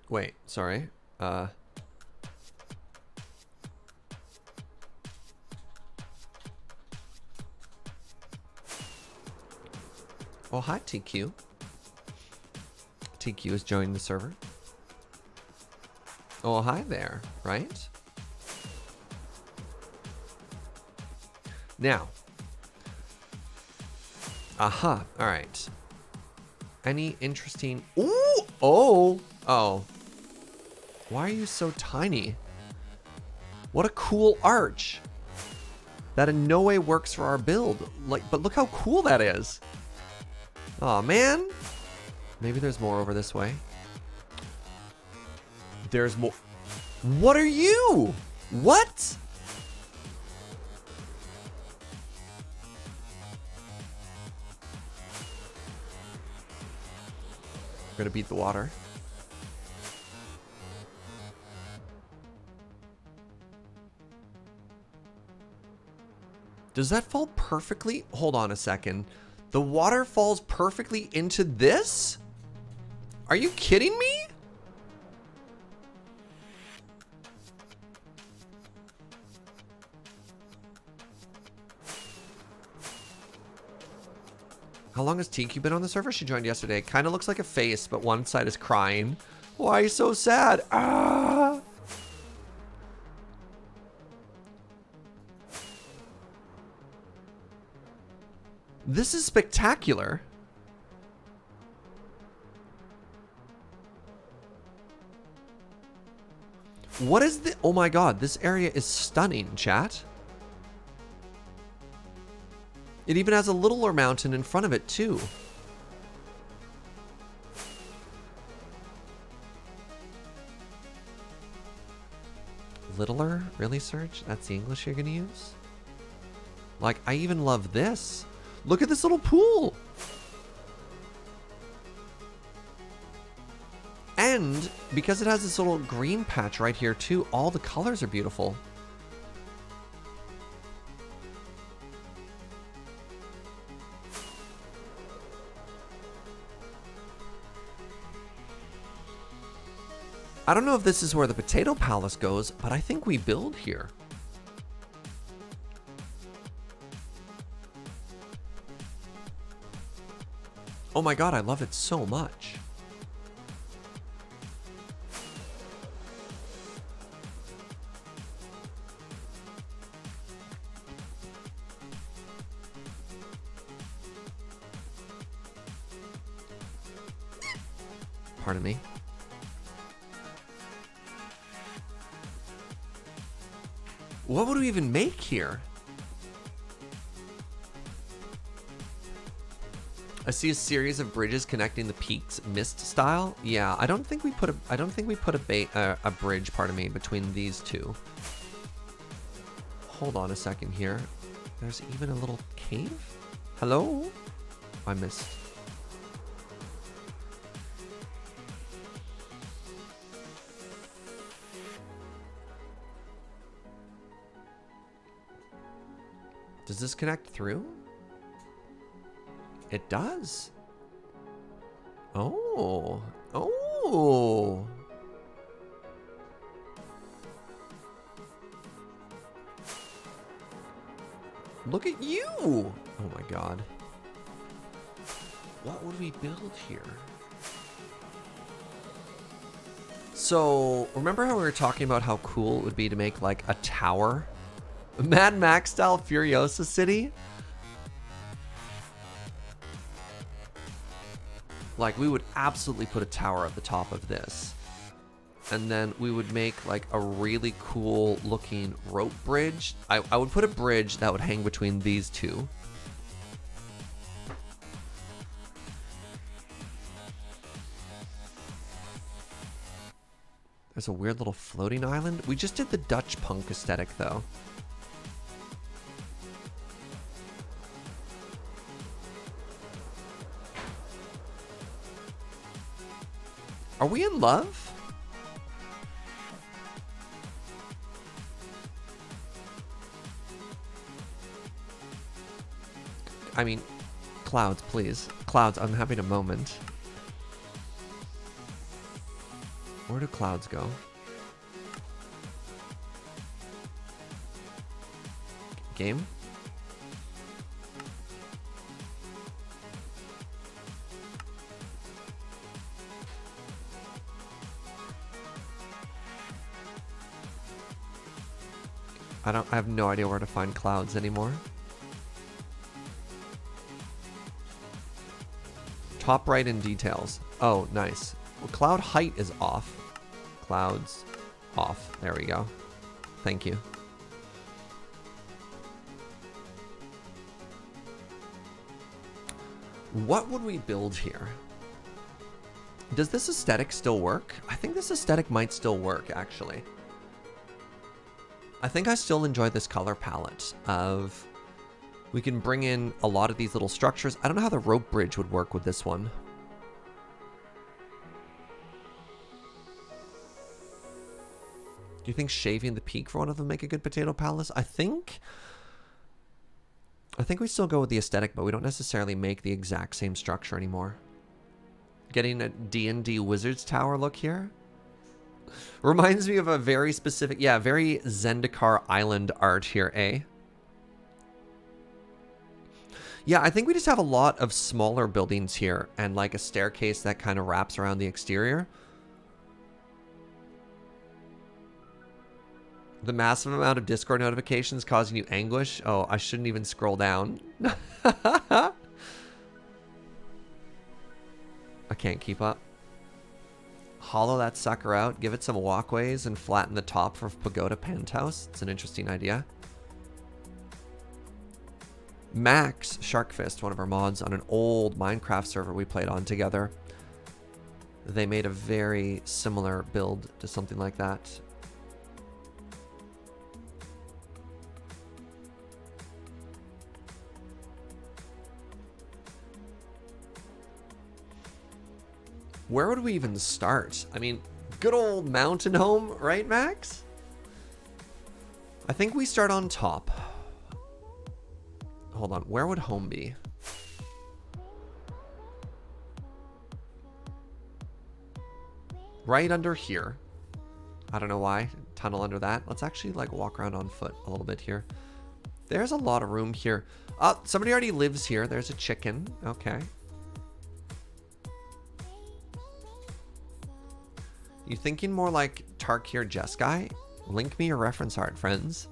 Wait, sorry. Oh, hi, TQ. TQ has joined the server. Oh, hi there, right? Now. Aha, all right. Any interesting... Ooh! Oh! Oh. Why are you so tiny? What a cool arch. That in no way works for our build. Like, but look how cool that is. Aw, man. Maybe there's more over this way. There's more. What are you? What? We're gonna beat the water. Does that fall perfectly? Hold on a second. The water falls perfectly into this? Are you kidding me? How long has TQ been on the server? She joined yesterday. Kind of looks like a face, but one side is crying. Why are you so sad? Ah! This is spectacular. What is the... Oh my god, this area is stunning, chat. It even has a littler mountain in front of it, too. Littler? Really, Serge? That's the English you're gonna use? Like, I even love this. Look at this little pool. And because it has this little green patch right here, too, all the colors are beautiful. I don't know if this is where the Potato Palace goes, but I think we build here. Oh my god, I love it so much. Pardon me. What would we even make here? I see a series of bridges connecting the peaks, mist style. Yeah, I don't think we put a bridge, pardon me, between these two. Hold on a second here. There's even a little cave. Hello? I missed. Does this connect through? It does. Oh. Oh. Look at you. Oh my god. What would we build here? So, remember how we were talking about how cool it would be to make like a tower? Mad Max style Furiosa City? Like, we would absolutely put a tower at the top of this. And then we would make like a really cool looking rope bridge. I would put a bridge that would hang between these two. There's a weird little floating island. We just did the Dutch punk aesthetic though. Are we in love? I mean, Clouds, please. Clouds, I'm having a moment. Where do clouds go? Game? I have no idea where to find clouds anymore. Top right in details. Oh, nice. Well, cloud height is off. Clouds off. There we go. Thank you. What would we build here? Does this aesthetic still work? I think this aesthetic might still work, actually. I think I still enjoy this color palette of... We can bring in a lot of these little structures. I don't know how the rope bridge would work with this one. Do you think shaving the peak for one of them make a good potato palace? I think we still go with the aesthetic, but we don't necessarily make the exact same structure anymore. Getting a D&D Wizard's Tower look here. Reminds me of a very specific, yeah, very Zendikar Island art here, eh? Yeah, I think we just have a lot of smaller buildings here and like a staircase that kind of wraps around the exterior. The massive amount of Discord notifications causing you anguish. Oh, I shouldn't even scroll down. I can't keep up. Hollow that sucker out, give it some walkways, and flatten the top for Pagoda Penthouse. It's an interesting idea. Max Sharkfist, one of our mods on an old Minecraft server we played on together. They made a very similar build to something like that. Where would we even start? I mean, good old mountain home, right, Max? I think we start on top. Hold on, where would home be? Right under here. I don't know why. Tunnel under that. Let's actually like walk around on foot a little bit here. There's a lot of room here. Somebody already lives here. There's a chicken. Okay. You thinking more like Tarkir Jeskai? Link me your reference art, friends.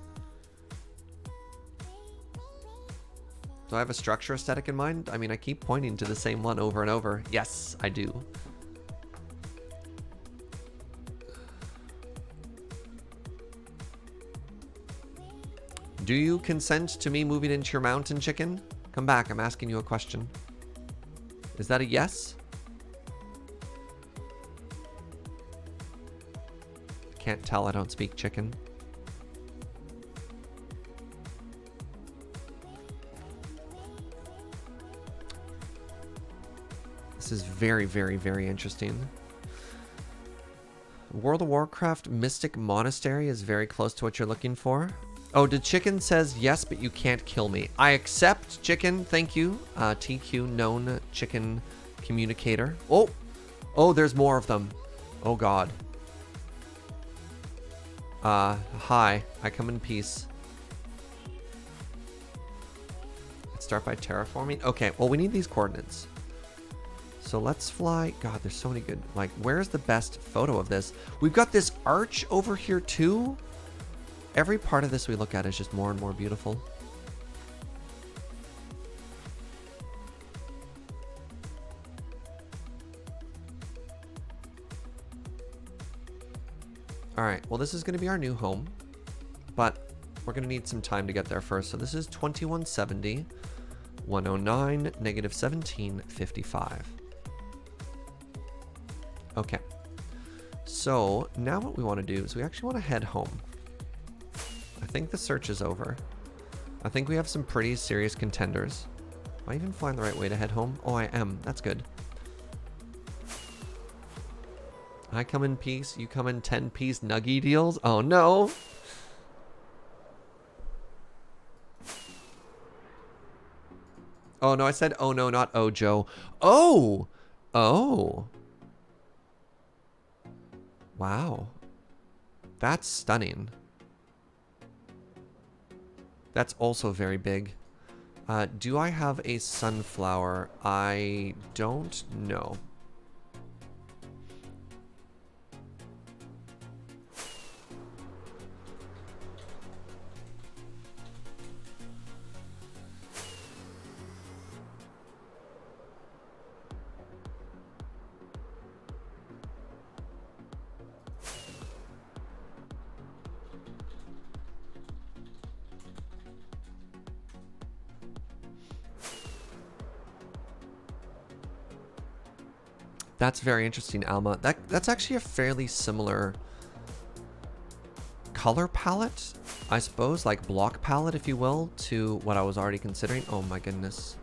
Do I have a structure aesthetic in mind? I mean, I keep pointing to the same one over and over. Yes, I do. Do you consent to me moving into your mountain, chicken? Come back, I'm asking you a question. Is that a yes? Can't tell I don't speak chicken. This is very, very, very interesting. World of Warcraft Mystic Monastery is very close to what you're looking for. Oh, the chicken says yes, but you can't kill me. I accept, chicken. Thank you. TQ, known chicken communicator. Oh, there's more of them. Oh, God. Hi. I come in peace. Let's start by terraforming. Okay, well, we need these coordinates. So let's fly. God, there's so many good... Like, where's the best photo of this? We've got this arch over here, too. Every part of this we look at is just more and more beautiful. All right, well, this is going to be our new home, but we're going to need some time to get there first. So this is 2170, 109, negative 1755. Okay. So now what we want to do is we actually want to head home. I think the search is over. I think we have some pretty serious contenders. Am I even flying the right way to head home? Oh, I am. That's good. I come in peace, you come in 10-piece nuggy deals? Oh no! Oh, no, I said, oh, no, not oh, Joe. Oh! Oh. Wow. That's stunning. That's also very big. Do I have a sunflower? I don't know. That's very interesting, Alma. That's actually a fairly similar color palette, I suppose, like block palette, if you will, to what I was already considering. Oh my goodness.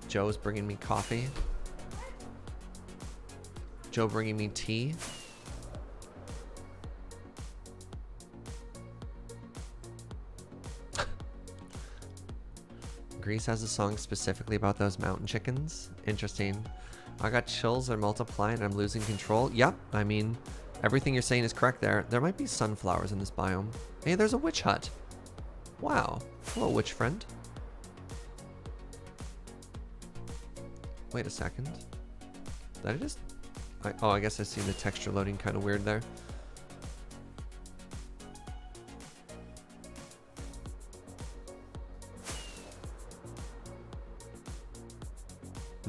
Joe's bringing me coffee. Joe bringing me tea. Greece has a song specifically about those mountain chickens. Interesting. I got chills, they're multiplying, I'm losing control. Yep, I mean, everything you're saying is correct there. There might be sunflowers in this biome. Hey, there's a witch hut. Wow. Hello, witch friend. Wait a second. Did I just... oh, I guess I see the texture loading kind of weird there.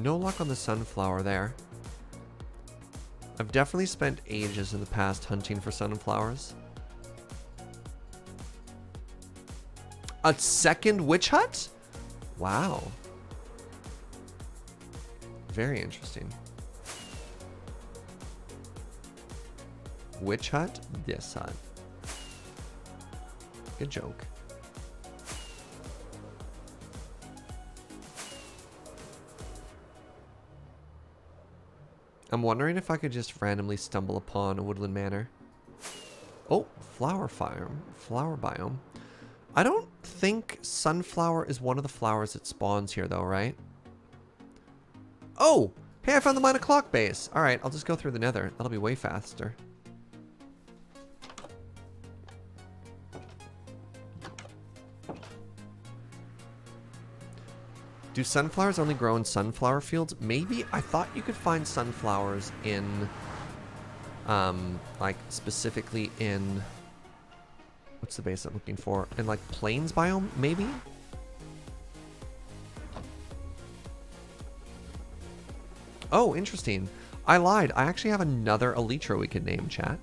No luck on the sunflower there. I've definitely spent ages in the past hunting for sunflowers. A second witch hut? Wow. Very interesting. Witch hut? This hut. Good joke. I'm wondering if I could just randomly stumble upon a woodland manor. Oh, flower farm. Flower biome. I don't think sunflower is one of the flowers that spawns here though, right? Oh! Hey, I found the mine o'clock base. Alright, I'll just go through the nether. That'll be way faster. Do sunflowers only grow in sunflower fields? Maybe. I thought you could find sunflowers in, like, specifically in, what's the base I'm looking for? In, like, plains biome, maybe? Oh, interesting. I lied. I actually have another elytra we could name, chat.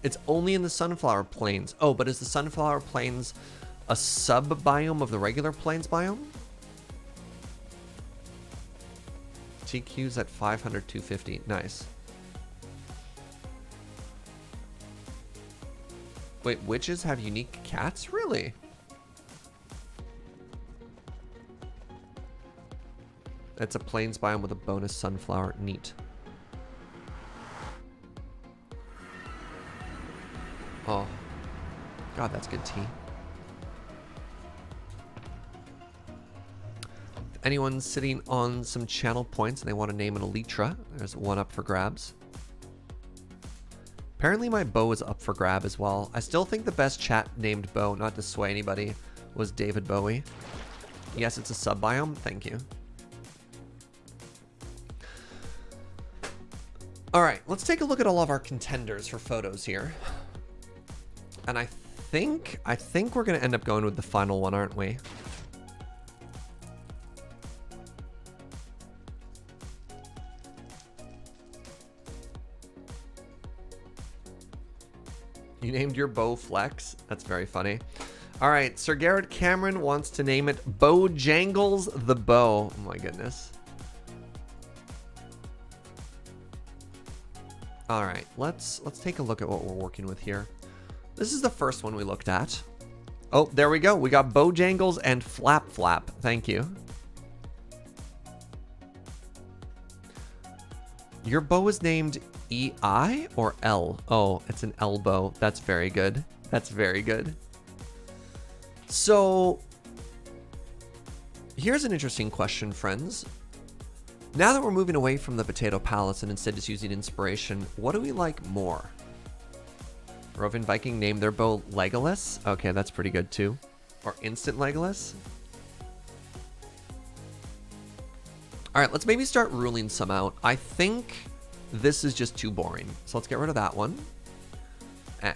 It's only in the sunflower plains. Oh, but is the sunflower plains a sub-biome of the regular plains biome? TQ's at 500, 250. Nice. Wait, witches have unique cats? Really? It's a plains biome with a bonus sunflower. Neat. Oh. God, that's good tea. Anyone's sitting on some channel points and they want to name an elytra, there's one up for grabs. Apparently my bow is up for grab as well. I still think the best chat named bow, not to sway anybody, was David Bowie. Yes, it's a sub-biome. Thank you. Alright, let's take a look at all of our contenders for photos here. And I think we're going to end up going with the final one, aren't we? You named your bow Flex? That's very funny. All right, Sir Garrett Cameron wants to name it Bojangles the Bow. Oh my goodness. All right, let's take a look at what we're working with here. This is the first one we looked at. Oh, there we go. We got Bojangles and Flap Flap. Thank you. Your bow is named EI or L? Oh, it's an elbow. That's very good. That's very good. So here's an interesting question, friends. Now that we're moving away from the Potato Palace and instead just using inspiration, what do we like more? Roving Viking named their bow Legolas. Okay, that's pretty good too. Or Instant Legolas. All right, let's maybe start ruling some out. I think this is just too boring. So let's get rid of that one.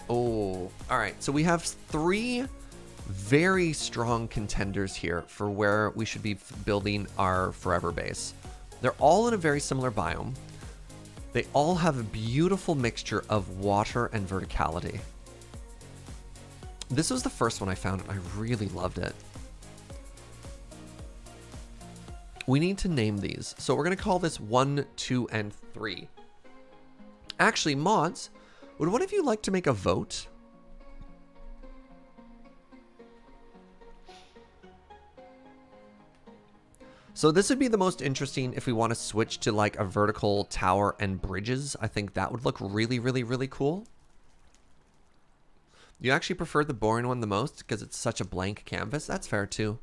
All right. So we have 3 very strong contenders here for where we should be building our forever base. They're all in a very similar biome. They all have a beautiful mixture of water and verticality. This was the first one I found, and I really loved it. We need to name these. So we're going to call this 1, 2, and 3. Actually, mods, would one of you like to make a vote? So this would be the most interesting if we want to switch to like a vertical tower and bridges. I think that would look really, really, really cool. You actually prefer the boring one the most because it's such a blank canvas? That's fair too.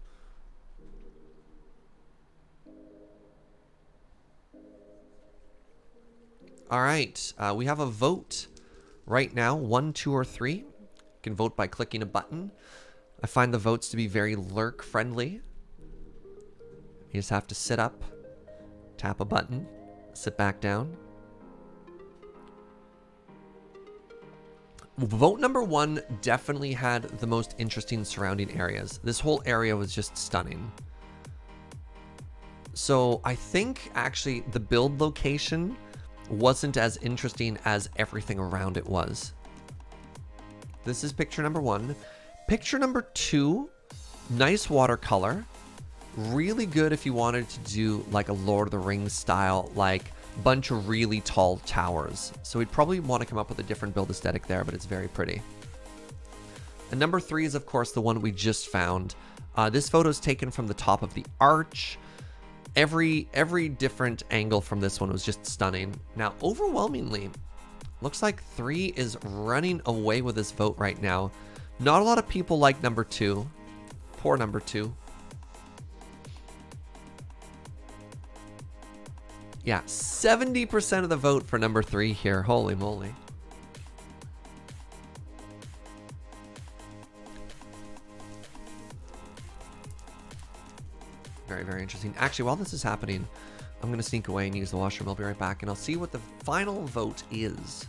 All right, we have a vote right now, 1, 2, or 3. You can vote by clicking a button. I find the votes to be very lurk friendly. You just have to sit up, tap a button, sit back down. Vote number 1 definitely had the most interesting surrounding areas. This whole area was just stunning. So I think actually the build location wasn't as interesting as everything around it was. This is picture number 1. Picture number 2, nice watercolor. Really good if you wanted to do like a Lord of the Rings style, like bunch of really tall towers. So we'd probably want to come up with a different build aesthetic there, but it's very pretty. And number 3 is of course the one we just found. This photo is taken from the top of the arch. Every different angle from this one was just stunning. Now, overwhelmingly, looks like 3 is running away with this vote right now. Not a lot of people like number 2. Poor number 2. Yeah, 70% of the vote for number 3 here. Holy moly. Very, very interesting. Actually, while this is happening, I'm going to sneak away and use the washroom. I'll be right back, and I'll see what the final vote is.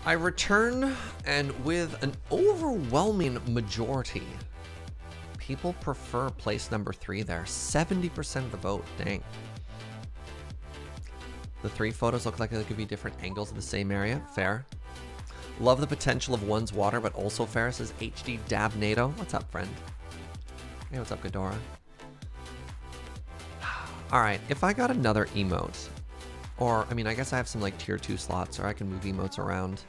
I return, and with an overwhelming majority, people prefer place number 3 there. 70% of the vote. Dang. The 3 photos look like they could be different angles of the same area. Fair. Love the potential of one's water, but also fair, says HD Dab NATO. What's up, friend? Hey, what's up, Ghidorah? Alright, if I got another emote, or, I mean, I guess I have some, like, tier 2 slots, or I can move emotes around.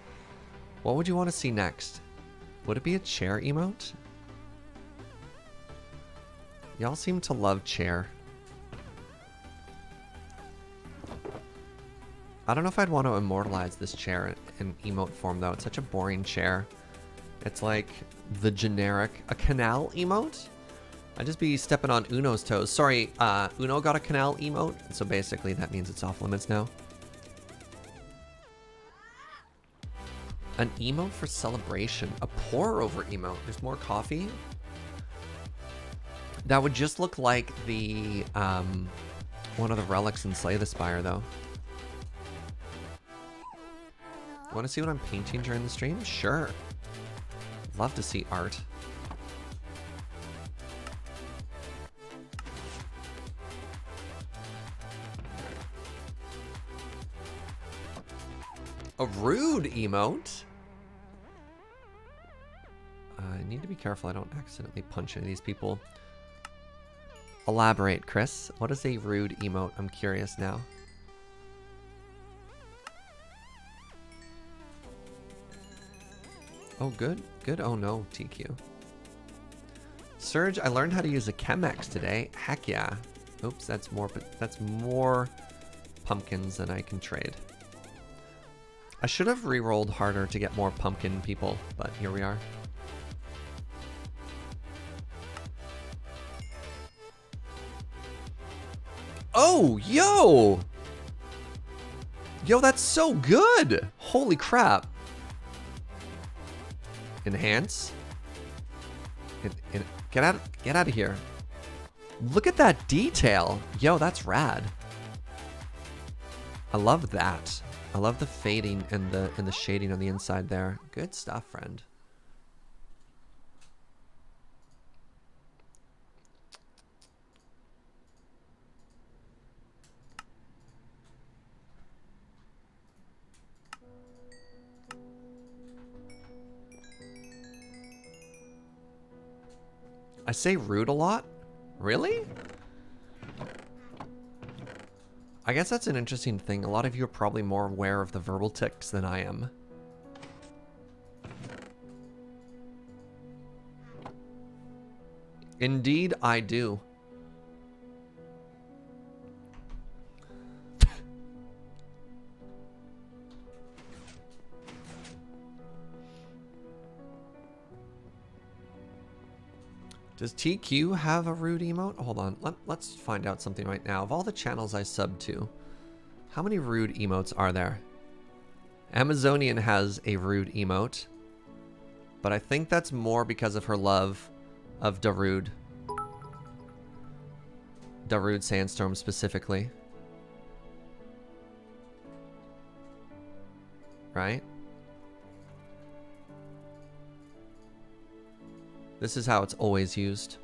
What would you want to see next? Would it be a chair emote? Y'all seem to love chair. I don't know if I'd want to immortalize this chair in emote form, though. It's such a boring chair. It's like the generic... A canal emote? I'd just be stepping on Uno's toes. Sorry, Uno got a canal emote, so basically that means it's off limits now. An emote for celebration. A pour-over emote. There's more coffee? That would just look like the, one of the relics in Slay the Spire, though. Want to see what I'm painting during the stream? Sure. Love to see art. A rude emote? I need to be careful I don't accidentally punch any of these people. Elaborate, Chris. What is a rude emote? I'm curious now. Oh, good. Good. Oh, no, TQ. Surge, I learned how to use a Chemex today. Heck yeah. Oops, that's more pumpkins than I can trade. I should have re-rolled harder to get more pumpkin people, but here we are. Oh, yo! Yo, that's so good! Holy crap. Enhance. Get out of here. Look at that detail. Yo, that's rad. I love that. I love the fading and the shading on the inside there. Good stuff, friend. I say rude a lot? Really? I guess that's an interesting thing. A lot of you are probably more aware of the verbal tics than I am. Indeed, I do. Does TQ have a rude emote? Hold on, let's find out something right now. Of all the channels I sub to, how many rude emotes are there? Amazonian has a rude emote, but I think that's more because of her love of Darude. Darude Sandstorm specifically. Right? This is how it's always used.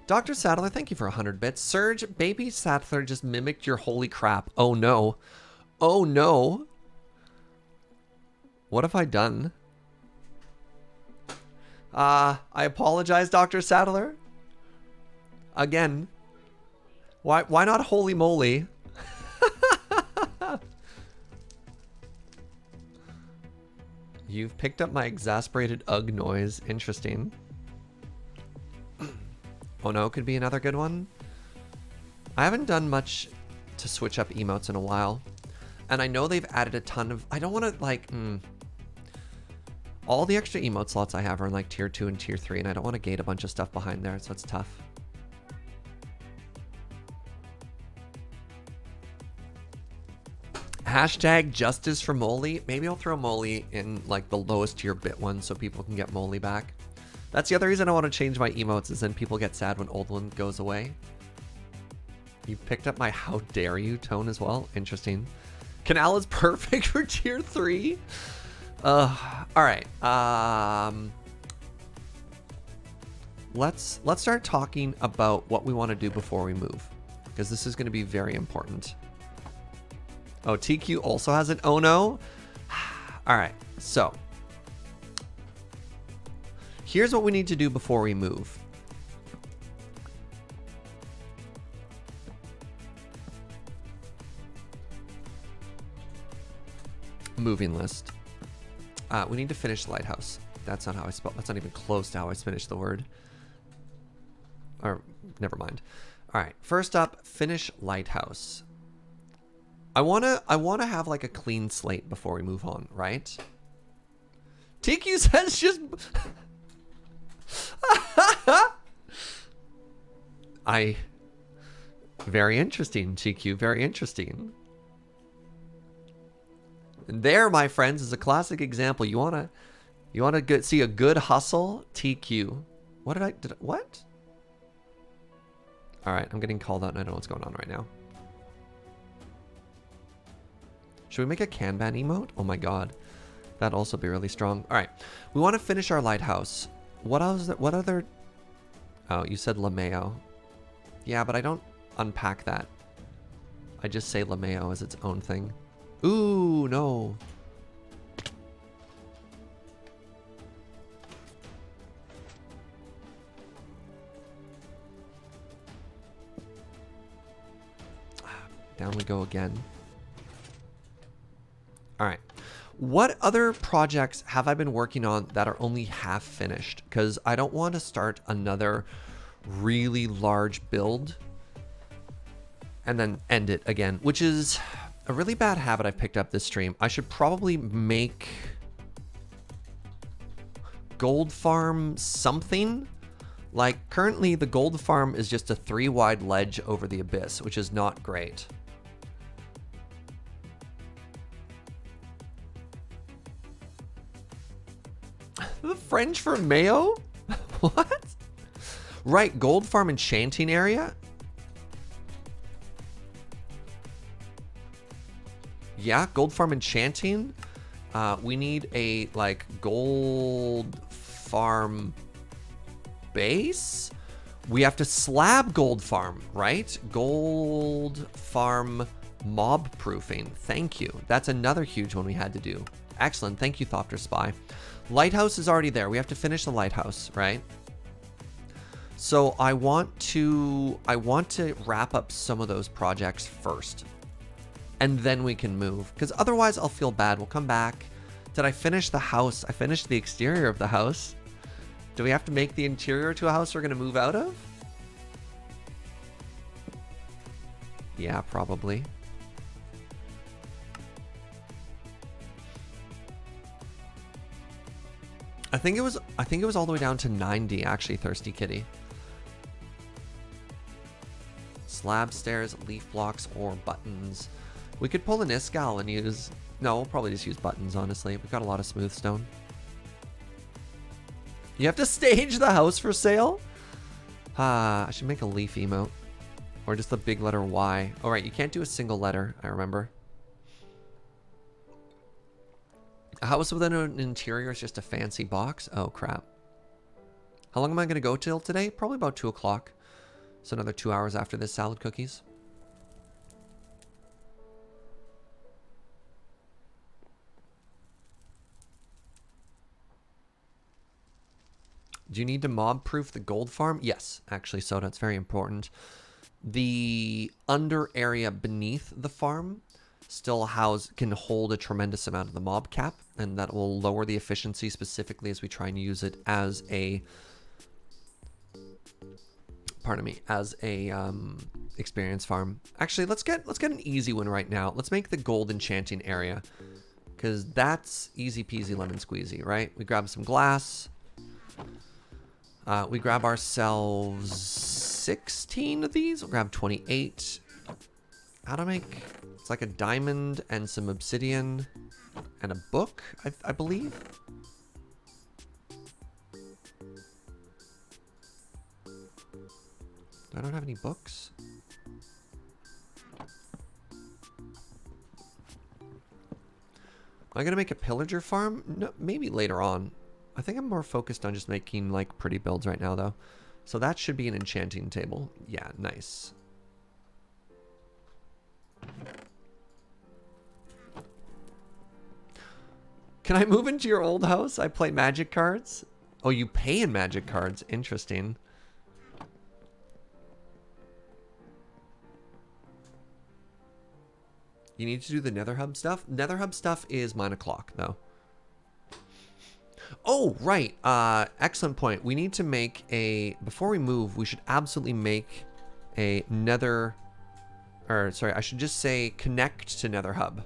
Dr. Saddler, thank you for 100 bits. Surge, baby Sattler just mimicked your holy crap. Oh no. Oh no. What have I done? I apologize, Dr. Saddler. Again. Why not holy moly? You've picked up my exasperated ugh noise. Interesting. Oh no, could be another good one. I haven't done much to switch up emotes in a while. And I know they've added a ton of... I don't want to, like... All the extra emote slots I have are in, like, tier 2 and tier 3, and I don't want to gate a bunch of stuff behind there, so it's tough. Hashtag justice for Moly. Maybe I'll throw Moly in, like, the lowest tier bit one so people can get Moly back. That's the other reason I want to change my emotes, is then people get sad when old one goes away. You picked up my how dare you tone as well. Interesting. Canal is perfect for tier 3. All right. Let's start talking about what we want to do before we move, because this is going to be very important. Oh, TQ also has an oh no. All right. So here's what we need to do before we move. Moving list. We need to finish Lighthouse. That's not how I spell. That's not even close to how I finished the word. Or never mind. All right. First up, finish Lighthouse. I wanna have like a clean slate before we move on, right? TQ says just. Very interesting, TQ. Very interesting. And there, my friends, is a classic example. You wanna see a good hustle? TQ. What? All right, I'm getting called out and I don't know what's going on right now. Should we make a Kanban emote? Oh my god. That'd also be really strong. All right, we want to finish our lighthouse. What else? What other? Oh, you said Lameo. Yeah, but I don't unpack that. I just say Lameo as its own thing. Ooh, no. Down we go again. All right. What other projects have I been working on that are only half finished? Because I don't want to start another really large build and then end it again, which is a really bad habit I've picked up this stream. I should probably make Gold Farm something. Like currently the Gold Farm is just a 3-wide ledge over the abyss, which is not great. The French for mayo? What? Right, Gold Farm enchanting area? Yeah, Gold Farm enchanting. We need a like Gold Farm base. We have to slab Gold Farm, right? Gold Farm mob proofing. Thank you. That's another huge one we had to do. Excellent. Thank you, Thopter Spy. Lighthouse is already there. We have to finish the lighthouse, right? So I want to wrap up some of those projects first. And then we can move, because otherwise I'll feel bad. We'll come back. Did I finish the house? I finished the exterior of the house. Do we have to make the interior to a house we're going to move out of? Yeah, probably. I think it was all the way down to 90 actually, Thirsty Kitty. Slab stairs, leaf blocks, or buttons. We could pull an Iskall and use... No, we'll probably just use buttons, honestly. We've got a lot of smooth stone. You have to stage the house for sale? I should make a leaf emote. Or just the big letter Y. Oh, right, you can't do a single letter, I remember. A house with an interior is just a fancy box? Oh, crap. How long am I going to go till today? Probably about 2 o'clock. So another 2 hours after this, salad cookies. Do you need to mob proof the Gold Farm? Yes, actually, Soda, it's very important. The under area beneath the farm still can hold a tremendous amount of the mob cap, and that will lower the efficiency specifically as we try and use it as a experience farm. Actually, let's get an easy one right now. Let's make the gold enchanting area, because that's easy peasy lemon squeezy, right? We grab some glass. We grab ourselves 16 of these. We'll grab 28. How to make... It's like a diamond and some obsidian and a book, I believe. I don't have any books. I'm gonna make a pillager farm? No, maybe later on. I think I'm more focused on just making like pretty builds right now though. So that should be an enchanting table. Yeah, nice. Can I move into your old house? I play Magic cards. Oh, you pay in Magic cards. Interesting. You need to do the Nether Hub stuff. Nether Hub stuff is 9 o'clock though. Oh, right. Excellent point. We need to make a... Before we move, we should absolutely make a Nether... Or, sorry, I should just say connect to Nether Hub.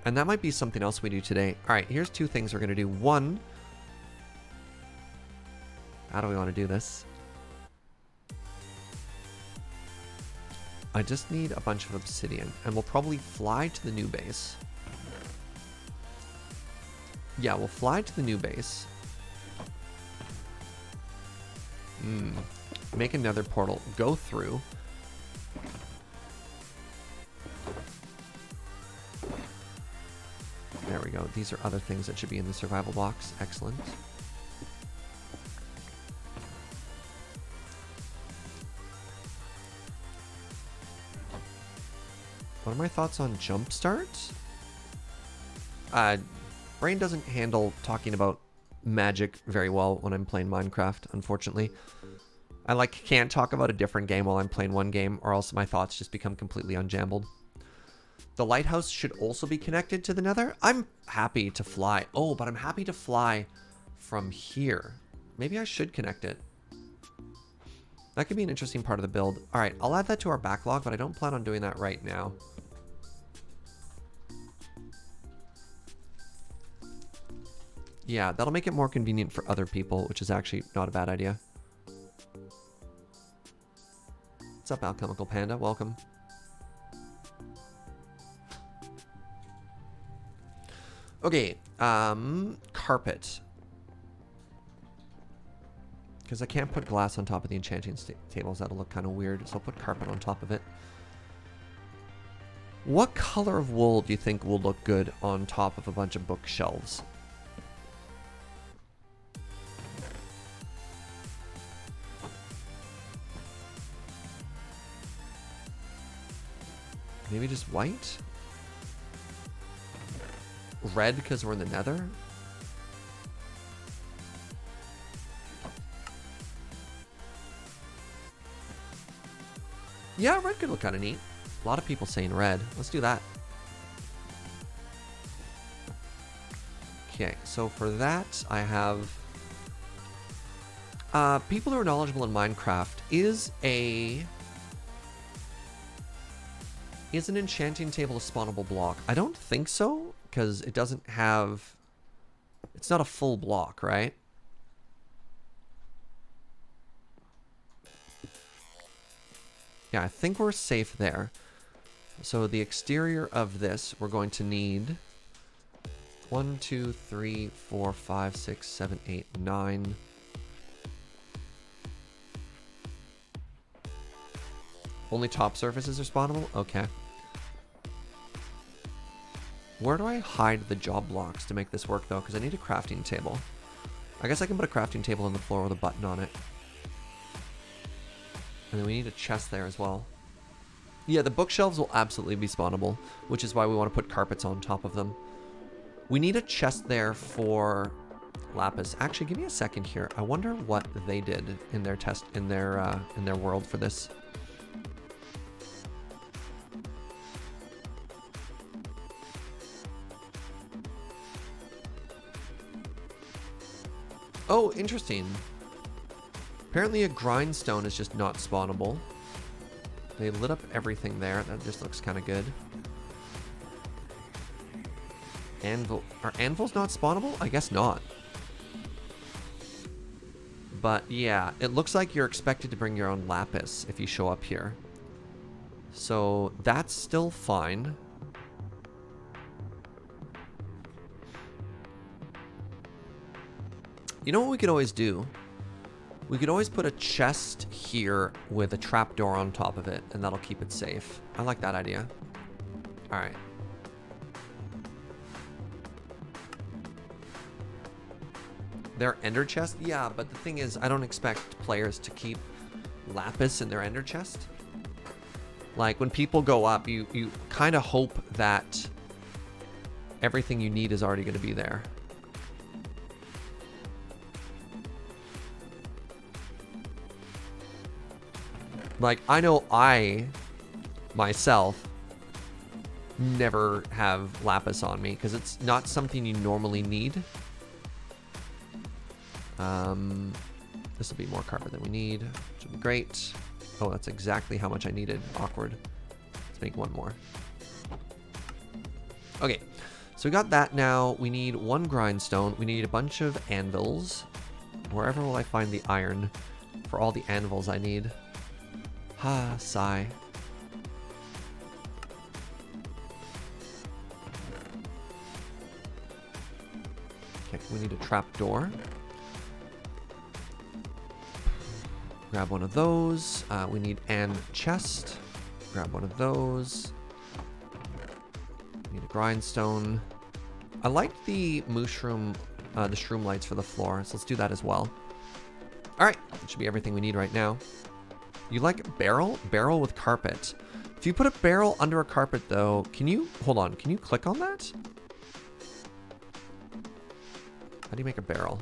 And that might be something else we do today. All right, here's two things we're going to do. One... How do we want to do this? I just need a bunch of obsidian, and we'll probably fly to the new base. Yeah, we'll fly to the new base. Make another portal. Go through. There we go. These are other things that should be in the survival box. Excellent. What are my thoughts on Jumpstart? Brain doesn't handle talking about magic very well when I'm playing Minecraft, unfortunately. I can't talk about a different game while I'm playing one game, or else my thoughts just become completely unjambled. The lighthouse should also be connected to the Nether. I'm happy to fly. Oh, but I'm happy to fly from here. Maybe I should connect it. That could be an interesting part of the build. All right, I'll add that to our backlog, but I don't plan on doing that right now. Yeah, that'll make it more convenient for other people, which is actually not a bad idea. What's up, Alchemical Panda? Welcome. Okay, carpet. Because I can't put glass on top of the enchanting tables. That'll look kind of weird, so I'll put carpet on top of it. What color of wool do you think will look good on top of a bunch of bookshelves? Maybe just white? Red because we're in the Nether? Yeah, red could look kind of neat. A lot of people saying red. Let's do that. Okay, so for that, I have... people who are knowledgeable in Minecraft, is an enchanting table a spawnable block? I don't think so, because it doesn't have... It's not a full block, right? Yeah, I think we're safe there. So the exterior of this, we're going to need 1, 2, 3, 4, 5, 6, 7, 8, 9. Only top surfaces are spawnable? Okay. Where do I hide the job blocks to make this work, though? Because I need a crafting table. I guess I can put a crafting table on the floor with a button on it. And then we need a chest there as well. Yeah, the bookshelves will absolutely be spawnable, which is why we want to put carpets on top of them. We need a chest there for lapis. Actually, give me a second here. I wonder what they did in their test, in their world for this. Oh, interesting. Apparently a grindstone is just not spawnable. They lit up everything there. That just looks kind of good. Anvil. Are anvils not spawnable? I guess not. But yeah, it looks like you're expected to bring your own lapis if you show up here. So that's still fine. You know what we could always do? We could always put a chest here with a trapdoor on top of it, and that'll keep it safe. I like that idea. All right. Their ender chest? Yeah, but the thing is, I don't expect players to keep lapis in their ender chest. Like, when people go up, you kind of hope that everything you need is already going to be there. Like, I know I, myself, never have lapis on me because it's not something you normally need. This will be more carpet than we need, which would be great. Oh, that's exactly how much I needed. Awkward. Let's make one more. Okay, so we got that now. We need one grindstone. We need a bunch of anvils. Wherever will I find the iron for all the anvils I need? Ha, sigh. Okay, we need a trapdoor. Grab one of those. We need an chest. Grab one of those. Need a grindstone. I like the mushroom, the shroom lights for the floor, so let's do that as well. All right, that should be everything we need right now. You like barrel? Barrel with carpet. If you put a barrel under a carpet, though, can you... Hold on, can you click on that? How do you make a barrel?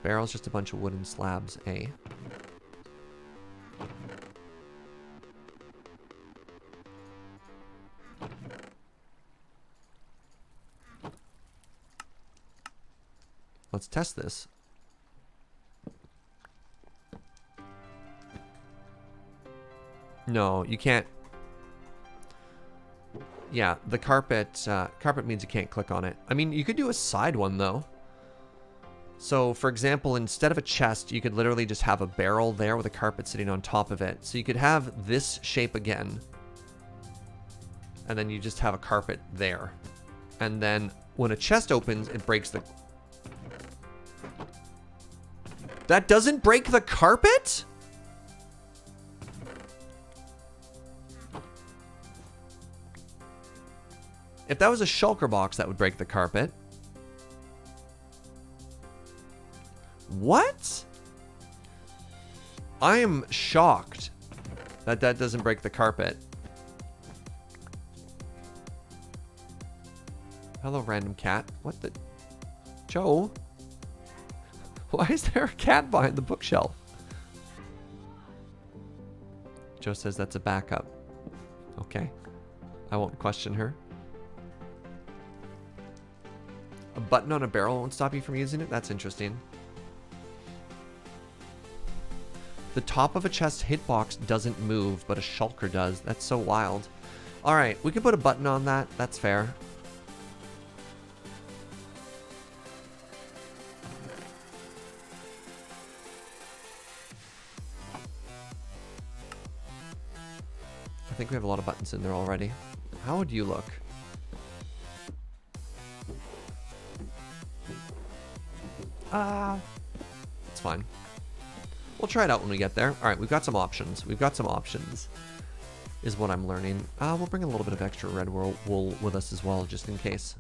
Barrel's just a bunch of wooden slabs, eh? Let's test this. No, you can't. Yeah, the carpet, carpet means you can't click on it. I mean, you could do a side one, though. So, for example, instead of a chest, you could literally just have a barrel there with a carpet sitting on top of it. So you could have this shape again. And then you just have a carpet there. And then when a chest opens, it breaks the... That doesn't break the carpet? If that was a shulker box, that would break the carpet. What? I am shocked that that doesn't break the carpet. Hello, random cat. What the... Joe? Why is there a cat behind the bookshelf? Joe says that's a backup. Okay. I won't question her. A button on a barrel won't stop you from using it? That's interesting. The top of a chest hitbox doesn't move, but a shulker does. That's so wild. Alright, we can put a button on that. That's fair. I think we have a lot of buttons in there already. How would you look? It's fine. We'll try it out when we get there. All right, we've got some options. We've got some options, is what I'm learning. We'll bring a little bit of extra red wool with us as well, just in case.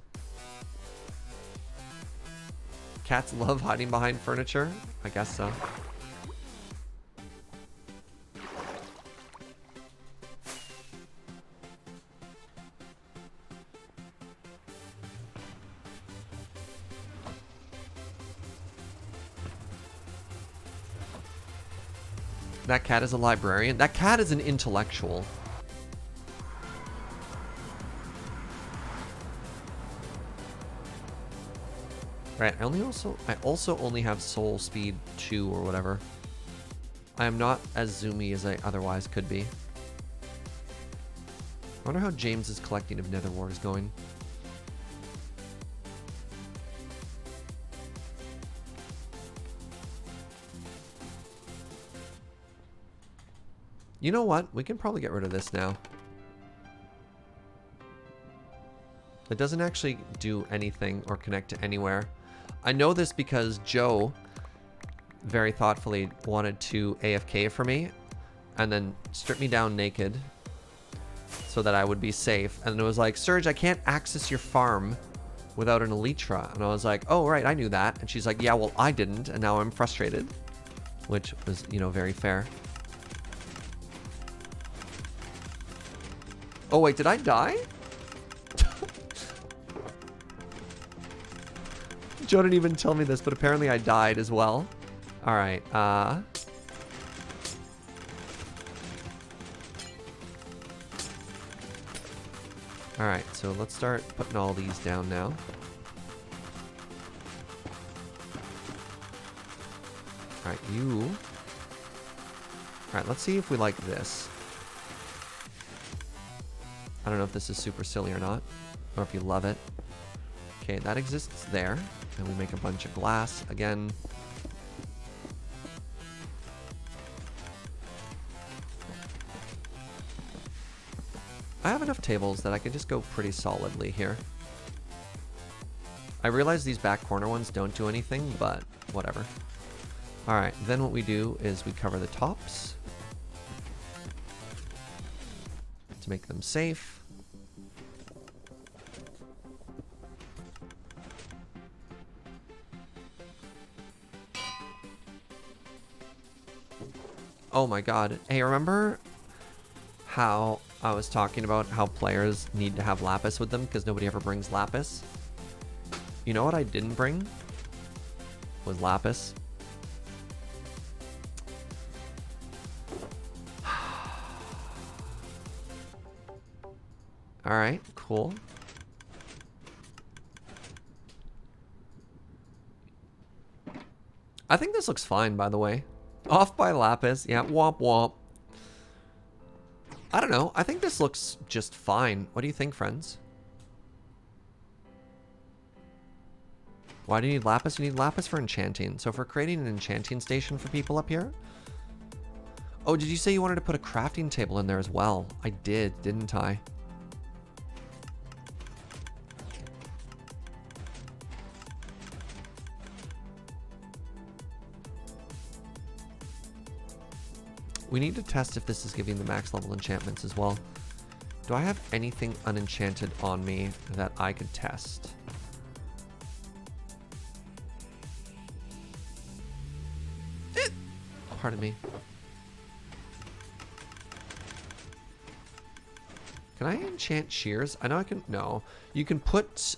Cats love hiding behind furniture? I guess so. That cat is a librarian. That cat is an intellectual. Right, I also only have soul speed 2 or whatever. I am not as zoomy as I otherwise could be. I wonder how James's collecting of Nether Wart is going. You know what? We can probably get rid of this now. It doesn't actually do anything or connect to anywhere. I know this because Joe very thoughtfully wanted to AFK for me and then strip me down naked so that I would be safe. And it was like, Surge, I can't access your farm without an Elytra. And I was like, oh, right, I knew that. And she's like, yeah, well, I didn't. And now I'm frustrated, which was, you know, very fair. Oh, wait, did I die? Joe didn't even tell me this, but apparently I died as well. All right. All right, so let's start putting all these down now. All right, you. All right, let's see if we like this. I don't know if this is super silly or not, or if you love it. Okay, that exists there. And we make a bunch of glass again. I have enough tables that I can just go pretty solidly here. I realize these back corner ones don't do anything, but whatever. All right, then what we do is we cover the tops to make them safe. Oh my god. Hey, remember how I was talking about how players need to have lapis with them because nobody ever brings lapis? You know what I didn't bring? Was lapis. Alright, cool. I think this looks fine, by the way. Off by lapis. Yeah, womp womp. I don't know. I think this looks just fine. What do you think, friends? Why do you need lapis? You need lapis for enchanting. So if we're creating an enchanting station for people up here. Oh, did you say you wanted to put a crafting table in there as well? I did, didn't I? We need to test if this is giving the max level enchantments as well. Do I have anything unenchanted on me that I could test? Pardon me. Can I enchant shears? I know I can. No. You can put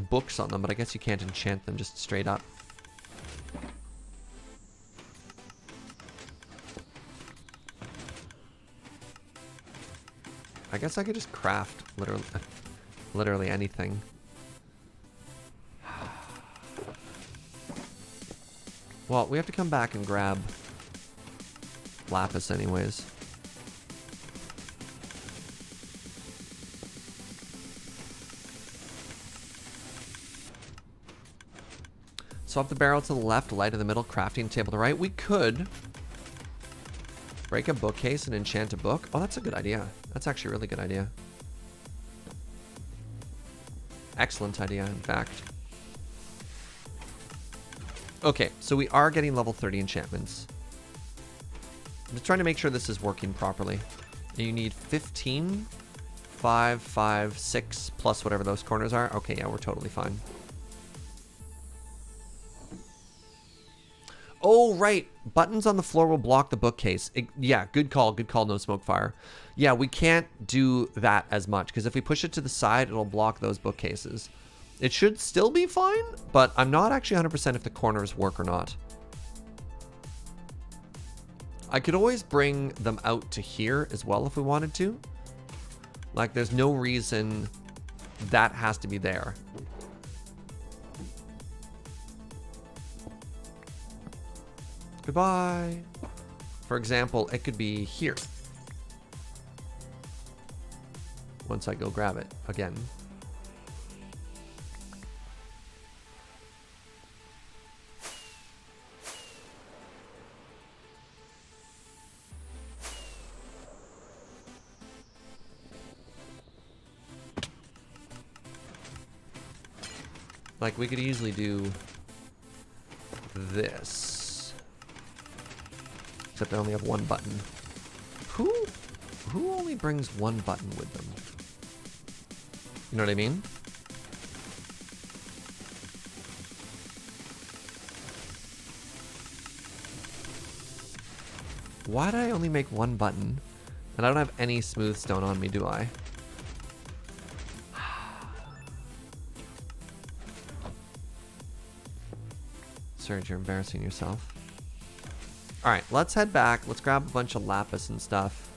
books on them, but I guess you can't enchant them just straight up. I guess I could just craft literally anything. Well, we have to come back and grab lapis anyways. Swap the barrel to the left, light in the middle, crafting table to the right. We could break a bookcase and enchant a book. Oh, that's a good idea. That's actually a really good idea. Excellent idea, in fact. Okay, so we are getting level 30 enchantments. I'm just trying to make sure this is working properly. You need 15, 5, 5, 6, plus whatever those corners are. Okay, yeah, we're totally fine. Oh, right. Buttons on the floor will block the bookcase. Yeah, good call, no smoke fire. Yeah, we can't do that as much, because if we push it to the side, it'll block those bookcases. It should still be fine, but I'm not actually 100% if the corners work or not. I could always bring them out to here as well if we wanted to. Like, there's no reason that has to be there. Goodbye. For example, it could be here. Once I go grab it again. Like, we could easily do this. Except I only have one button. Who only brings one button with them? You know what I mean? Why did I only make one button? And I don't have any smooth stone on me, do I? Serge, you're embarrassing yourself. Alright, let's head back. Let's grab a bunch of lapis and stuff.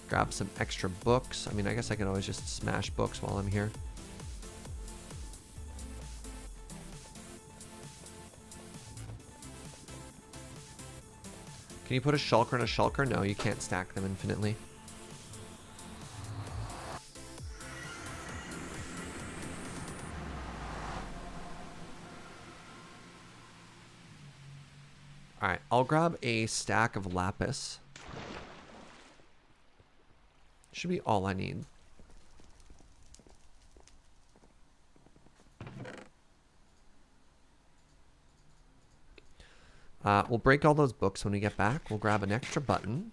Grab some extra books. I mean, I guess I could always just smash books while I'm here. Can you put a shulker and a shulker? No, you can't stack them infinitely. Alright, I'll grab a stack of lapis. Should be all I need. We'll break all those books when we get back. We'll grab an extra button.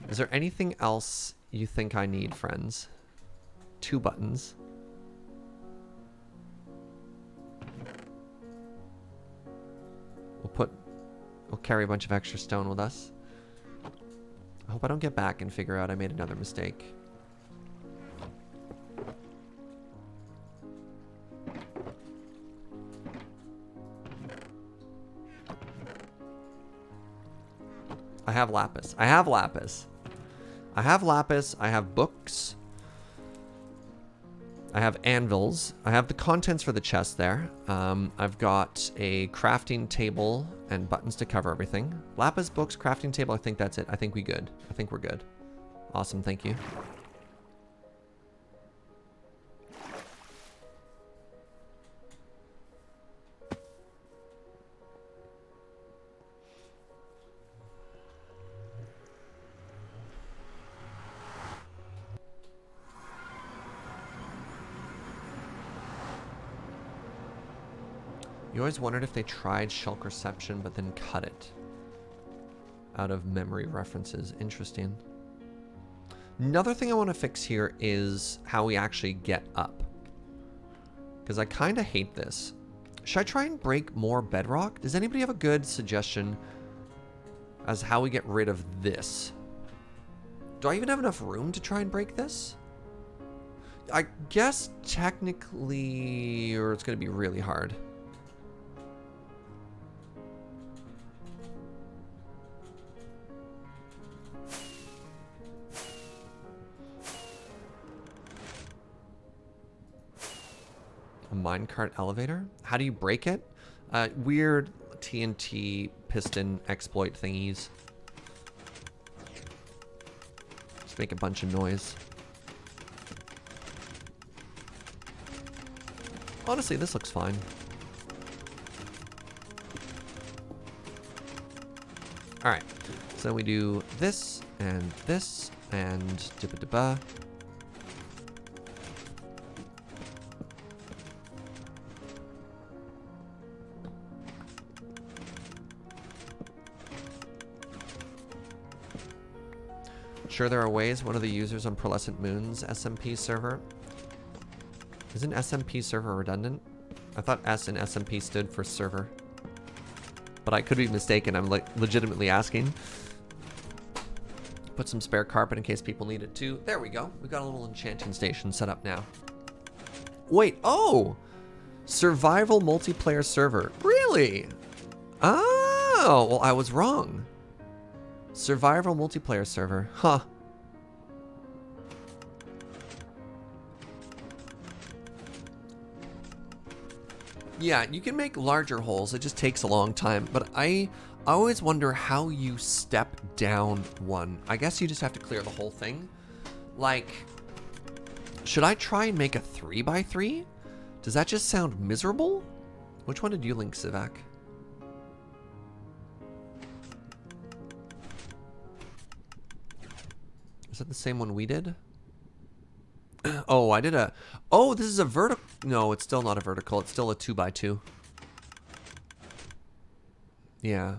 Is there anything else you think I need, friends? 2 buttons. We'll carry a bunch of extra stone with us. I hope I don't get back and figure out I made another mistake. I have lapis. I have lapis. I have lapis. I have books. I have anvils. I have the contents for the chest there. I've got a crafting table and buttons to cover everything. Lapis, books, crafting table. I think that's it. I think we good. I think we're good. Awesome. Thank you. You always wondered if they tried Shulk Reception but then cut it out of memory references. Interesting. Another thing I want to fix here is how we actually get up, because I kind of hate this. Should I try and break more bedrock? Does anybody have a good suggestion as how we get rid of this? Do I even have enough room to try and break this? I guess technically, or it's going to be really hard. A minecart elevator? How do you break it? Weird TNT piston exploit thingies. Just make a bunch of noise. Honestly, this looks fine. Alright, so we do this and dibba-dibba. Sure, there are ways. One of the users on Pearlescent Moon's SMP server. Isn't SMP server redundant? I thought S in SMP stood for server. But I could be mistaken. I'm legitimately asking. Put some spare carpet in case people need it too. There we go. We've got a little enchanting station set up now. Wait, oh! Survival multiplayer server. Really? Oh, well, I was wrong. Survival multiplayer server. Huh. Yeah, you can make larger holes. It just takes a long time. But I always wonder how you step down one. I guess you just have to clear the whole thing. Like, should I try and make a 3x3? Does that just sound miserable? Which one did you link, Sivak? Is that the same one we did? Oh, I did a... Oh, this is a vertical... No, it's still not a vertical. It's still a 2x2. Yeah.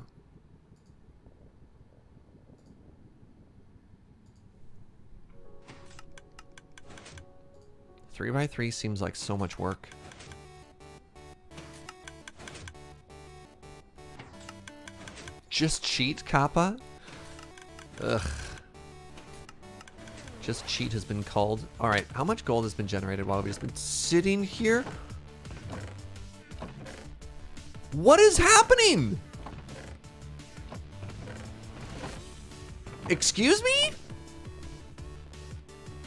Three by three seems like so much work. Just cheat, Kappa? Ugh. Just cheat has been called. Alright, how much gold has been generated while we've just been sitting here? What is happening? Excuse me?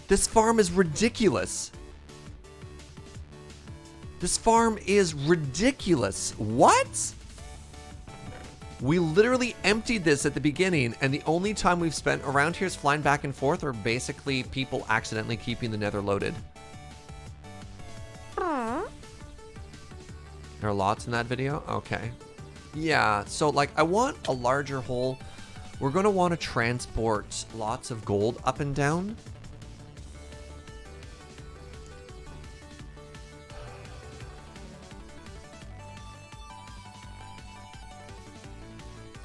This farm is ridiculous. This farm is ridiculous. What? We literally emptied this at the beginning, and the only time we've spent around here is flying back and forth, or basically people accidentally keeping the nether loaded. Aww. There are lots in that video? Okay. Yeah, so like I want a larger hole. We're going to want to transport lots of gold up and down.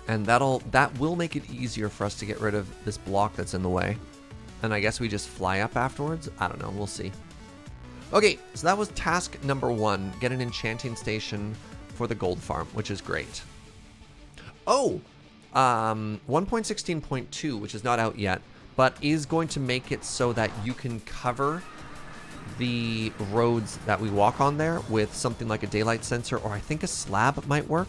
And that will make it easier for us to get rid of this block that's in the way. And I guess we just fly up afterwards? I don't know, we'll see. Okay, so that was task number 1, get an enchanting station for the gold farm, which is great. Oh, 1.16.2, which is not out yet, but is going to make it so that you can cover the roads that we walk on there with something like a daylight sensor, or I think a slab might work,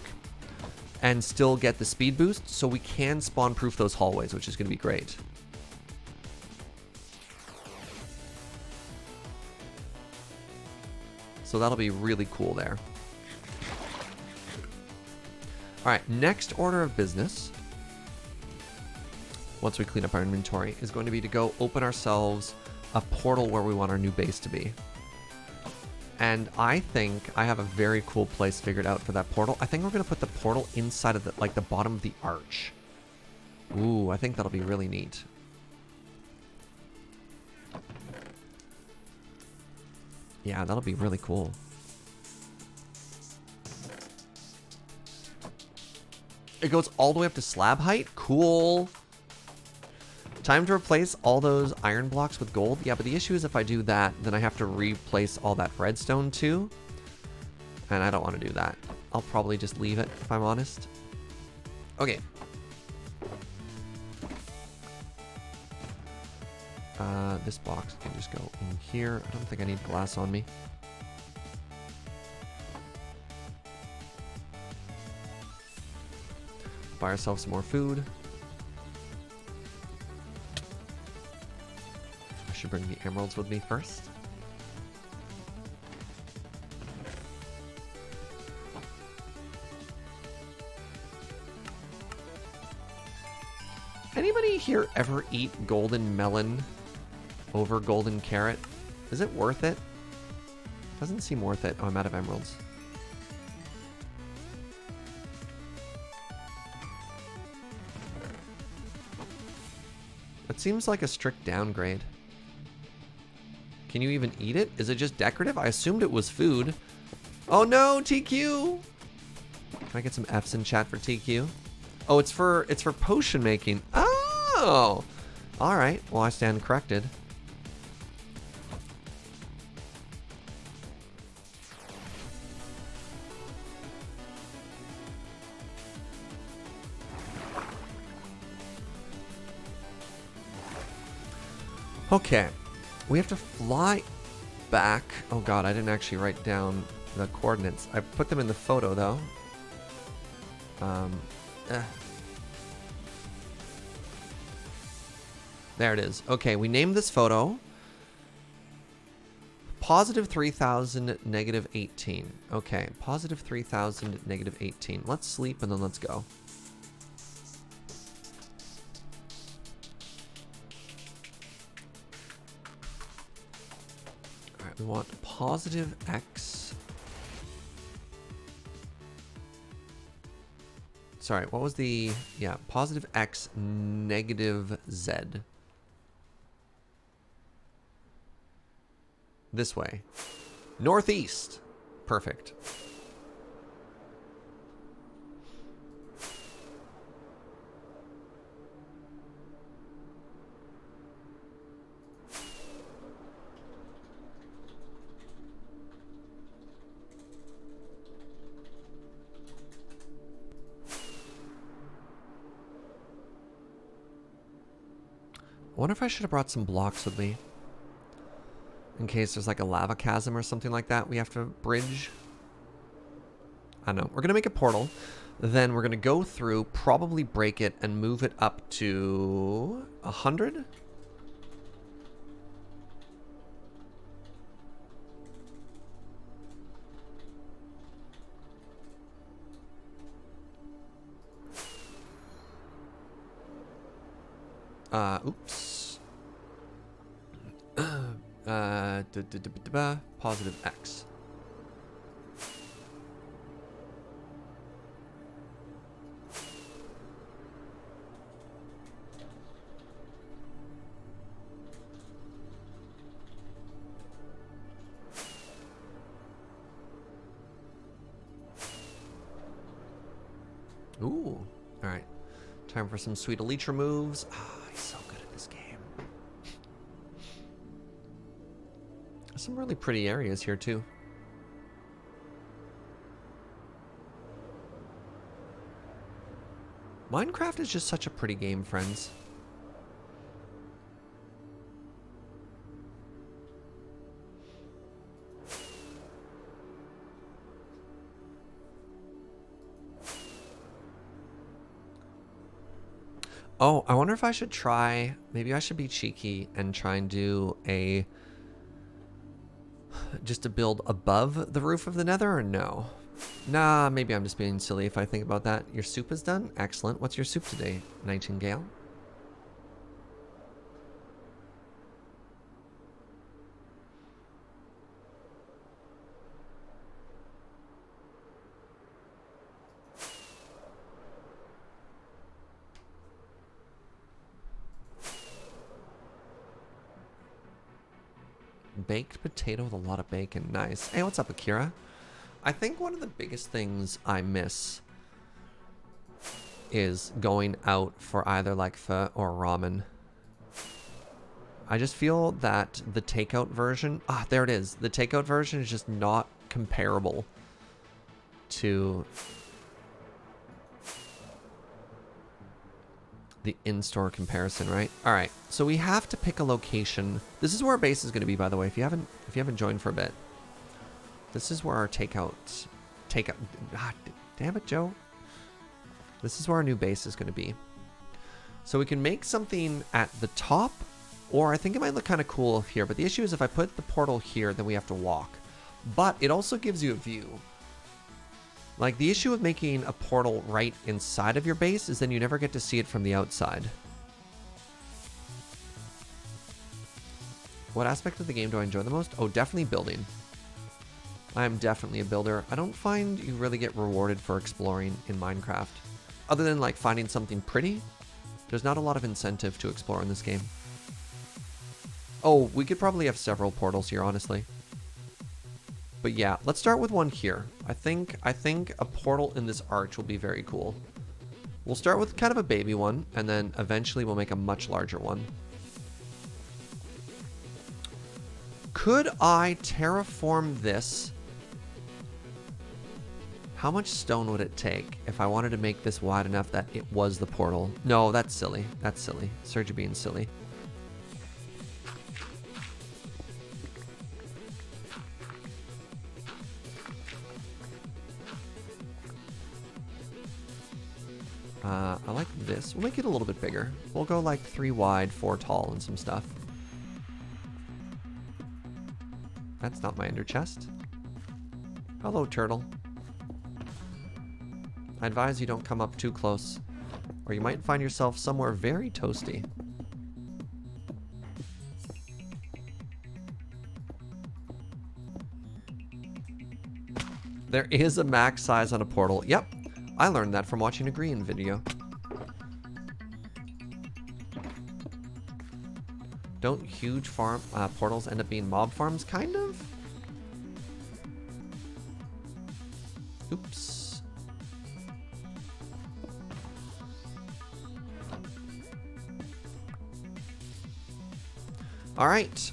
and still get the speed boost, so we can spawn proof those hallways, which is going to be great. So that'll be really cool there. Alright, next order of business, once we clean up our inventory, is going to be to go open ourselves a portal where we want our new base to be. And I think I have a very cool place figured out for that portal. I think we're going to put the portal inside of the, like, the bottom of the arch. Ooh, I think that'll be really neat. Yeah, that'll be really cool. It goes all the way up to slab height? Cool. Time to replace all those iron blocks with gold. Yeah, but the issue is if I do that, then I have to replace all that redstone too. And I don't want to do that. I'll probably just leave it, if I'm honest. Okay. This box can just go in here. I don't think I need glass on me. Buy ourselves some more food. I should bring the emeralds with me first. Anybody here ever eat golden melon over golden carrot? Is it worth it? Doesn't seem worth it. Oh, I'm out of emeralds. It seems like a strict downgrade. Can you even eat it? Is it just decorative? I assumed it was food. Oh no, TQ! Can I get some F's in chat for TQ? Oh, it's for potion making. Oh! Alright, well I stand corrected. Okay, we have to fly back. Oh god, I didn't actually write down the coordinates. I put them in the photo though. There it is. Okay, we named this photo positive 3,000, negative 18. Okay, positive 3,000, negative 18. Let's sleep and then let's go. We want positive X. Sorry, what was the... Yeah, positive X, negative Z. This way. Northeast. Perfect. I wonder if I should have brought some blocks with me. In case there's like a lava chasm or something like that we have to bridge. I don't know. We're going to make a portal. Then we're going to go through, probably break it, and move it up to 100? Oops. Positive X. Ooh. All right. Time for some sweet Elytra moves. Ah, he's so good at this game. There's some really pretty areas here, too. Minecraft is just such a pretty game, friends. Oh, I wonder if I should try... Maybe I should be cheeky and try and do a... Just to build above the roof of the nether, or no? Nah, maybe I'm just being silly if I think about that. Your soup is done? Excellent. What's your soup today, Nightingale? Baked potato with a lot of bacon. Nice. Hey, what's up, Akira? I think one of the biggest things I miss is going out for either like pho or ramen. I just feel that the takeout version... Ah, there it is. The takeout version is just not comparable to the in-store comparison, right? All right, so we have to pick a location. This is where our base is going to be, by the way. If you haven't joined for a bit, this is where our takeout. Ah, damn it, Joe. This is where our new base is going to be. So we can make something at the top, or I think it might look kind of cool here. But the issue is if I put the portal here, then we have to walk. But it also gives you a view. Like, the issue of making a portal right inside of your base is then you never get to see it from the outside. What aspect of the game do I enjoy the most? Oh, definitely building. I am definitely a builder. I don't find you really get rewarded for exploring in Minecraft. Other than, like, finding something pretty, there's not a lot of incentive to explore in this game. Oh, we could probably have several portals here, honestly. But yeah, let's start with one here. I think a portal in this arch will be very cool. We'll start with kind of a baby one, and then eventually we'll make a much larger one. Could I terraform this? How much stone would it take if I wanted to make this wide enough that it was the portal? No, that's silly. That's silly. Sergio being silly. I like this. We'll make it a little bit bigger. We'll go like 3 wide, 4 tall, and some stuff. That's not my ender chest. Hello, turtle. I advise you don't come up too close, or you might find yourself somewhere very toasty. There is a max size on a portal. Yep. I learned that from watching a Green video. Don't huge farm portals end up being mob farms, kind of? Oops. All right.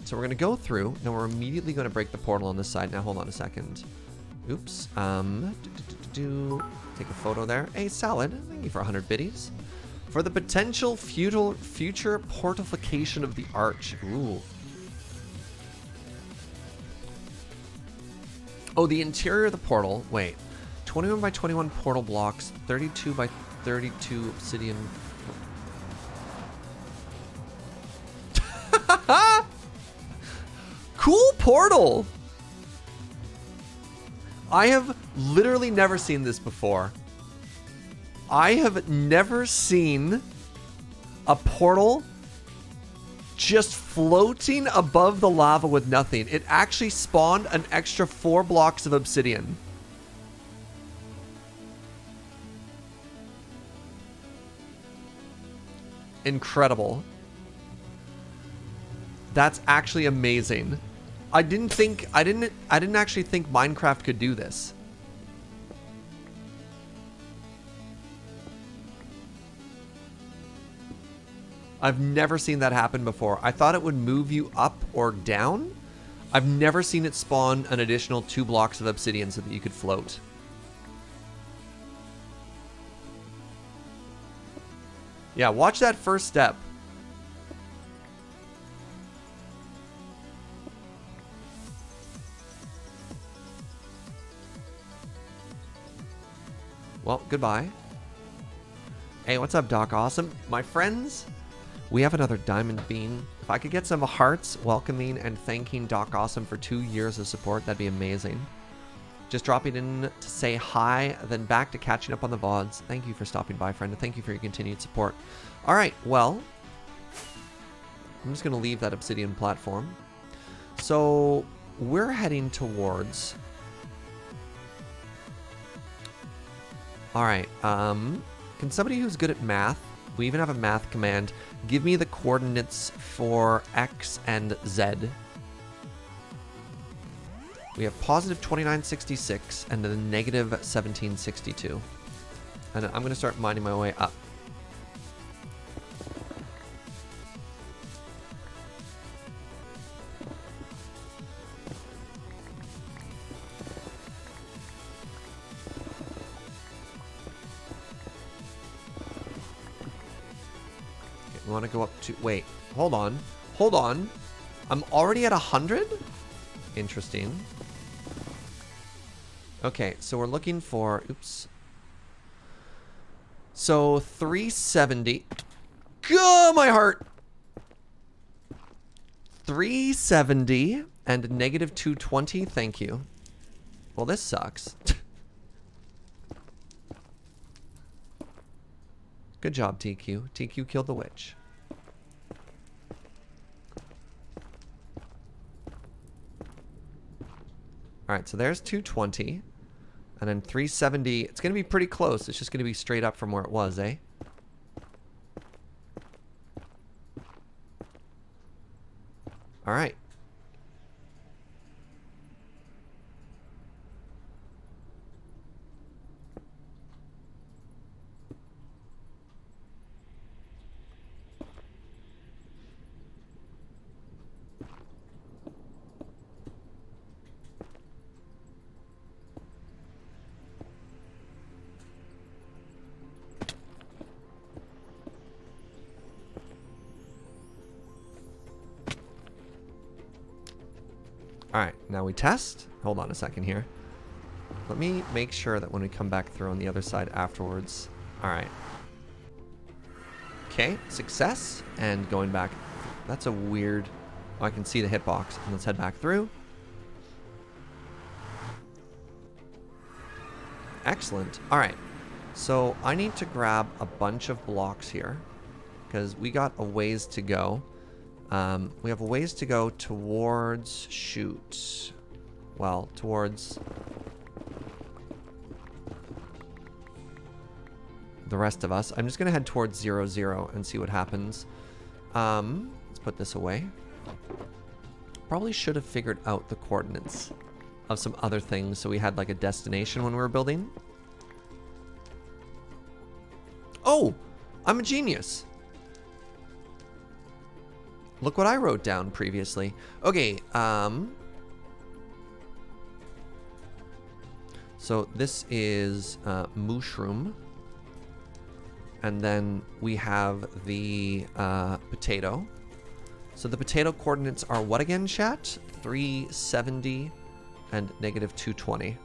So we're going to go through. Now we're immediately going to break the portal on this side. Now hold on a second. Oops. Take a photo there. Hey, Salad. Thank you for 100 biddies. For the potential future portification of the arch. Ooh. Oh, the interior of the portal. Wait. 21 by 21 portal blocks. 32 by 32 obsidian. Cool portal! I have literally never seen this before. I have never seen a portal just floating above the lava with nothing. It actually spawned an extra 4 blocks of obsidian. Incredible. That's actually amazing. I didn't actually think Minecraft could do this. I've never seen that happen before. I thought it would move you up or down. I've never seen it spawn an additional 2 blocks of obsidian so that you could float. Yeah, watch that first step. Well, goodbye. Hey, what's up, Doc Awesome? My friends, we have another diamond bean. If I could get some hearts welcoming and thanking Doc Awesome for 2 years of support, that'd be amazing. Just dropping in to say hi, then back to catching up on the VODs. Thank you for stopping by, friend, and thank you for your continued support. All right, well, I'm just going to leave that obsidian platform. So we're heading towards... All right, can somebody who's good at math, we even have a math command, give me the coordinates for X and Z. We have positive 2966 and then negative 1762. And I'm going to start mining my way up. We want to go up to... Wait, hold on. Hold on. I'm already at 100? Interesting. Okay, so we're looking for... Oops. So 370. Oh, my heart! 370 and negative 220. Thank you. Well, this sucks. Good job, TQ. TQ killed the witch. Alright, so there's 220. And then 370. It's going to be pretty close. It's just going to be straight up from where it was, eh? Alright. Alright, now we test. Hold on a second here. Let me make sure that when we come back through on the other side afterwards. Alright. Okay, success. And going back. That's a weird... Oh, I can see the hitbox. Let's head back through. Excellent. Alright. So I need to grab a bunch of blocks here. Because we got a ways to go. We have a ways to go towards... Shoot. Well, towards... the rest of us. I'm just going to head towards 0, 0 and see what happens. Let's put this away. Probably should have figured out the coordinates of some other things so we had like a destination when we were building. Oh, I'm a genius. Look what I wrote down previously. Okay, so this is mushroom. And then we have the potato. So the potato coordinates are what again, chat? 370 and negative 220.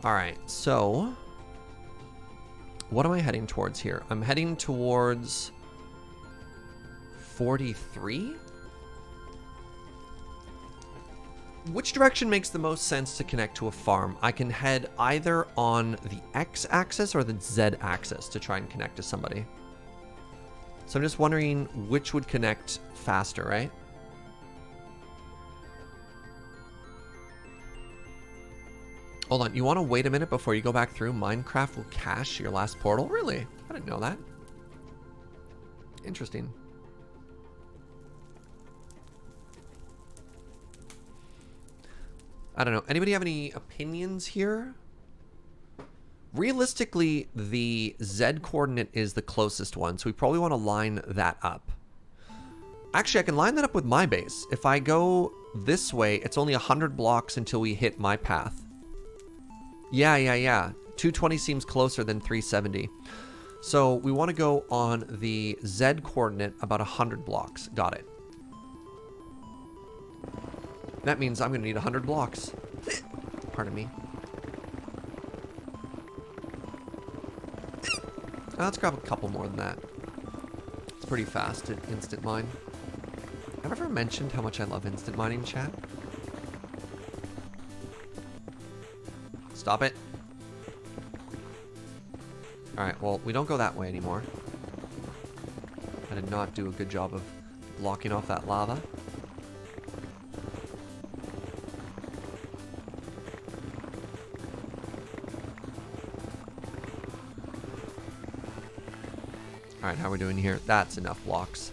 All right, so what am I heading towards here? I'm heading towards 43? Which direction makes the most sense to connect to a farm? I can head either on the x-axis or the z-axis to try and connect to somebody. So I'm just wondering which would connect faster, right? Hold on, you want to wait a minute before you go back through? Minecraft will cache your last portal? Really? I didn't know that. Interesting. I don't know. Anybody have any opinions here? Realistically, the Z coordinate is the closest one, so we probably want to line that up. Actually, I can line that up with my base. If I go this way, it's only 100 blocks until we hit my path. Yeah. 220 seems closer than 370. So we want to go on the Z coordinate about 100 blocks. Got it. That means I'm going to need 100 blocks. Pardon me. Let's grab a couple more than that. It's pretty fast at instant mine. Have I ever mentioned how much I love instant mining, chat? Stop it. Alright, well, we don't go that way anymore. I did not do a good job of blocking off that lava. Alright, how are we doing here? That's enough blocks.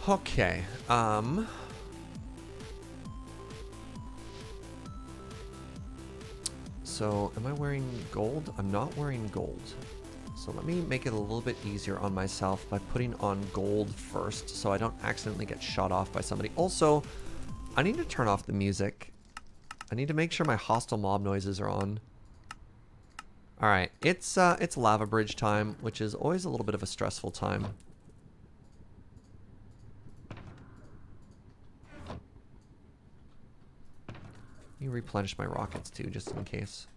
Okay, so am I wearing gold? I'm not wearing gold. So let me make it a little bit easier on myself by putting on gold first so I don't accidentally get shot off by somebody. Also, I need to turn off the music. I need to make sure my hostile mob noises are on. Alright, it's lava bridge time, which is always a little bit of a stressful time. Let me replenish my rockets too, just in case.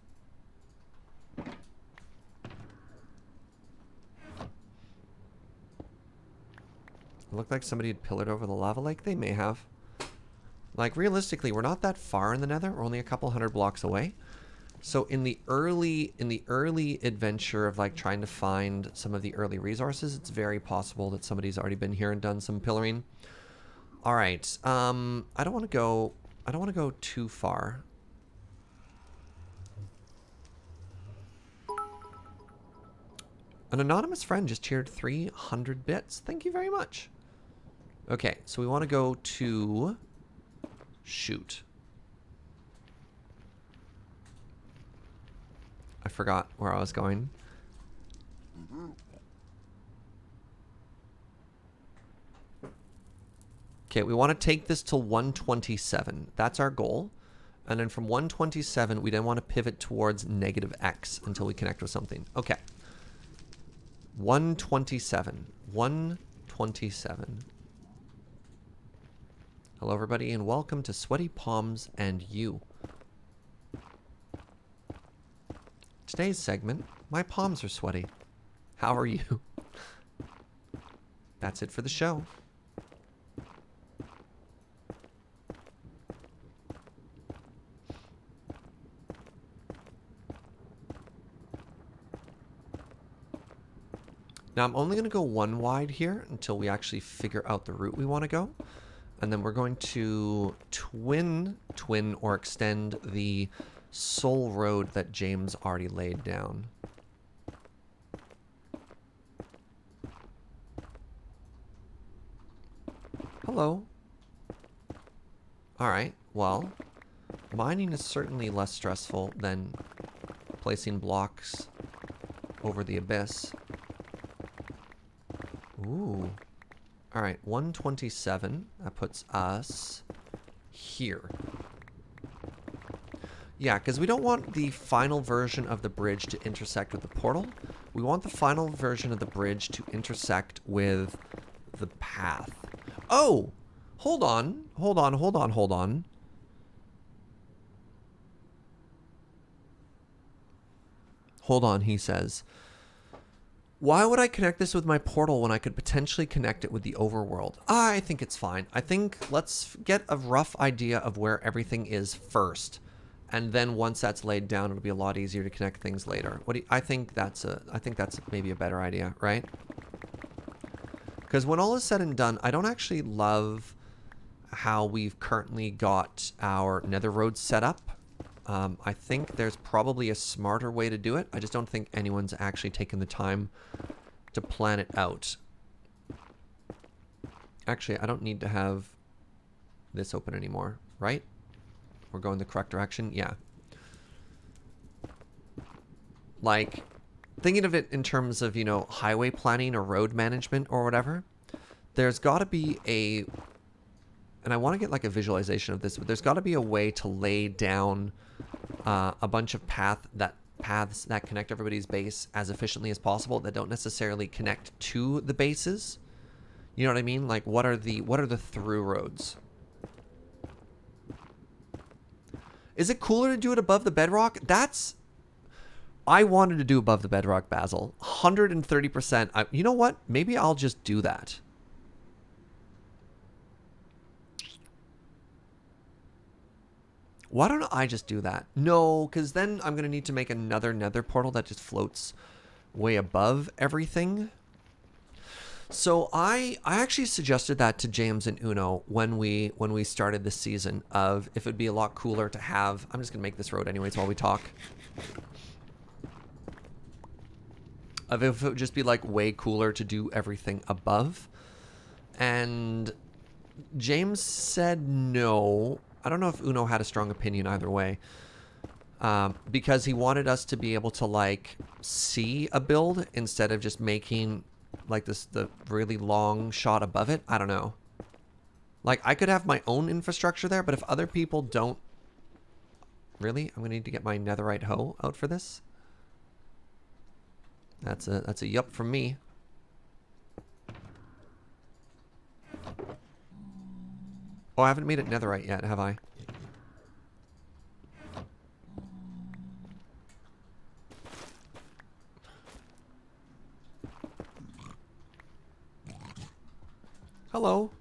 It looked like somebody had pillared over the lava lake. They may have. Like, realistically, we're not that far in the nether. We're only a couple hundred blocks away. So in the early adventure of like trying to find some of the early resources, it's very possible that somebody's already been here and done some pillaring. All right. I don't want to go too far. An anonymous friend just cheered 300 bits. Thank you very much. Okay, so we want to go to shoot. I forgot where I was going. Okay, we want to take this to 127. That's our goal. And then from 127, we then want to pivot towards negative X until we connect with something. Okay. 127. 127. Hello, everybody, and welcome to Sweaty Palms and You. Today's segment, my palms are sweaty. How are you? That's it for the show. Now I'm only going to go one wide here until we actually figure out the route we want to go. And then we're going to twin or extend the soul road that James already laid down. Hello. Alright, well, mining is certainly less stressful than placing blocks over the abyss. Ooh. Alright, 127. That puts us here. Yeah, because we don't want the final version of the bridge to intersect with the portal. We want the final version of the bridge to intersect with the path. Oh! Hold on. Hold on, hold on, hold on. Hold on, he says. Why would I connect this with my portal when I could potentially connect it with the overworld? I think it's fine. I think let's get a rough idea of where everything is first. And then once that's laid down, it'll be a lot easier to connect things later. What do you, I think that's maybe a better idea, right? Because when all is said and done, I don't actually love how we've currently got our nether road set up. I think there's probably a smarter way to do it. I just don't think anyone's actually taken the time to plan it out. Actually, I don't need to have this open anymore, right? We're going the correct direction? Yeah. Like, thinking of it in terms of, you know, highway planning or road management or whatever, there's got to be a... And I want to get like a visualization of this, but there's got to be a way to lay down a bunch of paths that connect everybody's base as efficiently as possible that don't necessarily connect to the bases. You know what I mean? Like, what are the through roads? Is it cooler to do it above the bedrock? I wanted to do above the bedrock, Basil. 130%. You know what? Maybe I'll just do that. Why don't I just do that? No, because then I'm going to need to make another nether portal that just floats way above everything. So I actually suggested that to James and Uno when we started this season of if it'd be a lot cooler to have... I'm just going to make this road anyways while we talk. Of if it would just be like way cooler to do everything above. And James said no. I don't know if Uno had a strong opinion either way. Because he wanted us to be able to like see a build instead of just making like the really long shot above it. I don't know. Like I could have my own infrastructure there, but if other people don't... Really? I'm gonna need to get my netherite hoe out for this. That's a yup from me. Oh, I haven't made it netherite yet, have I? Hello.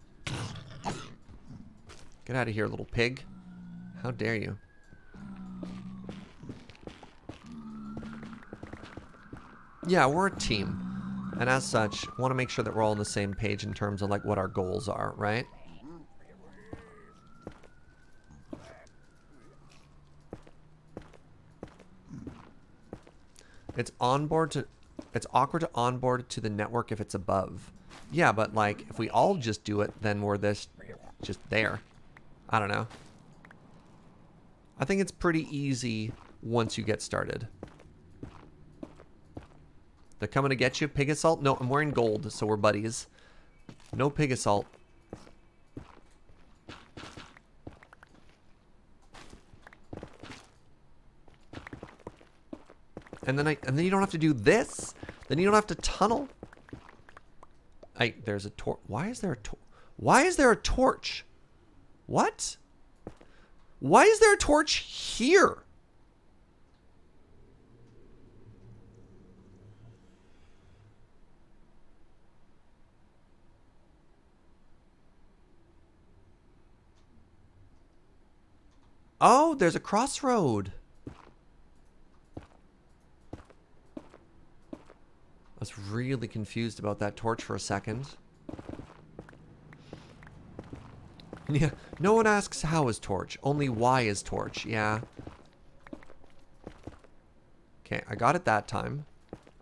Get out of here, little pig. How dare you? Yeah, we're a team. And as such, want to make sure that we're all on the same page in terms of like what our goals are, right? It's awkward to onboard to the network if it's above. Yeah, but like if we all just do it, then we're just there. I don't know. I think it's pretty easy once you get started. They're coming to get you, pig assault? No, I'm wearing gold, so we're buddies. No pig assault. And then you don't have to do this. Then you don't have to tunnel. There's a torch. Why is there a torch? Why is there a torch? What? Why is there a torch here? Oh, there's a crossroad. I was really confused about that torch for a second. Yeah, no one asks how is torch, only why is torch, yeah. Okay, I got it that time.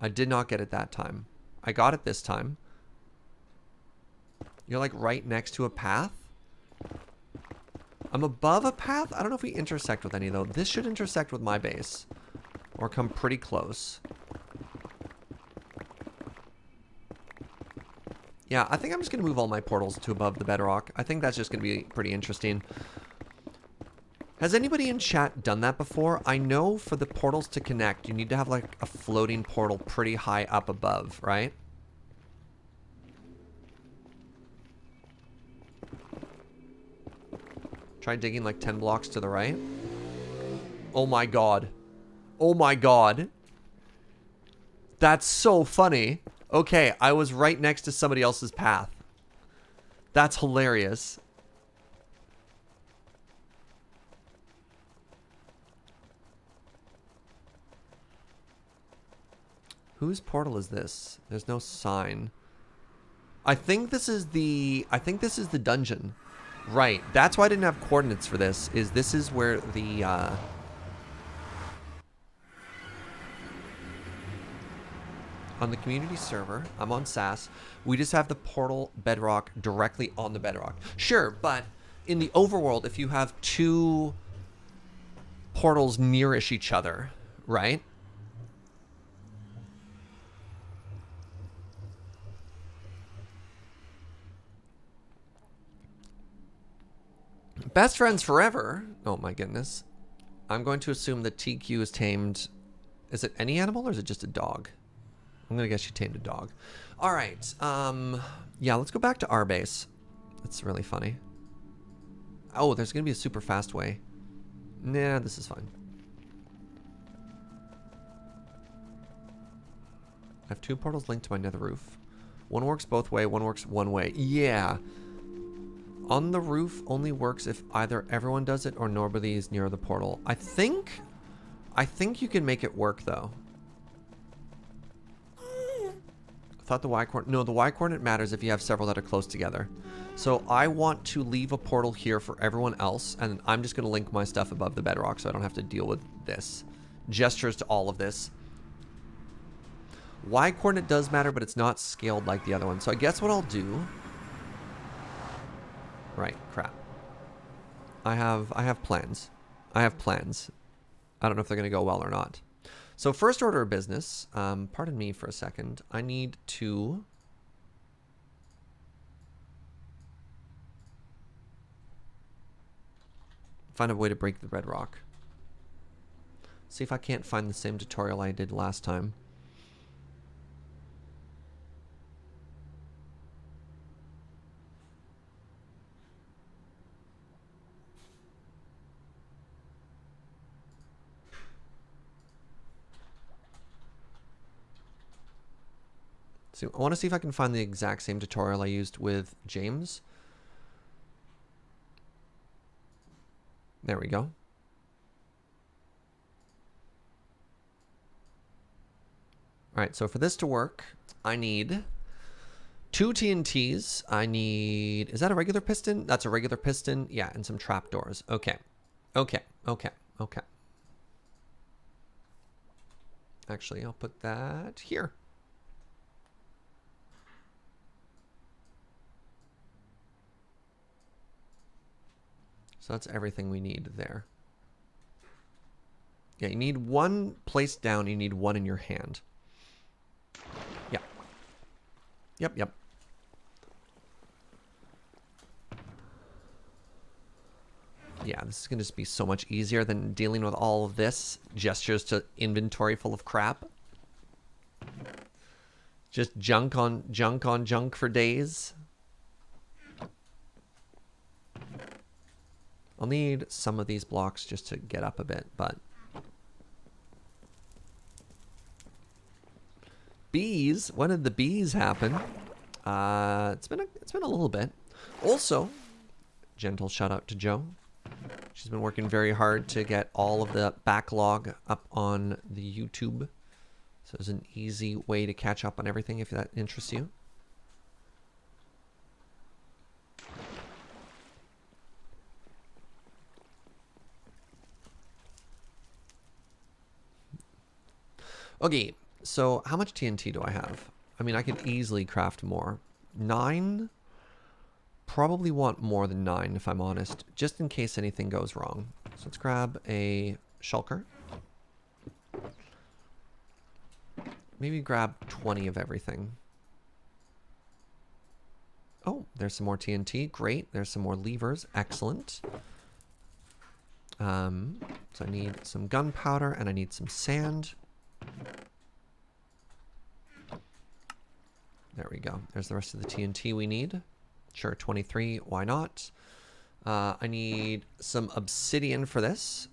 I did not get it that time. I got it this time. You're like right next to a path? I'm above a path? I don't know if we intersect with any though. This should intersect with my base. Or come pretty close. Yeah, I think I'm just going to move all my portals to above the bedrock. I think that's just going to be pretty interesting. Has anybody in chat done that before? I know for the portals to connect, you need to have like a floating portal pretty high up above, right? Try digging like 10 blocks to the right. Oh my god. Oh my god. That's so funny. Okay, I was right next to somebody else's path. That's hilarious. Whose portal is this? There's no sign. I think this is the dungeon. Right. That's why I didn't have coordinates for this. This is where the on the community server, I'm on SAS, we just have the portal bedrock directly on the bedrock. Sure, but in the overworld, if you have two portals nearish each other, right? Best friends forever. Oh my goodness. I'm going to assume that TQ is tamed. Is it any animal or is it just a dog? I'm gonna guess you tamed a dog. All right. Yeah, let's go back to our base. That's really funny. Oh, there's gonna be a super fast way. Nah, this is fine. I have two portals linked to my nether roof. One works both way, one works one way. Yeah. On the roof only works if either everyone does it or nobody is near the portal. I think you can make it work though. I thought the Y coordinate, no, the Y coordinate matters if you have several that are close together. So I want to leave a portal here for everyone else, and I'm just going to link my stuff above the bedrock so I don't have to deal with this. Gestures to all of this. Y coordinate does matter, but it's not scaled like the other one. So I guess what I'll do... Right, crap. I have plans. I have plans. I don't know if they're going to go well or not. So first order of business, pardon me for a second. I need to... find a way to break the bedrock. See if I can't find the same tutorial I did last time. So I want to see if I can find the exact same tutorial I used with James. There we go. All right, so for this to work, I need 2 TNTs. I need... Is that a regular piston? That's a regular piston. Yeah, and some trapdoors. Okay. Okay. Okay. Okay. Actually, I'll put that here. So that's everything we need there. Yeah, you need one placed down. You need one in your hand. Yep. Yep, yep. Yeah, this is going to just be so much easier than dealing with all of this. Gestures to inventory full of crap. Just junk on junk for days. I'll need some of these blocks just to get up a bit, but... Bees? When did the bees happen? It's been a little bit. Also, gentle shout out to Joe. She's been working very hard to get all of the backlog up on the YouTube. So it's an easy way to catch up on everything if that interests you. Okay, so how much TNT do I have? I mean, I could easily craft more. 9? probably want more than 9, if I'm honest, just in case anything goes wrong. So let's grab a shulker. Maybe grab 20 of everything. Oh, there's some more TNT. Great. There's some more levers. Excellent. So I need some gunpowder and I need some sand. There we go. There's the rest of the TNT we need. Sure, 23. Why not? I need some obsidian for this.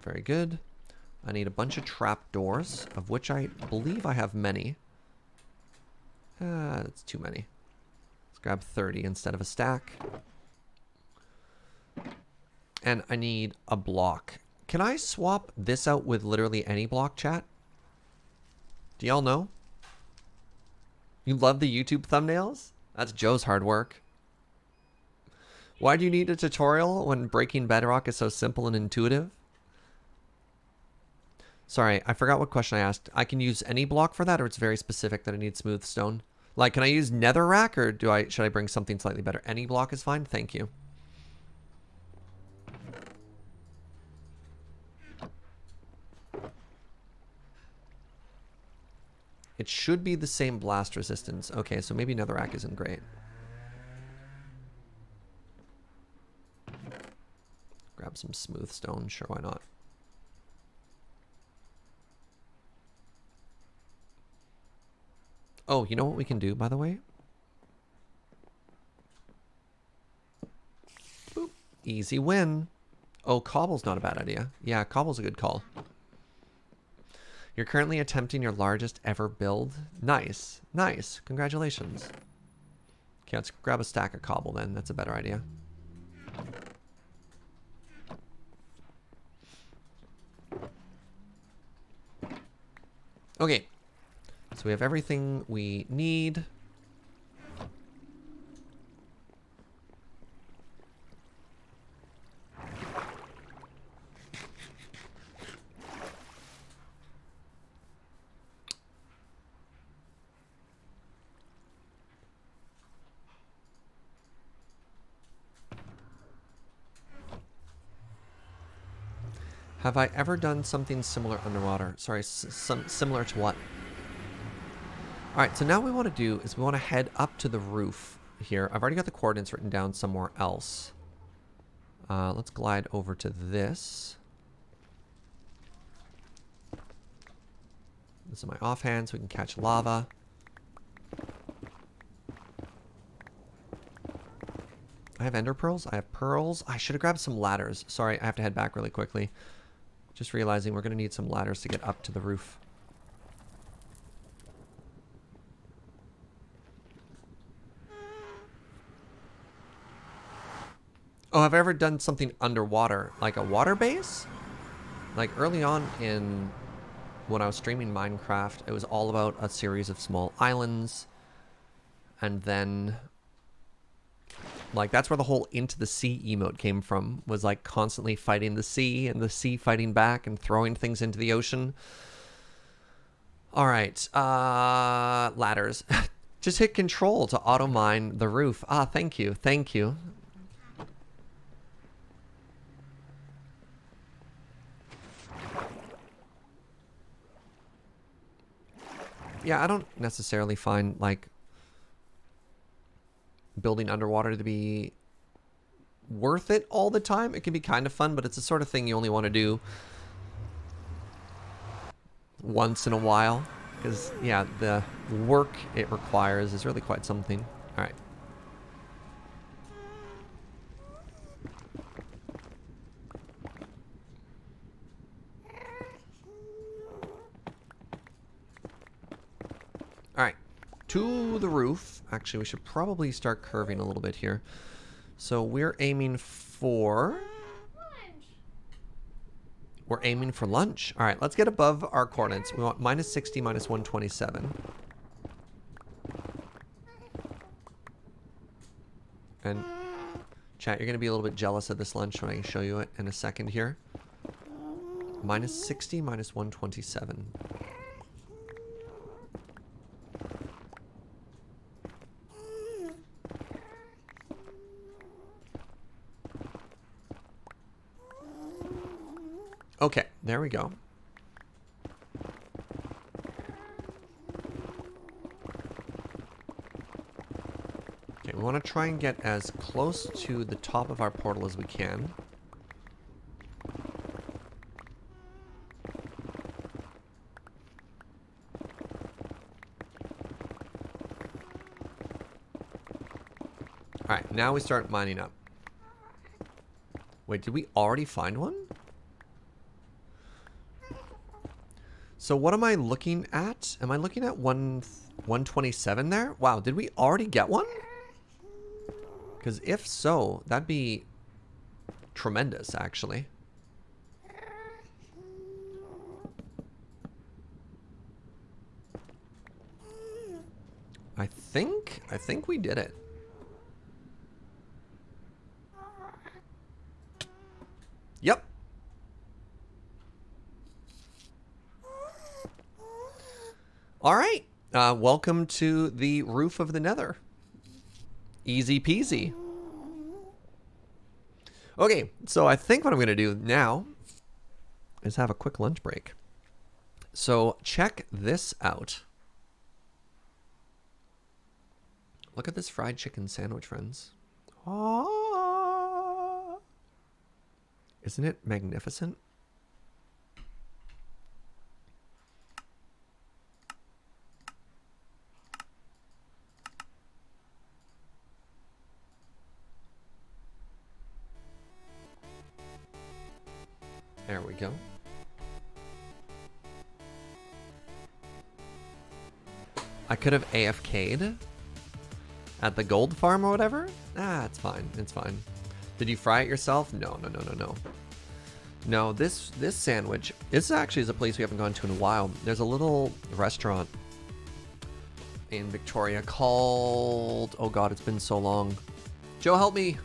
Very good. I need a bunch of trapdoors, of which I believe I have many. That's too many. Let's grab 30 instead of a stack. And I need a block. Can I swap this out with literally any block, chat? Do y'all know? You love the YouTube thumbnails? That's Joe's hard work. Why do you need a tutorial when breaking bedrock is so simple and intuitive? Sorry, I forgot what question I asked. I can use any block for that, or it's very specific that I need smooth stone? Like, can I use netherrack, or should I bring something slightly better? Any block is fine? Thank you. It should be the same blast resistance. Okay, so maybe netherrack isn't great. Grab some smooth stone. Sure, why not? Oh, you know what we can do, by the way? Boop. Easy win. Oh, cobble's not a bad idea. Yeah, cobble's a good call. You're currently attempting your largest ever build. Nice. Nice. Congratulations. Okay, let's grab a stack of cobble then. That's a better idea. Okay. So we have everything we need. Have I ever done something similar underwater? Sorry, similar to what? Alright, so now what we want to do is we want to head up to the roof here. I've already got the coordinates written down somewhere else. Let's glide over to this. This is my offhand so we can catch lava. I have ender pearls. I have pearls. I should have grabbed some ladders. Sorry, I have to head back really quickly. Just realizing we're going to need some ladders to get up to the roof. Oh, have I ever done something underwater? Like a water base? Like early on in when I was streaming Minecraft, it was all about a series of small islands. And then like that's where the whole into the sea emote came from, was like constantly fighting the sea and the sea fighting back and throwing things into the ocean. All right, ladders. Just hit control to auto mine the roof. Ah, thank you. Thank you. Yeah, I don't necessarily find like building underwater to be worth it all the time. It can be kind of fun, but it's the sort of thing you only want to do once in a while, because yeah, the work it requires is really quite something. All right. All right, to the roof. Actually, we should probably start curving a little bit here. So we're aiming for... We're aiming for lunch. All right, let's get above our coordinates. We want minus 60, minus 127. And chat, you're going to be a little bit jealous of this lunch when I show you it in a second here. Minus 60, minus 127. Okay, there we go. Okay, we want to try and get as close to the top of our portal as we can. Alright, now we start mining up. Wait, did we already find one? So what am I looking at? Am I looking at 127 there? Wow, did we already get one? Because if so, that'd be tremendous, actually. I think we did it. Yep. All right. Welcome to the roof of the Nether. Easy peasy. Okay, so I think what I'm going to do now is have a quick lunch break. So check this out. Look at this fried chicken sandwich, friends. Ah. Isn't it magnificent? There we go. I could have AFK'd at the gold farm or whatever. Ah, it's fine. It's fine. Did you fry it yourself? No. No, this sandwich, this actually is a place we haven't gone to in a while. There's a little restaurant in Victoria called, oh god, it's been so long. Joe, help me.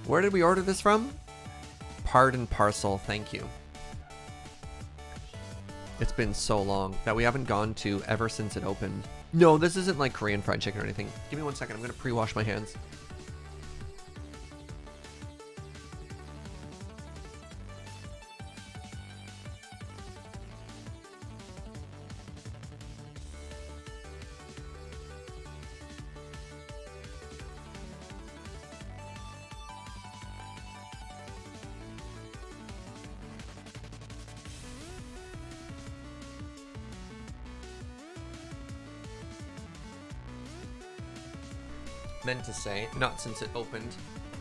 Where did we order this from? Pardon Parcel, thank you. It's been so long that we haven't gone to ever since it opened. No, this isn't like Korean fried chicken or anything. Give me 1 second, I'm gonna pre-wash my hands. Meant to say, not since it opened.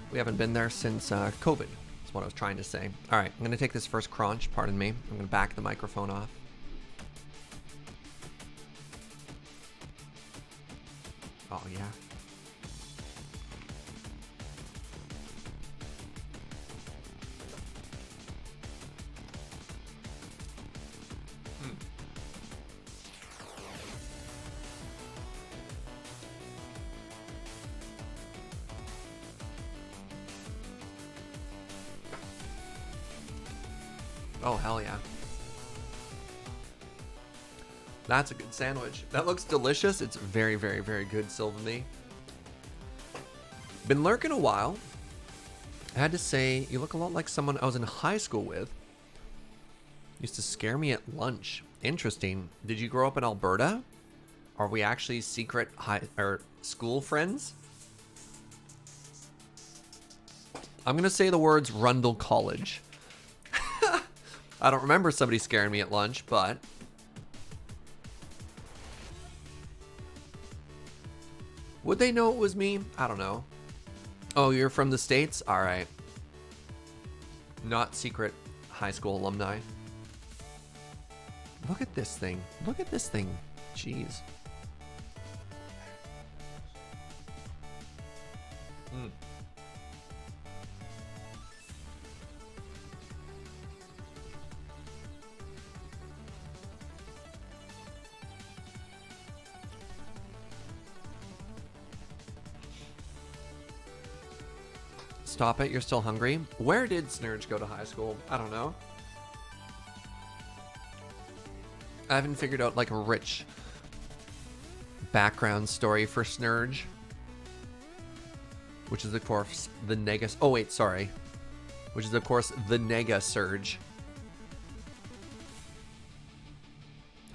We haven't been there since COVID. That's what I was trying to say. All right, I'm gonna take this first crunch, pardon me. I'm gonna back the microphone off. Oh yeah. Oh, hell yeah. That's a good sandwich. That looks delicious. It's very, very, very good, Sylvanie. Been lurking a while. I had to say, you look a lot like someone I was in high school with. Used to scare me at lunch. Interesting. Did you grow up in Alberta? Are we actually secret school friends? I'm going to say the words Rundle College. I don't remember somebody scaring me at lunch, but... would they know it was me? I don't know. Oh, you're from the States? Alright. Not secret high school alumni. Look at this thing. Look at this thing. Jeez. Mm. Stop it, you're still hungry? Where did Snurge go to high school? I don't know. I haven't figured out like a rich background story for Snurge. Which is of course the Negus. Oh wait, sorry. which is, of course, the Nega Surge.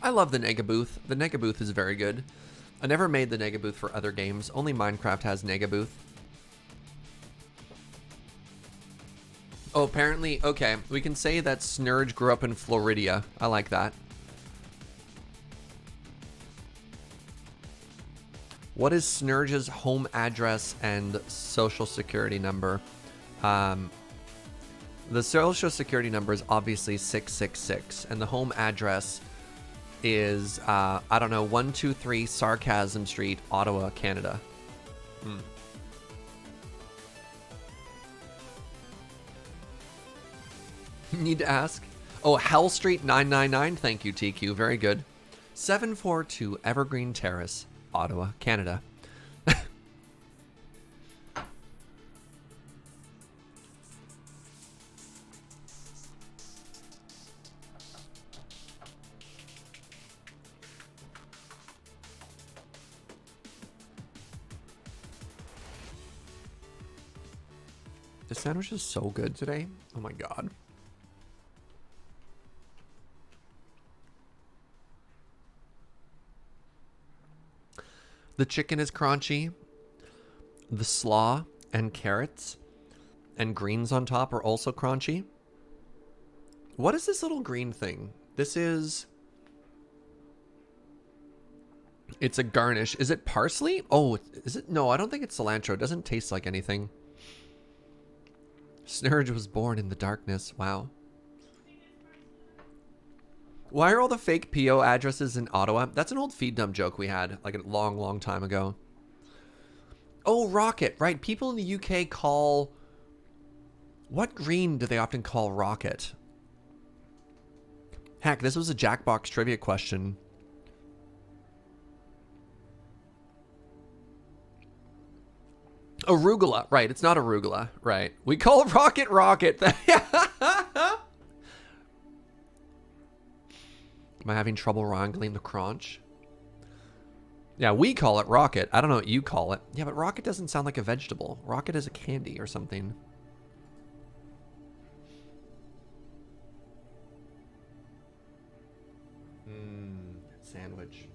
I love the Nega Booth. The Nega Booth is very good. I never made the Nega Booth for other games. Only Minecraft has Nega Booth. Oh, apparently, okay. We can say that Snurge grew up in Florida. I like that. What is Snurge's home address and social security number? The social security number is obviously 666, and the home address is, I don't know, 123 Sarcasm Street, Ottawa, Canada. Need to ask? Oh, Hell Street 999. Thank you, TQ. Very good. 742 Evergreen Terrace, Ottawa, Canada. The sandwich is so good today. Oh my god. The chicken is crunchy. The slaw and carrots and greens on top are also crunchy. What is this little green thing? This is... It's a garnish. Is it parsley? Oh, is it? No, I don't think it's cilantro. It doesn't taste like anything. Snurge was born in the darkness. Wow. Why are all the fake PO addresses in Ottawa? That's an old Feed Dumb joke we had like a long, long time ago. Oh, Rocket. Right. People in the UK call... What green do they often call Rocket? Heck, this was a Jackbox trivia question. Arugula. Right. It's not arugula. Right. We call Rocket Rocket. Am I having trouble wrangling the crunch? Yeah, we call it rocket. I don't know what you call it. Yeah, but rocket doesn't sound like a vegetable. Rocket is a candy or something. Sandwich.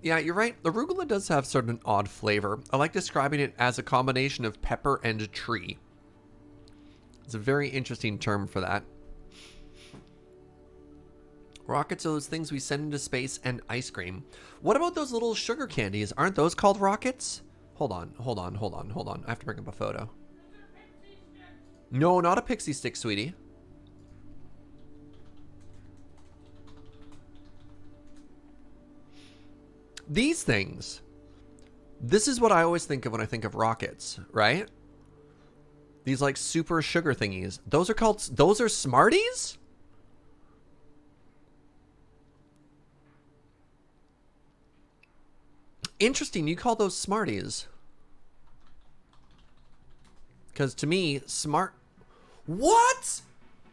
Yeah, you're right. Arugula does have sort of an odd flavor. I like describing it as a combination of pepper and tree. It's a very interesting term for that. Rockets are those things we send into space, and ice cream. What about those little sugar candies? Aren't those called rockets? Hold on. I have to bring up a photo. No, not a pixie stick, sweetie. These things. This is what I always think of when I think of rockets, right? These like super sugar thingies. Those are Smarties? Interesting, you call those Smarties. Because to me, What?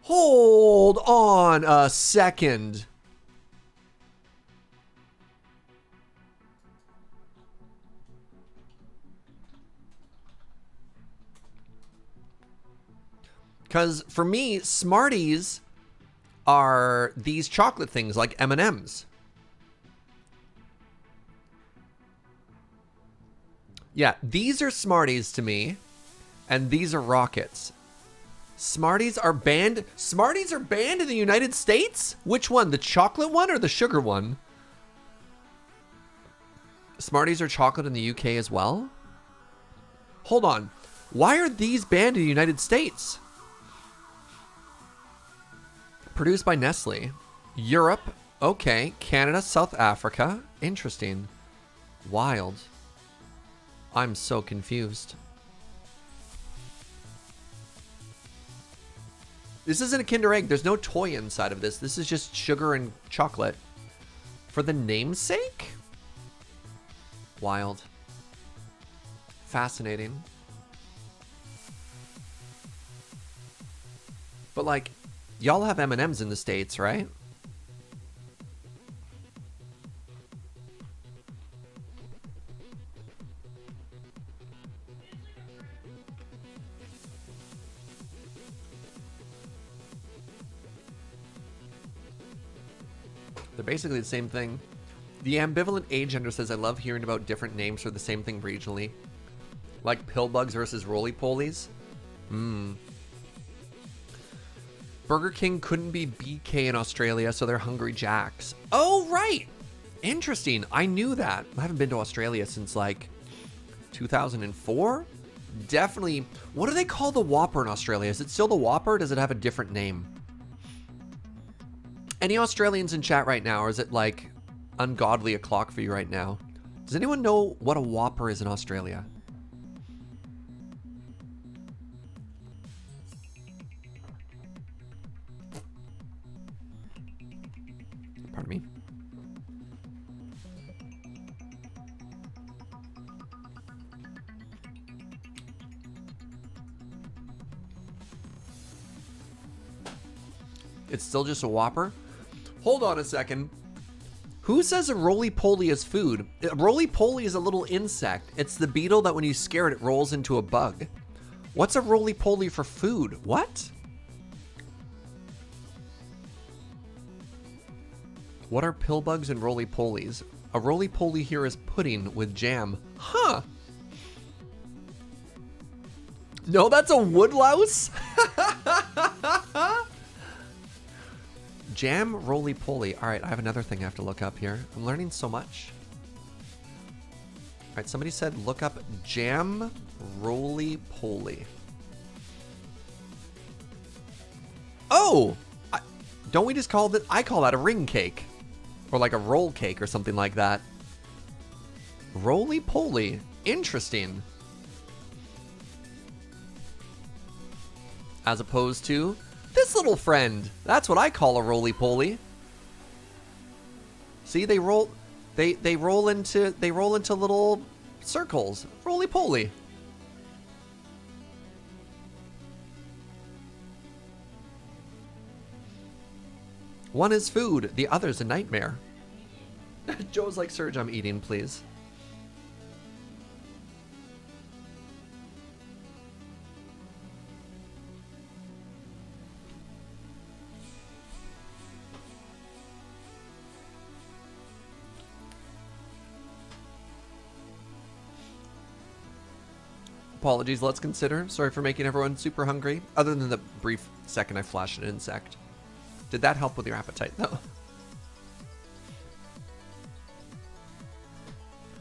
Hold on a second. Because for me, Smarties are these chocolate things like M&Ms. Yeah, these are Smarties to me, and these are Rockets. Smarties are banned. Smarties are banned in the United States? Which one? The chocolate one or the sugar one? Smarties are chocolate in the UK as well? Hold on. Why are these banned in the United States? Produced by Nestle. Europe. Okay. Canada, South Africa. Interesting. Wild. I'm so confused. This isn't a Kinder Egg. There's no toy inside of this. This is just sugar and chocolate. For the namesake? Wild. Fascinating. But like, y'all have M&Ms in the States, right? They're basically the same thing. The ambivalent agender says, I love hearing about different names for the same thing regionally. Like Pillbugs versus Roly-Polies. Burger King couldn't be BK in Australia, so they're Hungry Jacks. Oh, right. Interesting. I knew that. I haven't been to Australia since like 2004. Definitely. What do they call the Whopper in Australia? Is it still the Whopper, or does it have a different name? Any Australians in chat right now, or is it like ungodly o'clock for you right now? Does anyone know what a Whopper is in Australia? Pardon me. It's still just a Whopper? Hold on a second. Who says a roly-poly is food? A roly-poly is a little insect. It's the beetle that when you scare it, it rolls into a bug. What's a roly-poly for food? What? What are pillbugs and roly-polies? A roly-poly here is pudding with jam. Huh. No, that's a woodlouse? Jam roly-poly. All right, I have another thing I have to look up here. I'm learning so much. All right, somebody said look up jam roly-poly. Oh! Don't we just call that? I call that a ring cake. Or like a roll cake or something like that. Roly-poly. Interesting. As opposed to this little friend. That's what I call a roly-poly. See, they roll into little circles. Roly-poly. One is food, the other's a nightmare. Joe's like, Serge, I'm eating, please. Apologies, let's consider. Sorry for making everyone super hungry. Other than the brief second I flashed an insect. Did that help with your appetite, though?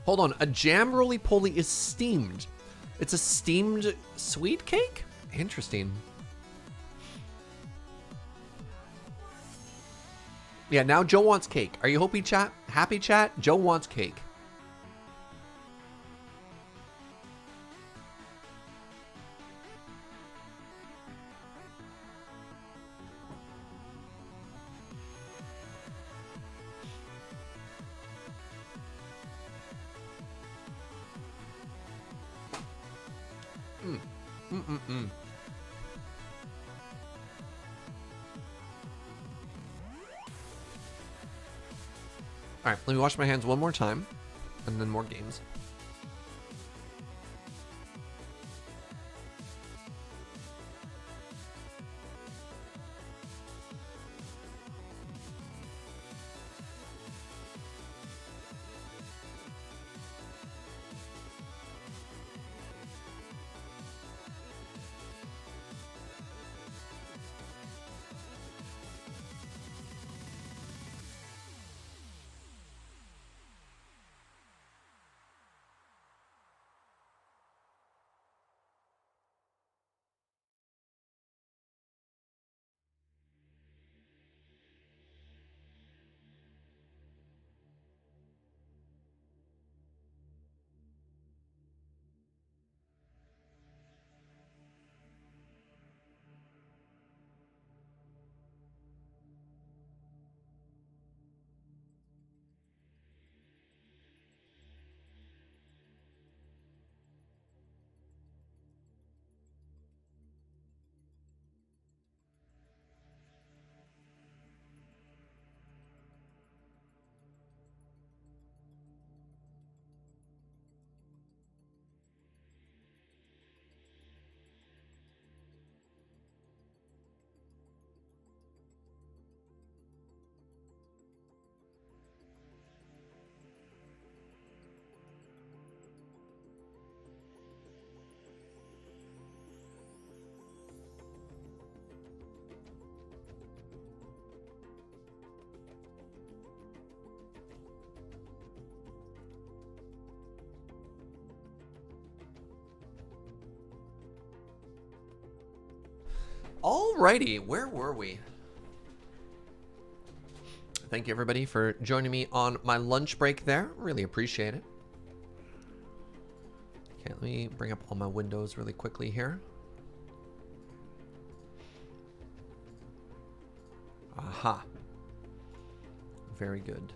Hold on, a jam roly-poly is steamed. It's a steamed sweet cake? Interesting. Yeah, now Joe wants cake. Are you happy, chat? Happy, chat? Joe wants cake. All right, let me wash my hands one more time, and then more games. Alrighty, where were we? Thank you everybody for joining me on my lunch break there. Really appreciate it. Okay, let me bring up all my windows really quickly here. Aha. Very good.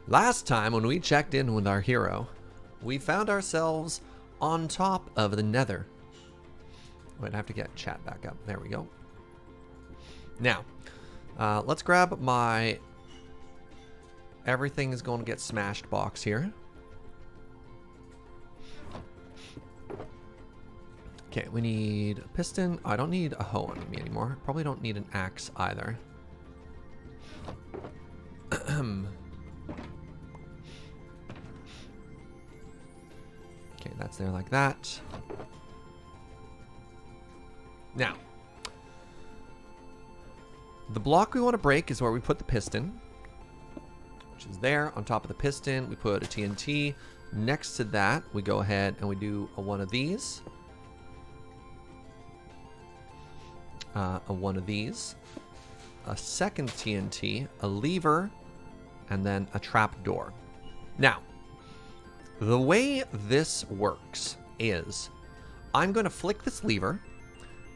Last time when we checked in with our hero, we found ourselves on top of the Nether. I'd have to get chat back up. There we go. Now, let's grab my everything is going to get smashed box here. Okay, we need a piston. I don't need a hoe on me anymore. Probably don't need an axe either. Okay, that's there like that. Now, the block we want to break is where we put the piston, which is there. On top of the piston, we put a TNT. Next to that, we go ahead and we do one of these. One of these. A second TNT, a lever, and then a trap door. Now, the way this works is I'm going to flick this lever,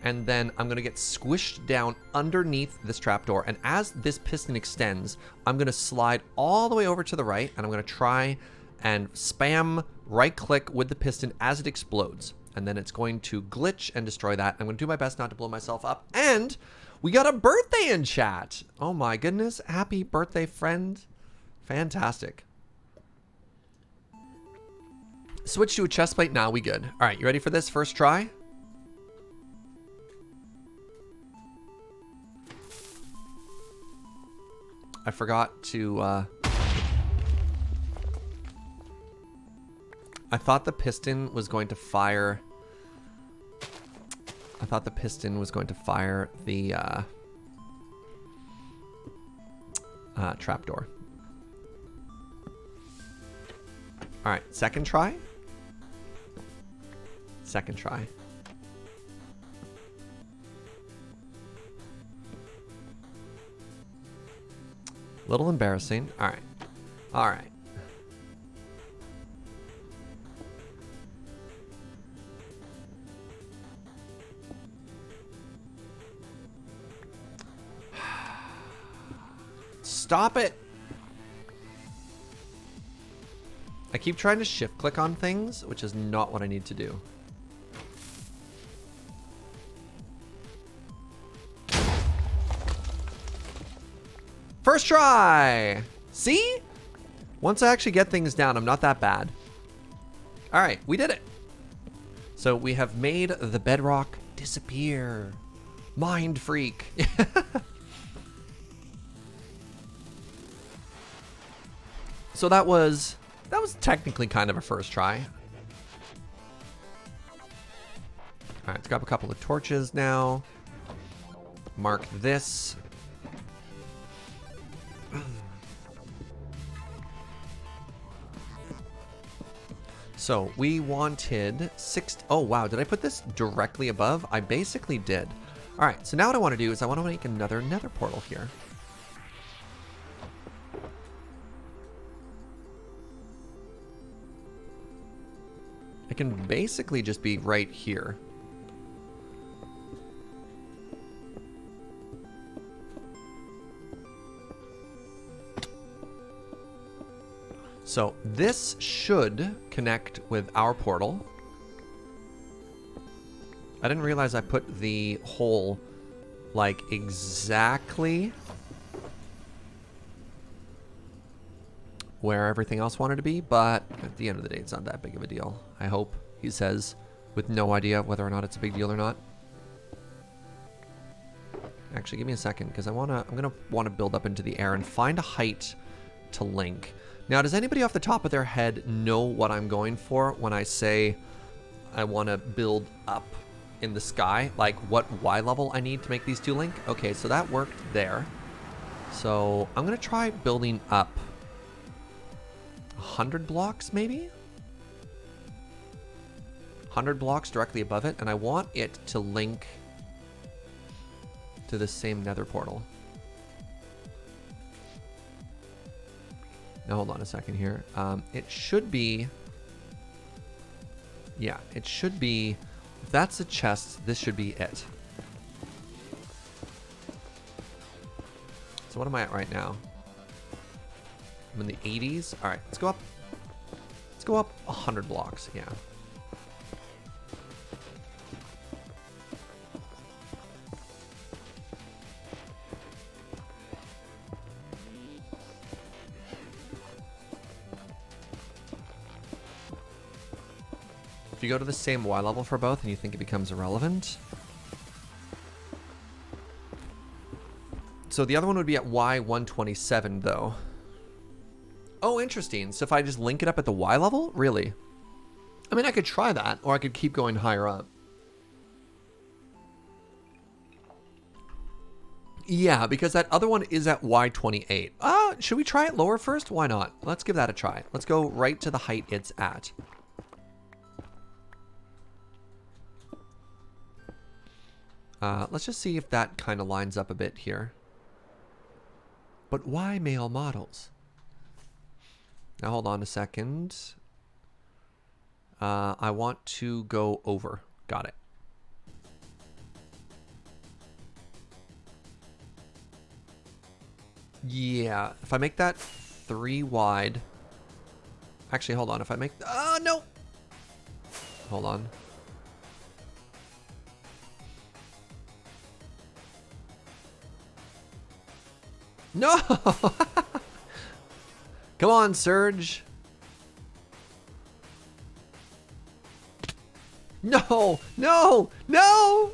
and then I'm going to get squished down underneath this trapdoor. And as this piston extends, I'm going to slide all the way over to the right, and I'm going to try and spam right-click with the piston as it explodes. And then it's going to glitch and destroy that. I'm going to do my best not to blow myself up. And we got a birthday in chat. Oh my goodness. Happy birthday, friend. Fantastic. Switch to a chest plate. Now we good. All right, you ready for this first try? I forgot to, I thought the piston was going to fire. I thought the piston was going to fire the trapdoor. All right, second try. Second try. Little embarrassing. All right. All right. Stop it. I keep trying to shift click on things, which is not what I need to do. First try. See? Once I actually get things down, I'm not that bad. All right, we did it. So we have made the bedrock disappear. Mind freak. So that was technically kind of a first try. All right, let's grab a couple of torches now. Mark this. So we wanted 6. Oh, wow. Did I put this directly above? I basically did. All right. So now what I want to do is I want to make another nether portal here. It can basically just be right here. So this should connect with our portal. I didn't realize I put the hole like exactly where everything else wanted to be, but at the end of the day, it's not that big of a deal. I hope, he says, with no idea whether or not it's a big deal or not. Actually, give me a second, because I'm gonna want to build up into the air and find a height to link. Now, does anybody off the top of their head know what I'm going for when I say I want to build up in the sky? Like what Y level I need to make these two link? Okay, so that worked there. So I'm going to try building up 100 blocks, maybe? 100 blocks directly above it, and I want it to link to the same nether portal. Now hold on a second here. It should be... Yeah, it should be... If that's a chest, this should be it. So what am I at right now? I'm in the 80s. All right, let's go up. Let's go up 100 blocks. Yeah. If you go to the same Y level for both and you think it becomes irrelevant. So the other one would be at Y127 though. Oh, interesting. So if I just link it up at the Y level? Really? I mean, I could try that, or I could keep going higher up. Yeah, because that other one is at Y28. Should we try it lower first? Why not? Let's give that a try. Let's go right to the height it's at. Let's just see if that kind of lines up a bit here. But why male models? Now hold on a second. I want to go over. Got it. Yeah, if I make that 3 wide. Actually, hold on. If I make... Oh, no! Hold on. No! Come on, Surge. No! No! No!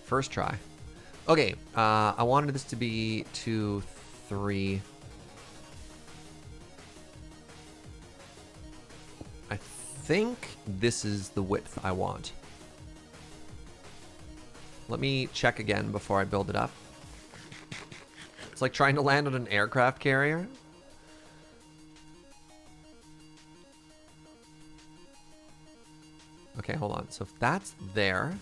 First try. Okay, I wanted this to be 2, 3. I think this is the width I want. Let me check again before I build it up. It's like trying to land on an aircraft carrier. Okay, hold on. So if that's there...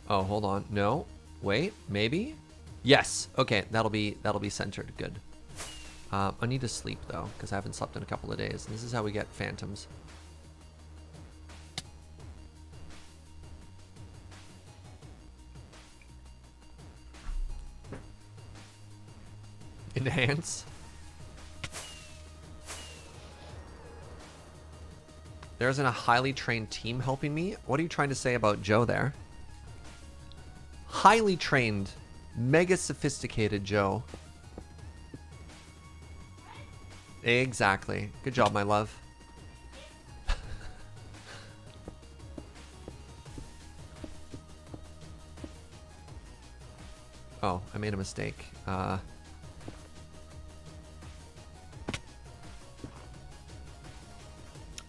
Oh, hold on. No. Wait, maybe? Yes. Okay, that'll be centered. Good. I need to sleep though, because I haven't slept in a couple of days. This is how we get phantoms. Enhance. There isn't a highly trained team helping me. What are you trying to say about Joe there? Highly trained, mega sophisticated Joe. Exactly. Good job, my love. Oh, I made a mistake. I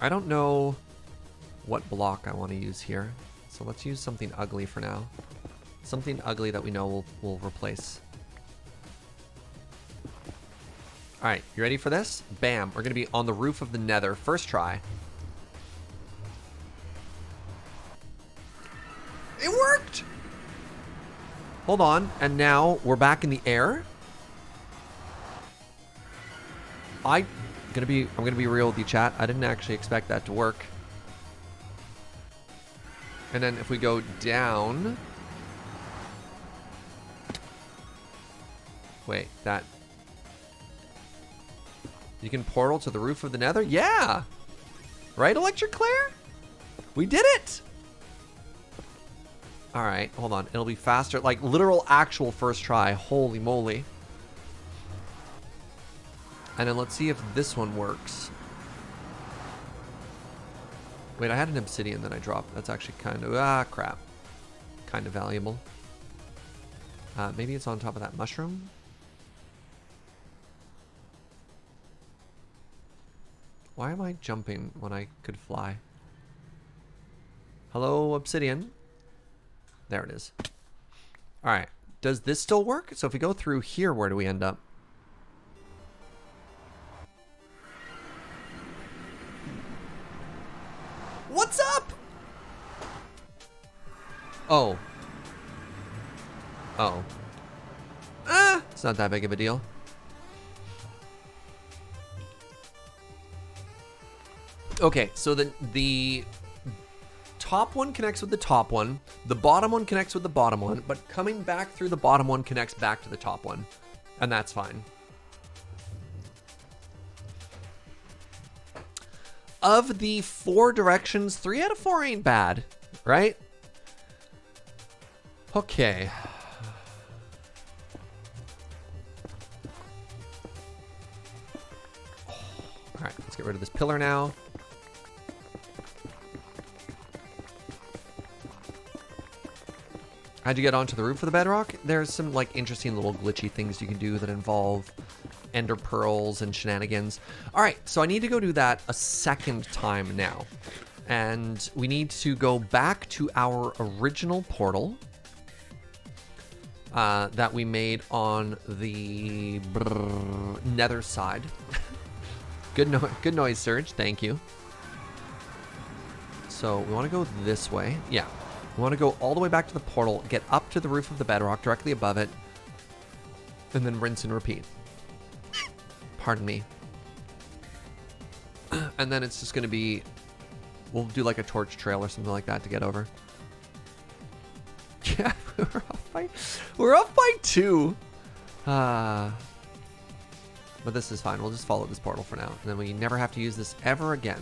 don't know what block I want to use here. So let's use something ugly for now. Something ugly that we know will replace. Alright, you ready for this? Bam, we're going to be on the roof of the nether. First try. It worked! Hold on, and now we're back in the air. I'm gonna be real with you, chat. I didn't actually expect that to work. And then if we go down... Wait, that... You can portal to the roof of the nether? Yeah! Right, Electric Claire? We did it! Alright, hold on. It'll be faster. Like, literal actual first try. Holy moly. And then let's see if this one works. Wait, I had an obsidian that I dropped. That's actually kind of... crap. Kind of valuable. Maybe it's on top of that mushroom? Why am I jumping when I could fly? Hello, obsidian. There it is. All right. Does this still work? So if we go through here, where do we end up? What's up? Oh. Oh. It's not that big of a deal. Okay, so the top one connects with the top one, the bottom one connects with the bottom one, but coming back through the bottom one connects back to the top one, and that's fine. Of the 4 directions, 3 out of 4 ain't bad, right? Okay. All right, let's get rid of this pillar now. How'd you get onto the roof of the bedrock? There's some like interesting little glitchy things you can do that involve ender pearls and shenanigans. All right, so I need to go do that a second time now. And we need to go back to our original portal that we made on the nether side. Good noise, Surge. Thank you. So we want to go this way. Yeah. We want to go all the way back to the portal, get up to the roof of the bedrock, directly above it, and then rinse and repeat. Pardon me. And then it's just going to be... We'll do like a torch trail or something like that to get over. Yeah, we're off by 2. But this is fine. We'll just follow this portal for now. And then we never have to use this ever again.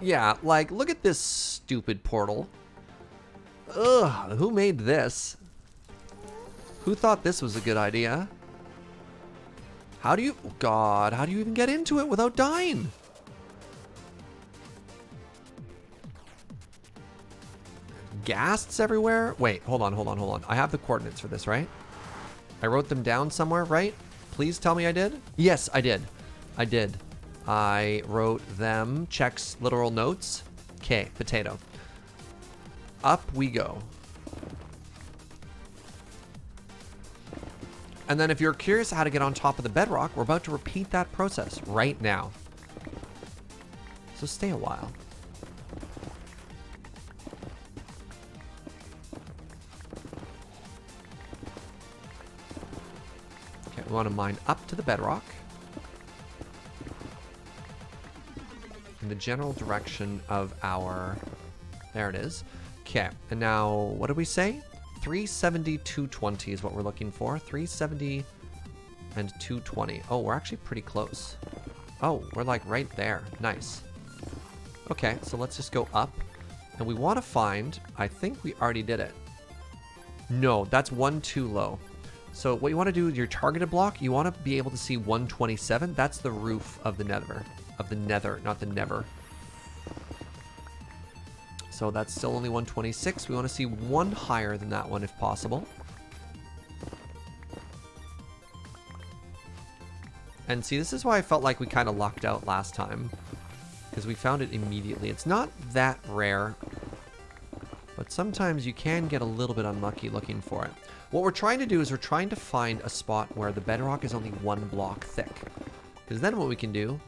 Yeah, like, look at this stupid portal. Ugh, who made this? Who thought this was a good idea? How do you... God, how do you even get into it without dying? Ghasts everywhere? Wait, hold on. I have the coordinates for this, right? I wrote them down somewhere, right? Please tell me I did? Yes, I did. I wrote them, checks literal notes. Okay, potato. Up we go. And then if you're curious how to get on top of the bedrock, we're about to repeat that process right now. So stay a while. Okay, we want to mine up to the bedrock. In the general direction of our... There it is. Okay, and now, what did we say? 370, 220 is what we're looking for. 370 and 220. Oh, we're actually pretty close. Oh, we're like right there. Nice. Okay, so let's just go up. And we want to find... I think we already did it. No, that's 1 too low. So what you want to do with your targeted block, you want to be able to see 127. That's the roof of the nether. Of the nether, not the never. So that's still only 126. We want to see 1 higher than that one if possible. And see, this is why I felt like we kind of lucked out last time. Because we found it immediately. It's not that rare. But sometimes you can get a little bit unlucky looking for it. What we're trying to do is we're trying to find a spot where the bedrock is only 1 block thick. Because then what we can do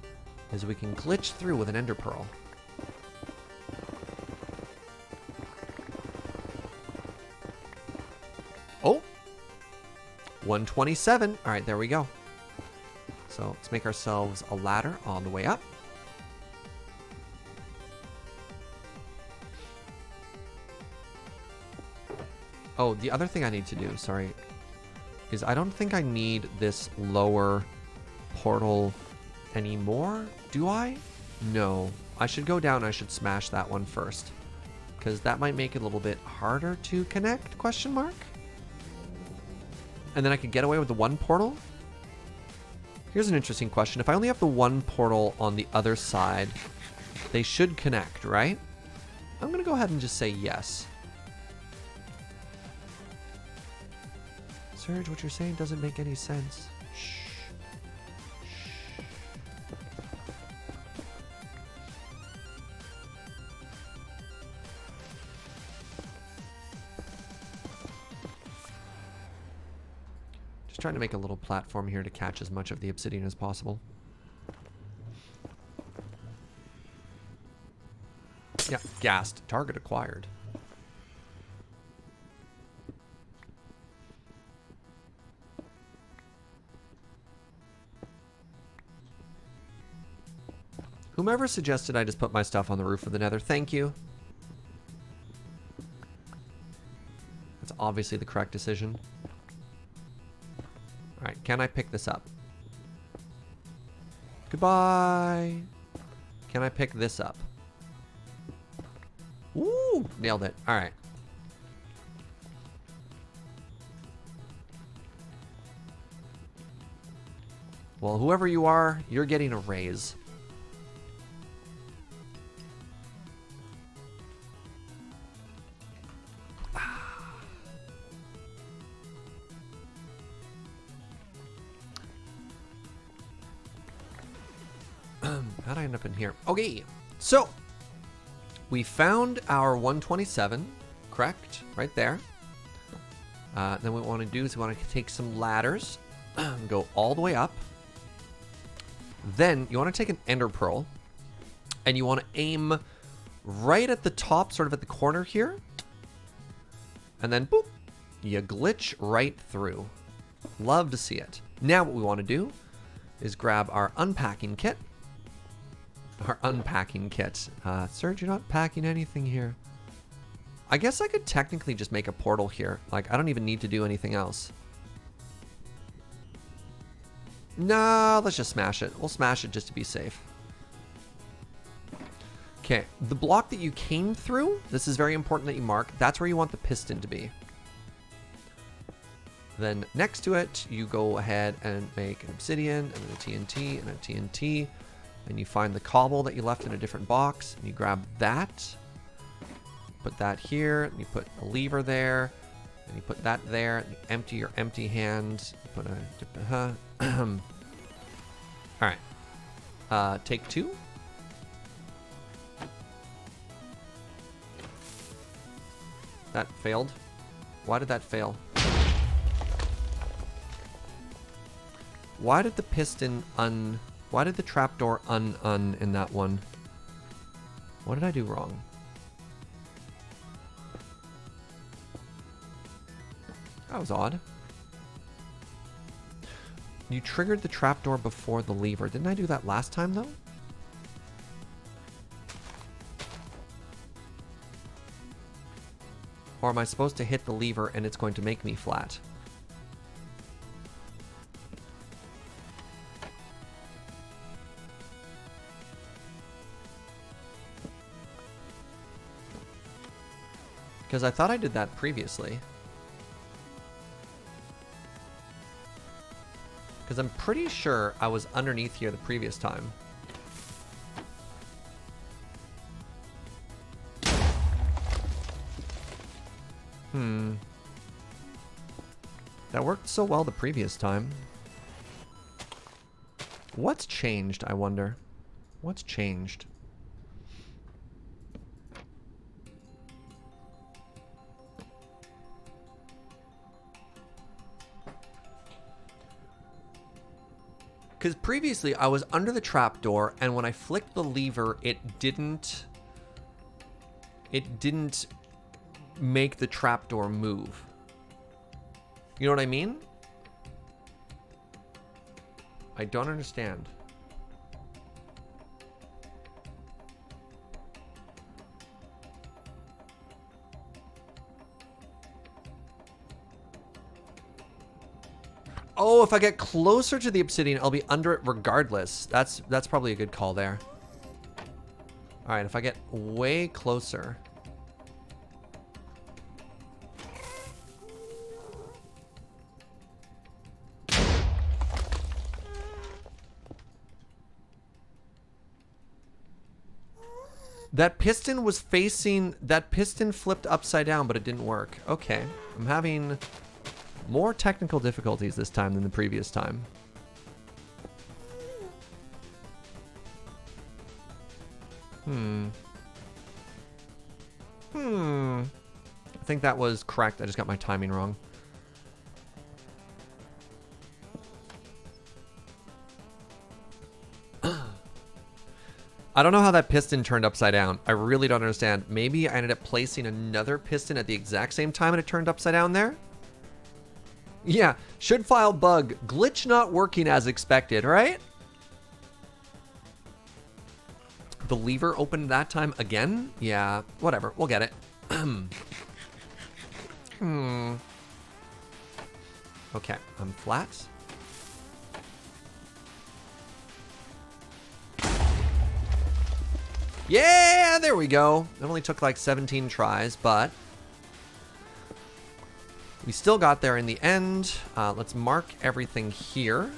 is we can glitch through with an ender pearl. Oh! 127. All right, there we go. So let's make ourselves a ladder on the way up. Oh, the other thing I need to do, sorry, is I don't think I need this lower portal anymore. Do I? No. I should go down. I should smash that one first. Because that might make it a little bit harder to connect, question mark? And then I could get away with the 1 portal? Here's an interesting question. If I only have the 1 portal on the other side, They should connect, right? I'm going to go ahead and just say yes. Serge, what you're saying doesn't make any sense. Shh. Just trying to make a little platform here to catch as much of the obsidian as possible. Yeah, gassed. Target acquired. Whomever suggested I just put my stuff on the roof of the Nether, thank you. That's obviously the correct decision. Alright, can I pick this up? Goodbye. Can I pick this up? Ooh, nailed it. Alright. Well, whoever you are, you're getting a raise. How'd I end up in here? Okay, so we found our 127, correct? Right there. Then what we want to do is we want to take some ladders, go all the way up. Then you want to take an ender pearl, and you want to aim right at the top, sort of at the corner here. And then, boop, you glitch right through. Love to see it. Now what we want to do is grab our unpacking kit. Serge, you're not packing anything here. I guess I could technically just make a portal here. Like, I don't even need to do anything else. No, let's just smash it. We'll smash it just to be safe. Okay, the block that you came through, this is very important that you mark. That's where you want the piston to be. Then next to it, you go ahead and make an obsidian, and then a TNT, and a TNT. And you find the cobble that you left in a different box, and you grab that, put that here, and you put a lever there, and you put that there, and you empty your empty hand, put a, all right, take two. That failed. Why did that fail? Why did the piston Why did the trapdoor un in that one? What did I do wrong? That was odd. You triggered the trapdoor before the lever. Didn't I do that last time, though? Or am I supposed to hit the lever and it's going to make me flat? Because I thought I did that previously. Because I'm pretty sure I was underneath here the previous time. That worked so well the previous time. What's changed, I wonder? What's changed? Because previously I was under the trapdoor, and when I flicked the lever, it didn't make the trapdoor move. You know what I mean? I don't understand. Oh, if I get closer to the obsidian, I'll be under it regardless. That's probably a good call there. All right, if I get way closer. That piston was facing... That piston flipped upside down, but it didn't work. Okay. I'm having more technical difficulties this time than the previous time. I think that was correct. I just got my timing wrong. I don't know how that piston turned upside down. I really don't understand. Maybe I ended up placing another piston at the exact same time and it turned upside down there? Yeah, should file bug. Glitch not working as expected, right? The lever opened that time again? Yeah, whatever. We'll get it. Okay, I'm flat. Yeah, there we go. It only took like 17 tries, but we still got there in the end. Let's mark everything here.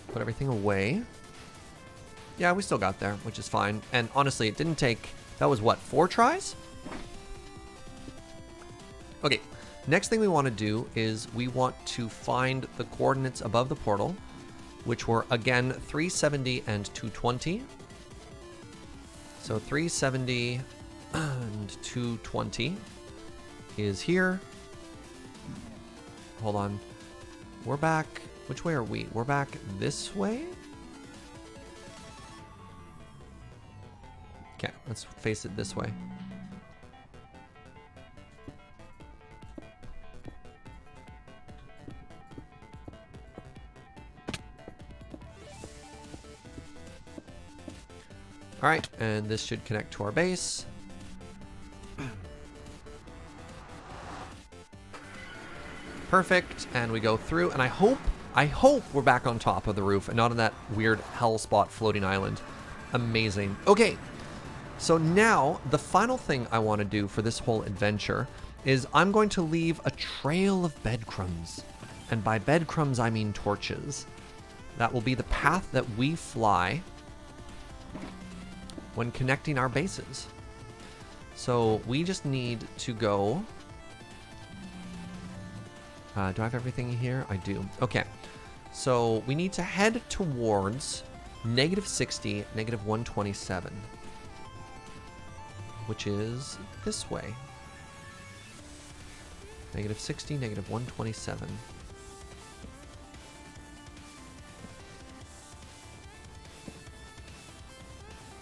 Put everything away. Yeah, we still got there, which is fine. And honestly, it didn't take... That was what, 4 tries? Okay, next thing we want to do is we want to find the coordinates above the portal, which were, again, 370 and 220. So 370 and 220 is here. Hold on. We're back. Which way are we? We're back this way? Okay, let's face it this way. All right, and this should connect to our base. Perfect, and we go through, and I hope we're back on top of the roof and not on that weird hell spot floating island. Amazing. Okay, so now the final thing I want to do for this whole adventure is I'm going to leave a trail of breadcrumbs. And by breadcrumbs, I mean torches. That will be the path that we fly when connecting our bases. So we just need to go... do I have everything here? I do. Okay. So we need to head towards -60, -127. Which is this way. -60, -127.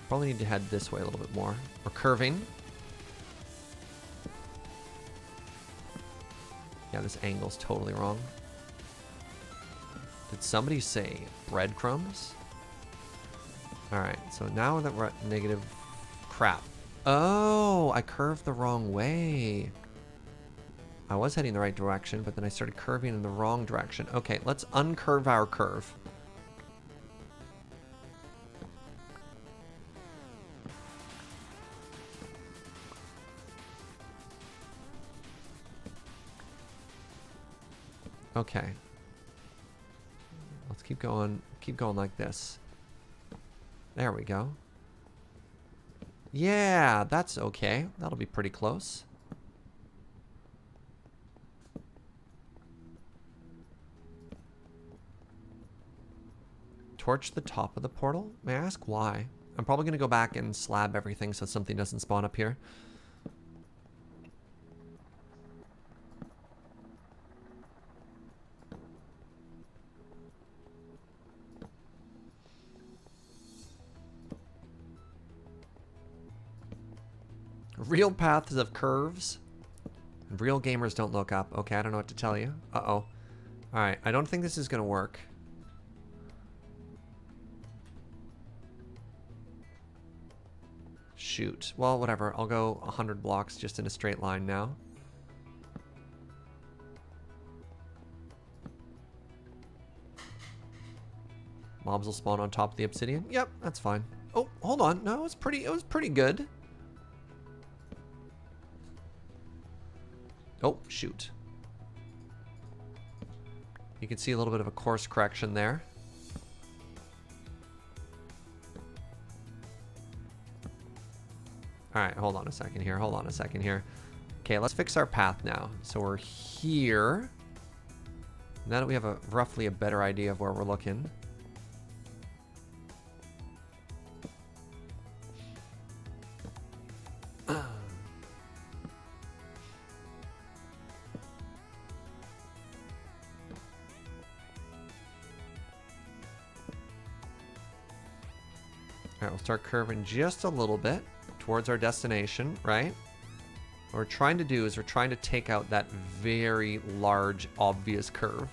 Probably need to head this way a little bit more. We're curving. Yeah, this angle's totally wrong. Did somebody say breadcrumbs? Alright, so now that we're at negative... Crap. Oh, I curved the wrong way. I was heading the right direction, but then I started curving in the wrong direction. Okay, let's uncurve our curve. Okay. Let's keep going like this. There we go. Yeah, that's okay. That'll be pretty close. Torch the top of the portal? May I ask why? I'm probably going to go back and slab everything so something doesn't spawn up here. Real paths of curves. Real gamers don't look up. Okay, I don't know what to tell you. Uh-oh. Alright, I don't think this is going to work. Shoot. Well, whatever. I'll go 100 blocks just in a straight line now. Mobs will spawn on top of the obsidian. Yep, that's fine. Oh, hold on. No, it was pretty good. Oh, shoot. You can see a little bit of a course correction there. All right, hold on a second here. Hold on a second here. Okay, let's fix our path now. So we're here. Now that we have roughly a better idea of where we're looking. All right, we'll start curving just a little bit towards our destination, right? What we're trying to do is we're trying to take out that very large, obvious curve.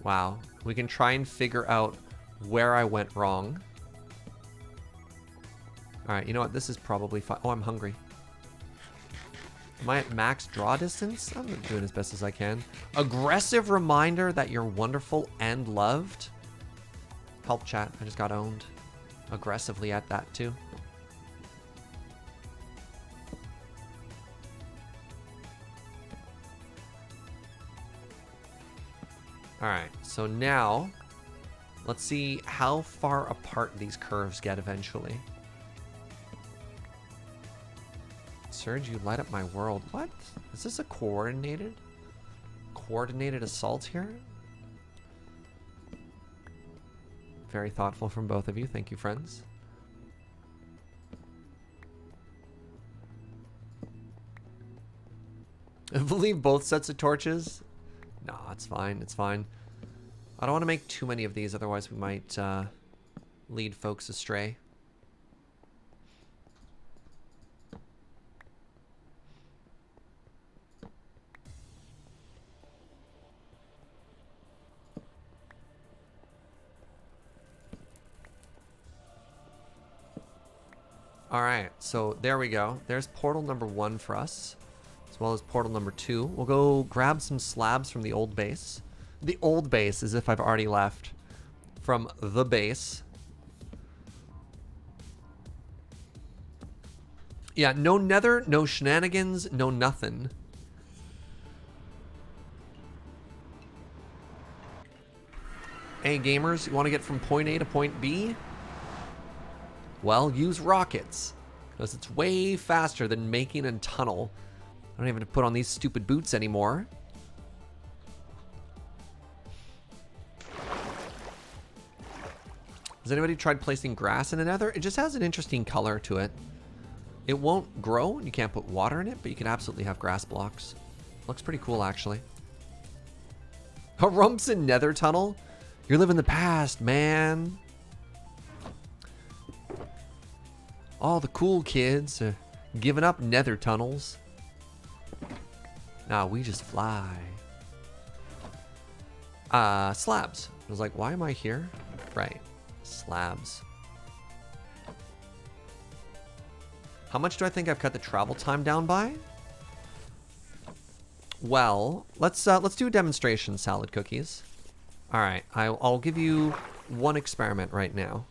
Wow. We can try and figure out where I went wrong. All right, you know what? This is probably fine. Oh, I'm hungry. Am I at max draw distance? I'm doing as best as I can. Aggressive reminder that you're wonderful and loved. Help chat. I just got owned. Aggressively at that too. All right, so now let's see how far apart these curves get eventually. Surge, you light up my world. What? Is this a coordinated assault here? Very thoughtful from both of you. Thank you, friends. I believe both sets of torches. No, it's fine. It's fine. I don't want to make too many of these, otherwise we might lead folks astray. All right, so there we go. There's portal number 1 for us, as well as portal number 2. We'll go grab some slabs from the old base. The old base, as if I've already left from the base. Yeah, no nether, no shenanigans, no nothing. Hey gamers, you want to get from point A to point B? Well, use rockets, because it's way faster than making a tunnel. I don't even have to put on these stupid boots anymore. Has anybody tried placing grass in a nether? It just has an interesting color to it. It won't grow, and you can't put water in it, but you can absolutely have grass blocks. Looks pretty cool, actually. A Rumson nether tunnel? You're living the past, man. All the cool kids are giving up nether tunnels. Nah, we just fly. Slabs. I was like, why am I here? Right. Slabs. How much do I think I've cut the travel time down by? Well, let's do a demonstration, salad cookies. All right, I'll give you one experiment right now.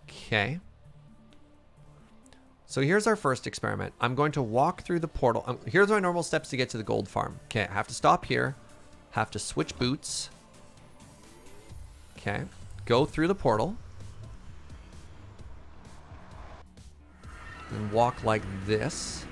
Okay. So here's our first experiment. I'm going to walk through the portal. Here's my normal steps to get to the gold farm. Okay, I have to stop here. Have to switch boots. Okay, go through the portal. And walk like this.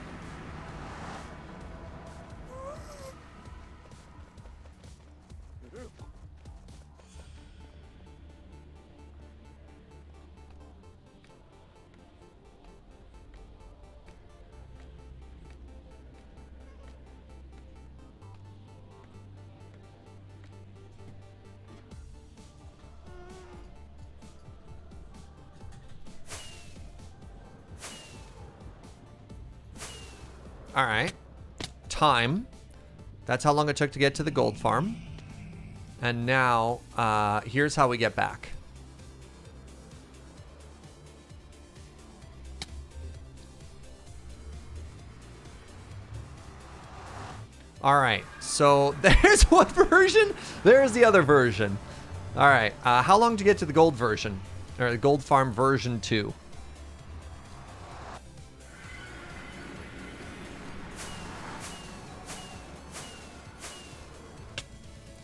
All right. Time. That's how long it took to get to the gold farm. And now, here's how we get back. All right. So there's one version. There's the other version. All right. How long to get to the gold version? Or the gold farm version 2?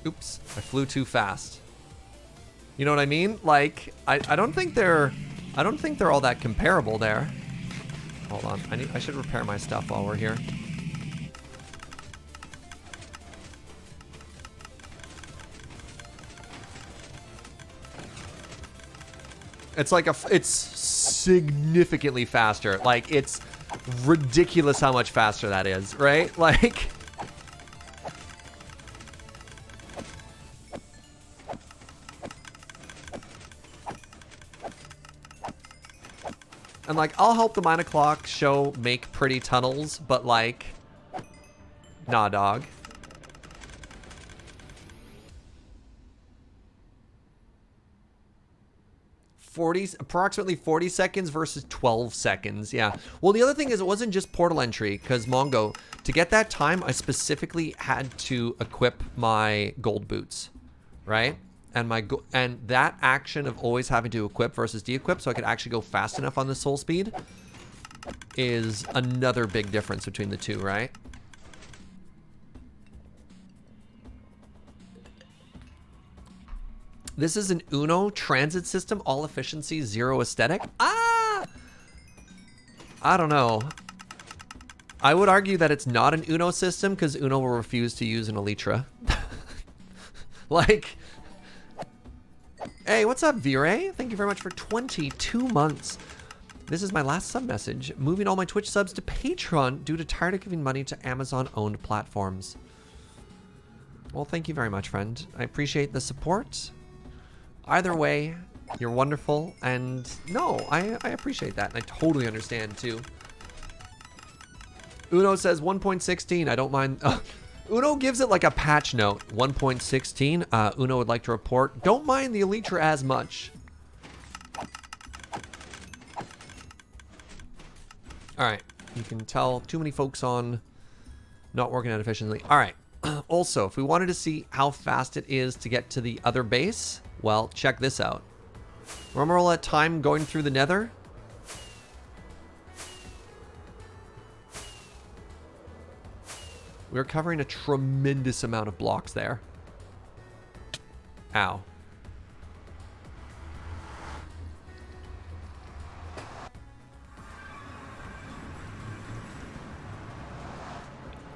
Oops, I flew too fast. You know what I mean? Like, I don't think they're all that comparable there. Hold on, I should repair my stuff while we're here. It's like it's significantly faster. Like, it's ridiculous how much faster that is, right? Like, and like, I'll help the mine o'clock show make pretty tunnels, but like, nah, dog. Approximately 40 seconds versus 12 seconds. Yeah. Well, the other thing is it wasn't just portal entry, because Mongo, to get that time, I specifically had to equip my gold boots, right? And that action of always having to equip versus de-equip so I could actually go fast enough on the soul speed is another big difference between the two, right? This is an Uno transit system, all efficiency, zero aesthetic. Ah! I don't know. I would argue that it's not an Uno system because Uno will refuse to use an Elytra. Like, hey, what's up, Vire? Thank you very much for 22 months. This is my last sub message. Moving all my Twitch subs to Patreon due to tired of giving money to Amazon-owned platforms. Well, thank you very much, friend. I appreciate the support. Either way, you're wonderful, and no, I appreciate that, and I totally understand, too. Uno says 1.16, I don't mind. Uno gives it like a patch note. 1.16, Uno would like to report, don't mind the Elytra as much. Alright, you can tell too many folks on not working out efficiently. Alright, also, if we wanted to see how fast it is to get to the other base, well, check this out. Remember all that time going through the nether? We're covering a tremendous amount of blocks there. Ow.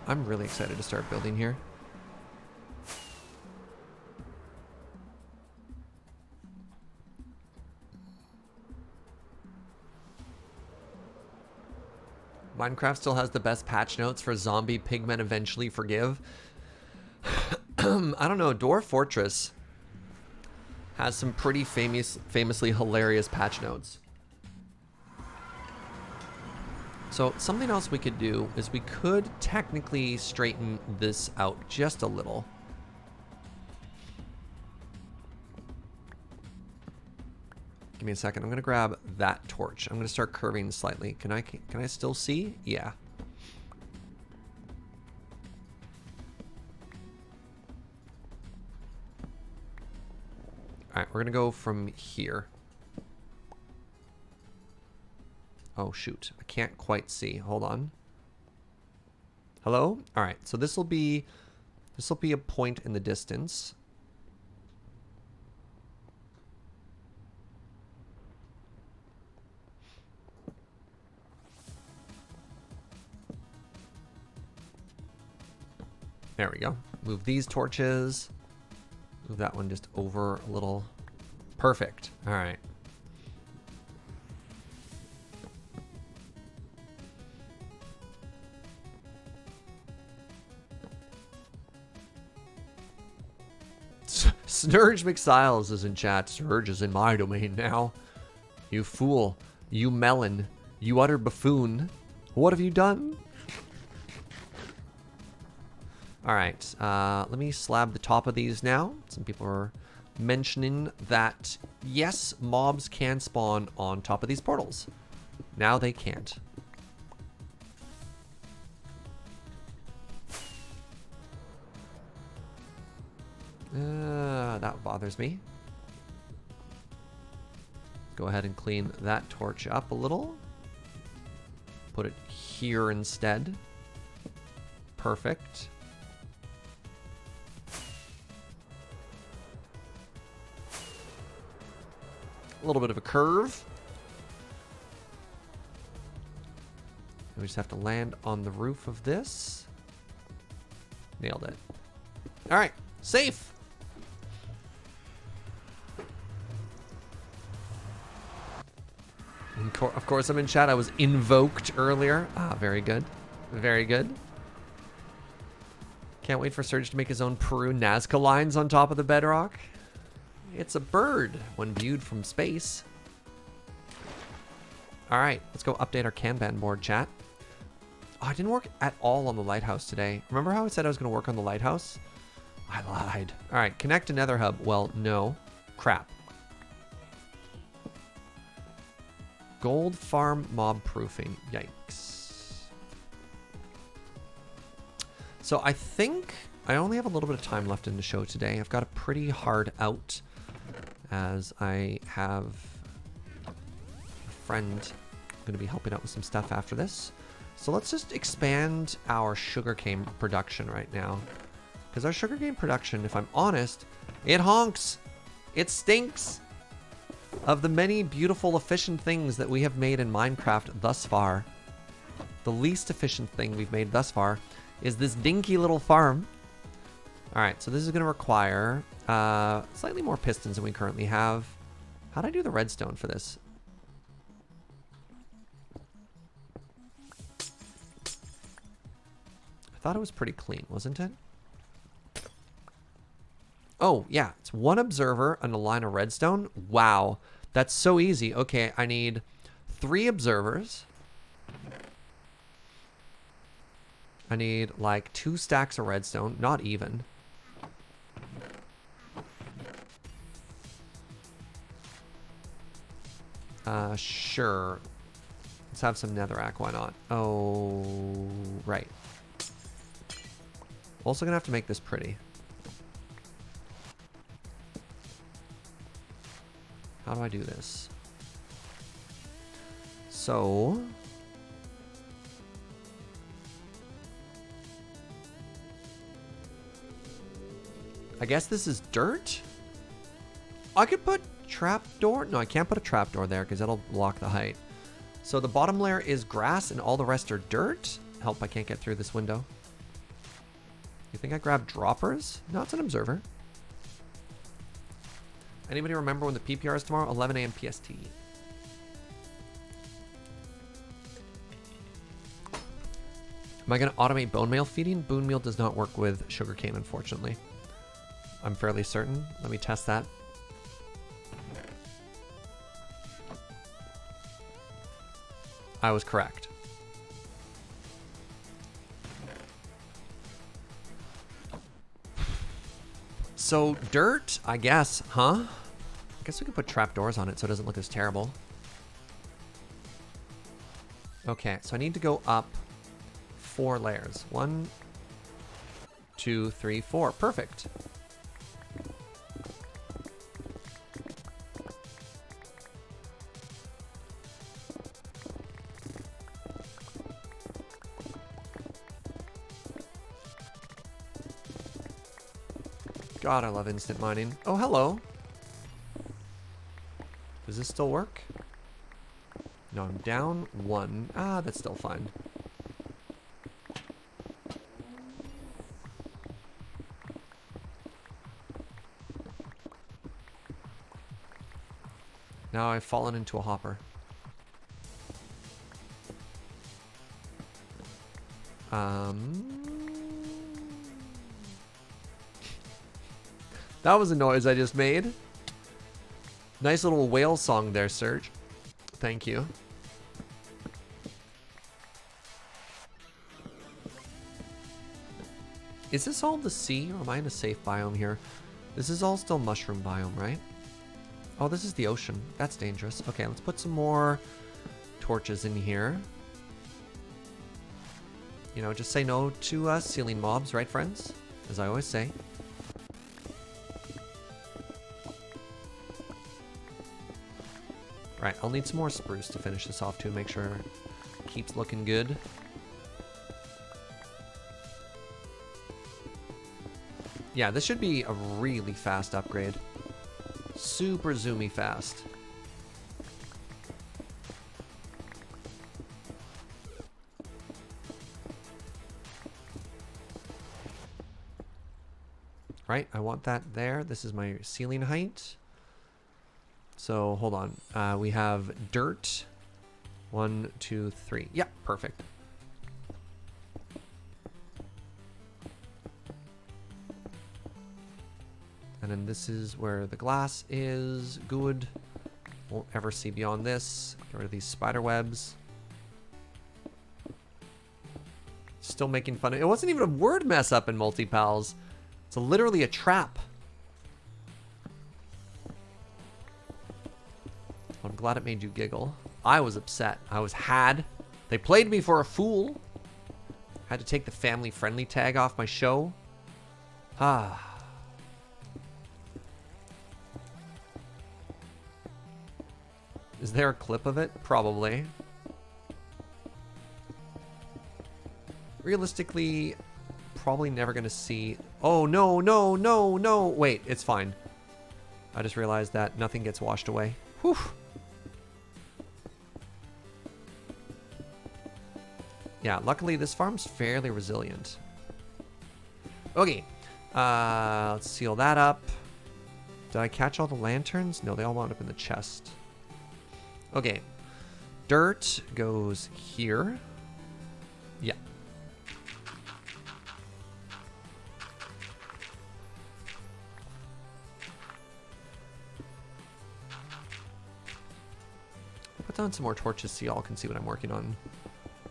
I'm really excited to start building here. Minecraft still has the best patch notes for zombie pigmen eventually forgive. I don't know, Dwarf Fortress has some pretty famously hilarious patch notes. So something else we could do is we could technically straighten this out just a little. Give me a second. I'm going to grab that torch. I'm going to start curving slightly. Can I still see? Yeah. All right, we're going to go from here. Oh, shoot. I can't quite see. Hold on. Hello? All right, so this will be a point in the distance. There we go. Move these torches. Move that one just over a little. Perfect. All right. Snurge McSiles is in chat. Surge is in my domain now. You fool. You melon. You utter buffoon. What have you done? Alright, let me slab the top of these now. Some people are mentioning that, yes, mobs can spawn on top of these portals. Now they can't. That bothers me. Go ahead and clean that torch up a little. Put it here instead. Perfect. A little bit of a curve. We just have to land on the roof of this. Nailed it. All right, safe. Of course, I'm in chat. I was invoked earlier. Ah, very good. Very good. Can't wait for Surge to make his own Peru Nazca lines on top of the bedrock. It's a bird when viewed from space. All right, let's go update our Kanban board, chat. Oh, I didn't work at all on the lighthouse today. Remember how I said I was going to work on the lighthouse? I lied. All right, connect to Nether Hub. Well, no. Crap. Gold farm mob proofing. Yikes. So I think I only have a little bit of time left in the show today. I've got a pretty hard out as I have a friend going to be helping out with some stuff after this. So let's just expand our sugarcane production right now. Because our sugarcane production, if I'm honest, it honks. It stinks. Of the many beautiful, efficient things that we have made in Minecraft thus far, the least efficient thing we've made thus far is this dinky little farm. All right, so this is going to require slightly more pistons than we currently have. How do I do the redstone for this? I thought it was pretty clean, wasn't it? Oh, yeah, it's one observer and a line of redstone. Wow, that's so easy. Okay, I need 3 observers. I need like 2 stacks of redstone, not even. Sure. Let's have some netherrack, why not? Oh, right. Also gonna have to make this pretty. How do I do this? So... I guess this is dirt? I could put trapdoor? No, I can't put a trapdoor there because that'll block the height. So the bottom layer is grass and all the rest are dirt? Help, I can't get through this window. You think I grabbed droppers? No, it's an observer. Anybody remember when the PPR is tomorrow? 11 a.m. PST. Am I going to automate bone meal feeding? Bone meal does not work with sugarcane, unfortunately. I'm fairly certain. Let me test that. I was correct. So, dirt, I guess, huh? I guess we could put trapdoors on it so it doesn't look as terrible. Okay, so I need to go up 4 layers. 1, 2, 3, 4. Perfect. God, I love instant mining. Oh, hello. Does this still work? No, I'm down 1. Ah, that's still fine. Now I've fallen into a hopper. That was a noise I just made. Nice little whale song there, Serge. Thank you. Is this all the sea, or am I in a safe biome here? This is all still mushroom biome, right? Oh, this is the ocean. That's dangerous. Okay, let's put some more torches in here. You know, just say no to ceiling mobs, right, friends? As I always say. Right, I'll need some more spruce to finish this off too, make sure it keeps looking good. Yeah, this should be a really fast upgrade. Super zoomy fast. right? I want that there. This is my ceiling height. So hold on. We have dirt. 1, 2, 3. Yeah, perfect. And then this is where the glass is. Good. Won't ever see beyond this. Get rid of these spider webs. Still making fun of it. Wasn't even a word mess up in Multi-Pals. It's literally a trap. I'm glad it made you giggle. I was upset. I was had. They played me for a fool. Had to take the family-friendly tag off my show. Ah. Is there a clip of it? Probably. Realistically, probably never gonna see. Oh, no, no, no, no. Wait, it's fine. I just realized that nothing gets washed away. Whew. Yeah, luckily this farm's fairly resilient. Okay. Let's seal that up. Did I catch all the lanterns? No, they all wound up in the chest. Okay. Dirt goes here. Yeah. Put down some more torches so y'all can see what I'm working on.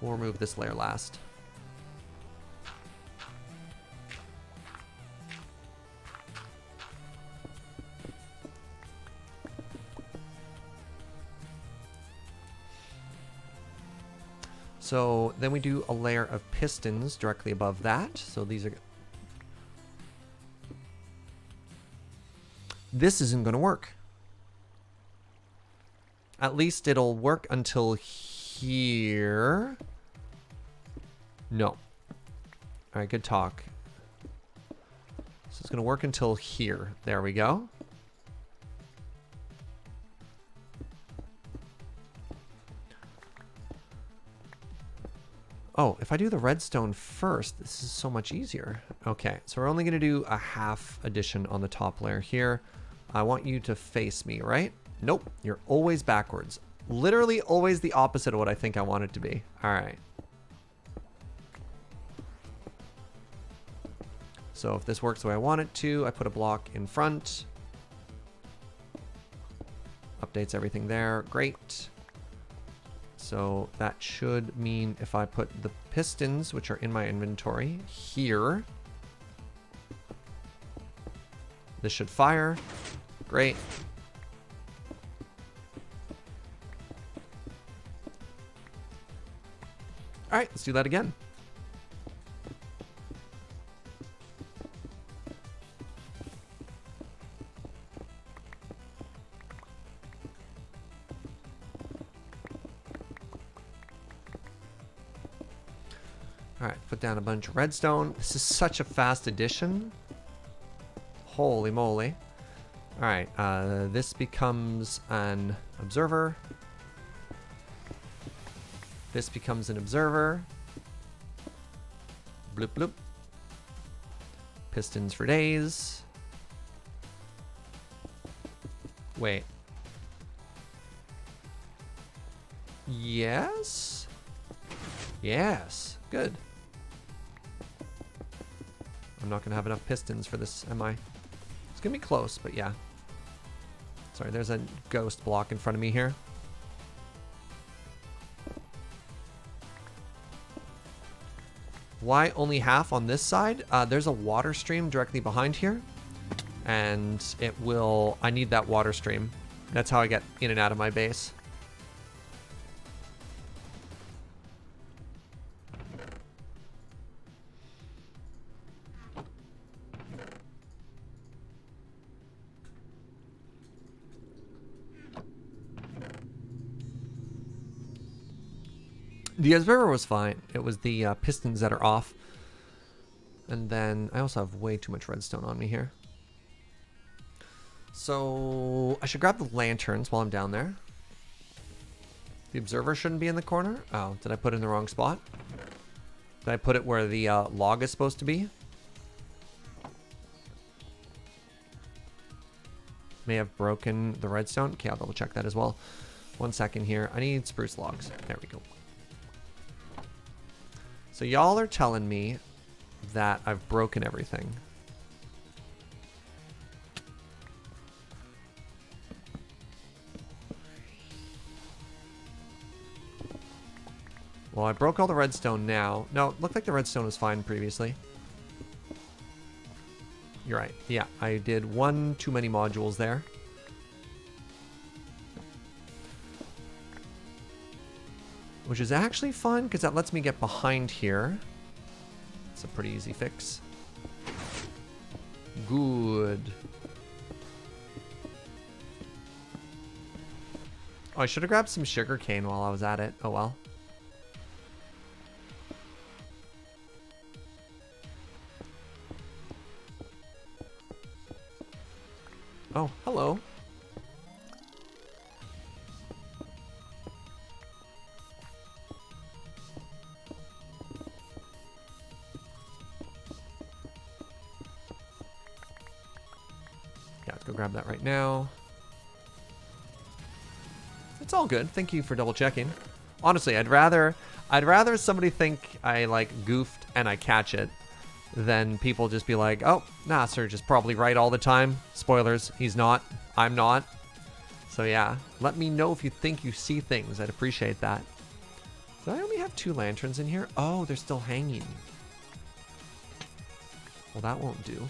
We'll remove this layer last. So then we do a layer of pistons directly above that. So these are... This isn't going to work. At least it'll work until here. No. All right, good talk. So it's going to work until here. There we go. Oh, if I do the redstone first, this is so much easier. Okay, so we're only going to do a half addition on the top layer here. I want you to face me, right? Nope, you're always backwards. Literally always the opposite of what I think I want it to be. All right. So if this works the way I want it to, I put a block in front. Updates everything there. Great. So that should mean if I put the pistons, which are in my inventory, here, this should fire. Great. All right, let's do that again. All right, put down a bunch of redstone. This is such a fast addition. Holy moly. All right, this becomes an observer. This becomes an observer. Bloop, bloop. Pistons for days. Wait. Yes? Yes. Good. I'm not going to have enough pistons for this, am I? It's going to be close, but yeah. Sorry, there's a ghost block in front of me here. Why only half on this side? There's a water stream directly behind here. And it will... I need that water stream. That's how I get in and out of my base. The observer was fine. It was the pistons that are off. And then I also have way too much redstone on me here. So I should grab the lanterns while I'm down there. The observer shouldn't be in the corner. Oh, did I put it in the wrong spot? Did I put it where the log is supposed to be? may have broken the redstone. Okay, I'll double check that as well. 1 second here. I need spruce logs. There we go. So y'all are telling me that I've broken everything. Well, I broke all the redstone now. No, it looked like the redstone was fine previously. You're right. Yeah, I did one too many modules there. Which is actually fun, because that lets me get behind here. It's a pretty easy fix. Good. Oh, I should have grabbed some sugar cane while I was at it. Oh well. Oh, hello. Yeah, let's go grab that right now. It's all good. Thank you for double checking. Honestly, I'd rather somebody think I like goofed and I catch it than people just be like, oh, nah, Serge is probably right all the time. Spoilers, he's not. I'm not. So yeah, let me know if you think you see things. I'd appreciate that. Do I only have 2 lanterns in here? Oh, they're still hanging. Well, that won't do.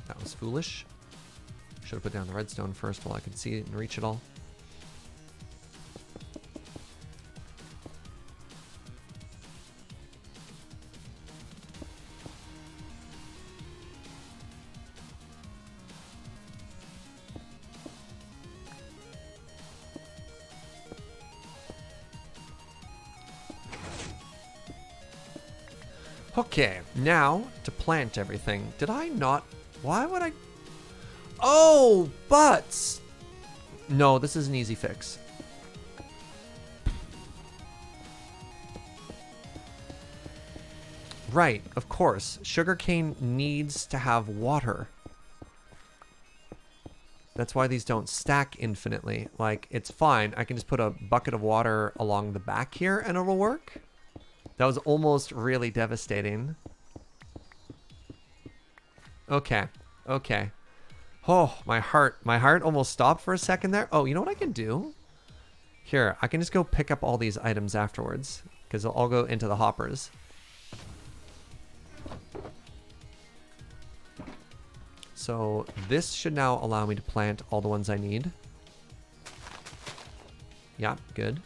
That was foolish. Should have put down the redstone first while I could see it and reach it all. Okay, now to plant everything. Did I not? Why would I? Oh, but no, this is an easy fix. Right, of course. Sugarcane needs to have water. That's why these don't stack infinitely. Like, it's fine. I can just put a bucket of water along the back here and it'll work. That was almost really devastating. Okay. Okay. Oh, my heart almost stopped for a second there. Oh, you know what I can do? Here, I can just go pick up all these items afterwards because they'll all go into the hoppers. So this should now allow me to plant all the ones I need. Yeah, good.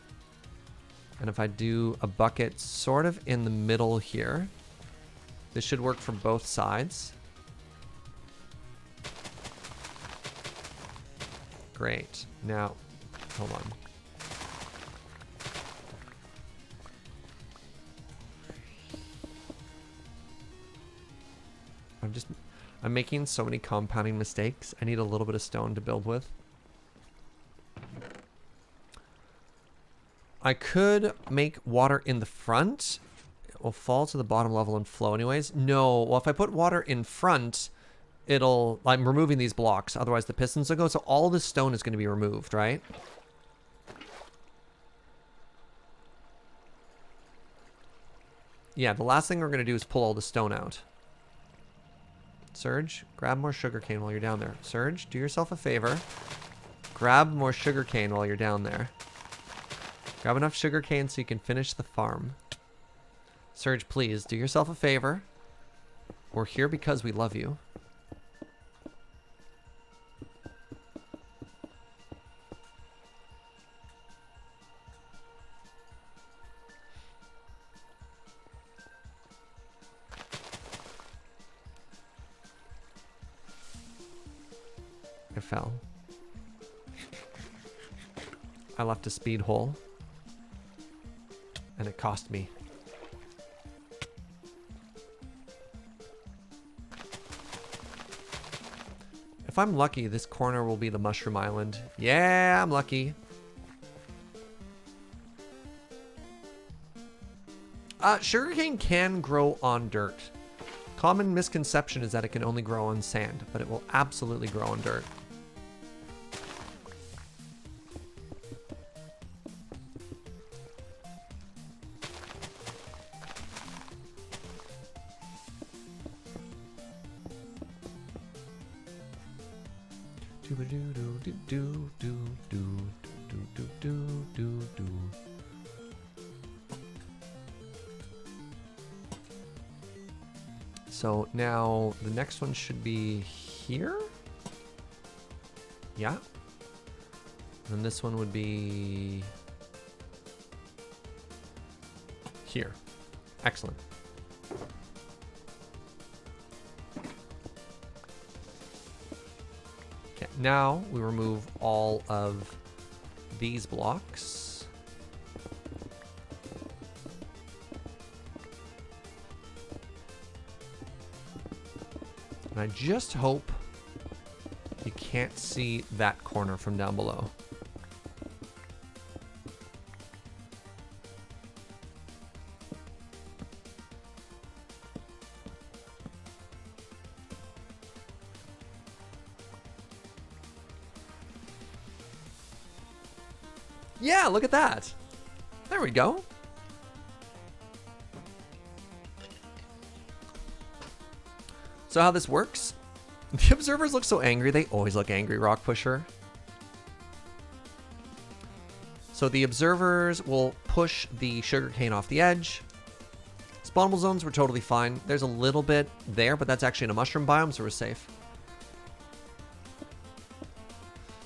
And if I do a bucket sort of in the middle here, this should work from both sides. Great. Now, hold on. I'm making so many compounding mistakes. I need a little bit of stone to build with. I could make water in the front. It will fall to the bottom level and flow anyways. No, well, if I put water in front, I'm removing these blocks. Otherwise the pistons will go. So all this stone is going to be removed, right? Yeah, the last thing we're going to do is pull all the stone out. Serge, grab more sugarcane while you're down there. Serge, do yourself a favor. Grab more sugarcane while you're down there. Grab enough sugarcane so you can finish the farm. Serge, please, do yourself a favor. We're here because we love you. I fell. I left a speed hole. And it cost me. If I'm lucky, this corner will be the Mushroom Island. Yeah, I'm lucky. Sugarcane can grow on dirt. Common misconception is that it can only grow on sand, but it will absolutely grow on dirt. So now the next one should be here. Yeah. And this one would be here. Excellent. Okay, now we remove all of these blocks. And I just hope you can't see that corner from down below. Yeah, look at that. There we go. So how this works, the observers look so angry. They always look angry, Rock Pusher. So the observers will push the sugarcane off the edge. Spawnable zones were totally fine. There's a little bit there, but that's actually in a mushroom biome, so we're safe.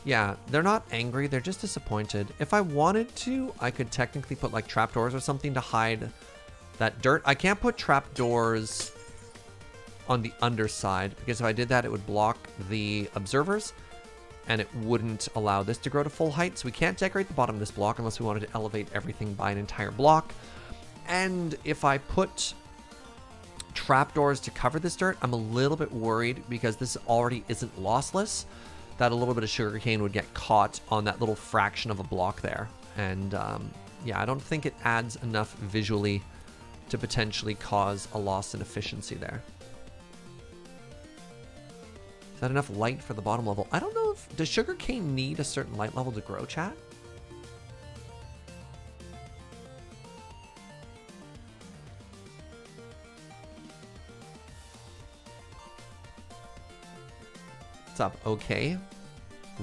Yeah, they're not angry. They're just disappointed. If I wanted to, I could technically put like trapdoors or something to hide that dirt. I can't put trapdoors on the underside, because if I did that, it would block the observers and it wouldn't allow this to grow to full height. So we can't decorate the bottom of this block unless we wanted to elevate everything by an entire block. And if I put trapdoors to cover this dirt, I'm a little bit worried, because this already isn't lossless, that a little bit of sugarcane would get caught on that little fraction of a block there. And yeah, I don't think it adds enough visually to potentially cause a loss in efficiency there. Is that enough light for the bottom level? I don't know if... Does sugarcane need a certain light level to grow, chat? What's up? Okay.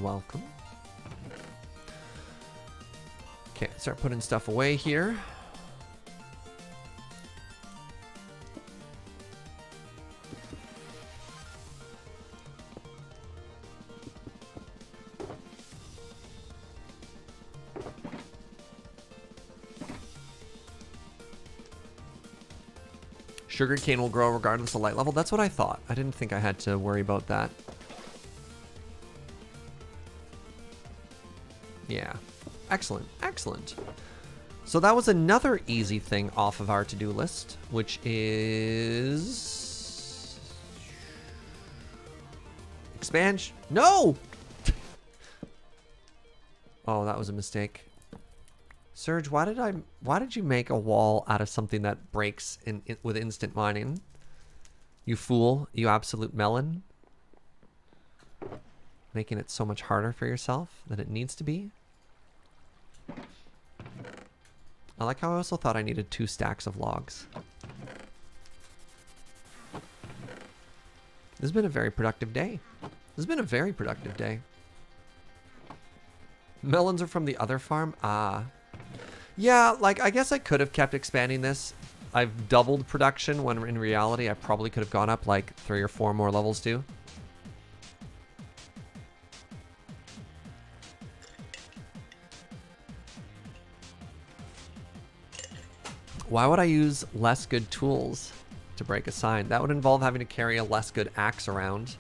Welcome. Okay, start putting stuff away here. Sugarcane will grow regardless of light level. That's what I thought. I didn't think I had to worry about that. Yeah. Excellent. Excellent. So that was another easy thing off of our to-do list, which is... Expansion. No! Oh, that was a mistake. Surge, why did you make a wall out of something that breaks with instant mining? You fool, you absolute melon. Making it so much harder for yourself than it needs to be. I like how I also thought I needed 2 stacks of logs. This has been a very productive day. This has been a very productive day. Melons are from the other farm? Ah. Yeah, like, I guess I could have kept expanding this. I've doubled production when in reality I probably could have gone up like 3 or 4 more levels too. Why would I use less good tools to break a sign? That would involve having to carry a less good axe around.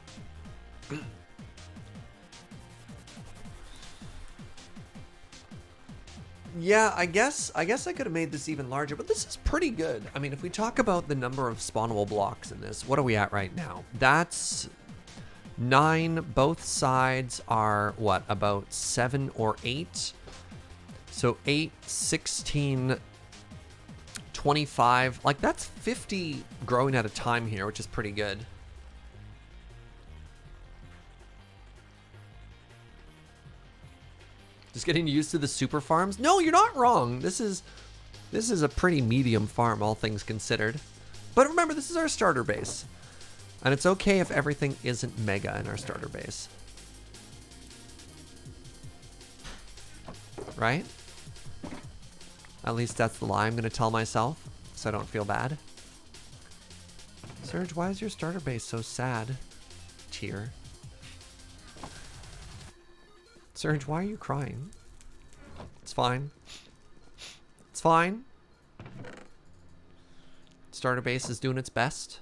Yeah, I guess I could have made this even larger, but this is pretty good. I mean, if we talk about the number of spawnable blocks in this, what are we at right now? That's 9. Both sides are, what, about 7 or 8? So 8, 16, 25. Like, that's 50 growing at a time here, which is pretty good. Just getting used to the super farms? No, you're not wrong. This is a pretty medium farm, all things considered. But remember, this is our starter base. And it's okay if everything isn't mega in our starter base. Right? At least that's the lie I'm going to tell myself, so I don't feel bad. Surge, why is your starter base so sad? Tear. Surge, why are you crying? It's fine. It's fine. Starter base is doing its best.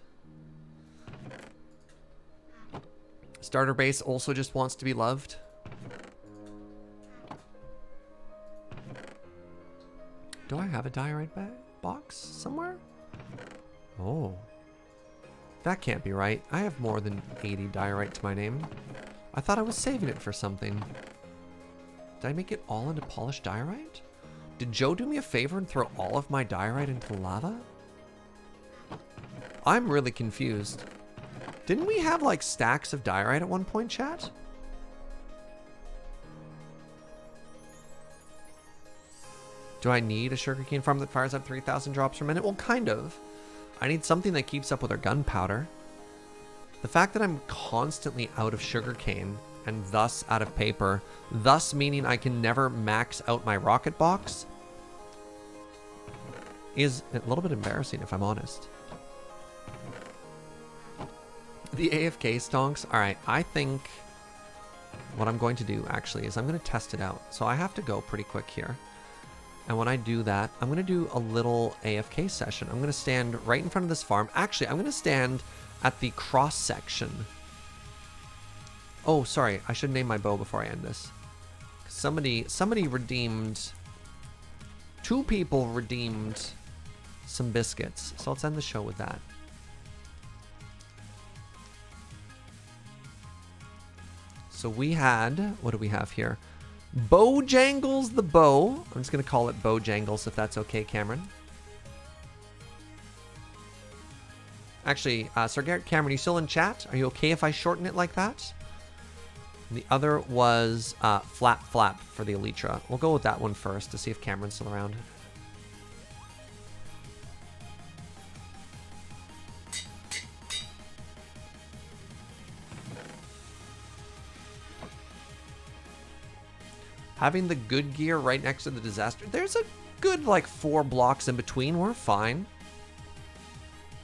Starter base also just wants to be loved. Do I have a diorite box somewhere? Oh. That can't be right. I have more than 80 diorite to my name. I thought I was saving it for something. Did I make it all into polished diorite? Did Joe do me a favor and throw all of my diorite into lava? I'm really confused. Didn't we have like stacks of diorite at one point, chat? Do I need a sugarcane farm that fires up 3,000 drops per minute? Well, kind of. I need something that keeps up with our gunpowder. The fact that I'm constantly out of sugarcane and thus out of paper, thus meaning I can never max out my rocket box, is a little bit embarrassing if I'm honest. The AFK stonks. All right, I think what I'm going to do actually is I'm going to test it out. So I have to go pretty quick here. And when I do that, I'm going to do a little AFK session. I'm going to stand right in front of this farm. Actually, I'm going to stand at the cross section. Oh, sorry. I should name my bow before I end this. Somebody redeemed... 2 people redeemed some biscuits. So let's end the show with that. So we had... What do we have here? Bojangles the bow. I'm just going to call it Bojangles if that's okay, Cameron. Actually, Sir Garrett Cameron, you still in chat? Are you okay if I shorten it like that? And the other was Flap Flap for the Elytra. We'll go with that one first to see if Cameron's still around. Having the good gear right next to the disaster. There's a good, like, 4 blocks in between. We're fine.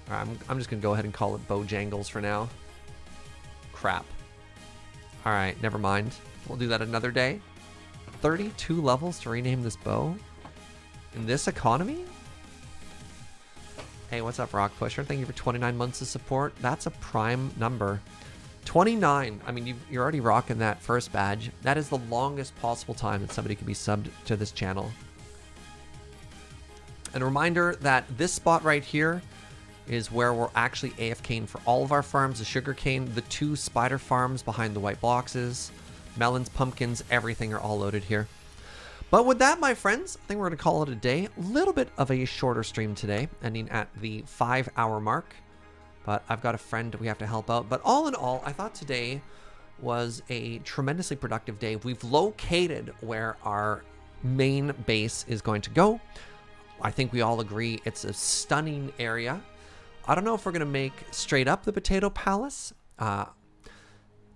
All right, I'm just going to go ahead and call it Bojangles for now. Crap. All right, never mind. We'll do that another day. 32 levels to rename this bow? In this economy? Hey, what's up, Rock Pusher? Thank you for 29 months of support. That's a prime number. 29. I mean, you're already rocking that first badge. That is the longest possible time that somebody could be subbed to this channel. And a reminder that this spot right here is where we're actually AFKing for all of our farms. The sugarcane, the 2 spider farms behind the white boxes, melons, pumpkins, everything are all loaded here. But with that, my friends, I think we're going to call it a day. A little bit of a shorter stream today, ending at the 5-hour mark. But I've got a friend we have to help out. But all in all, I thought today was a tremendously productive day. We've located where our main base is going to go. I think we all agree it's a stunning area. I don't know if we're going to make straight up the Potato Palace. The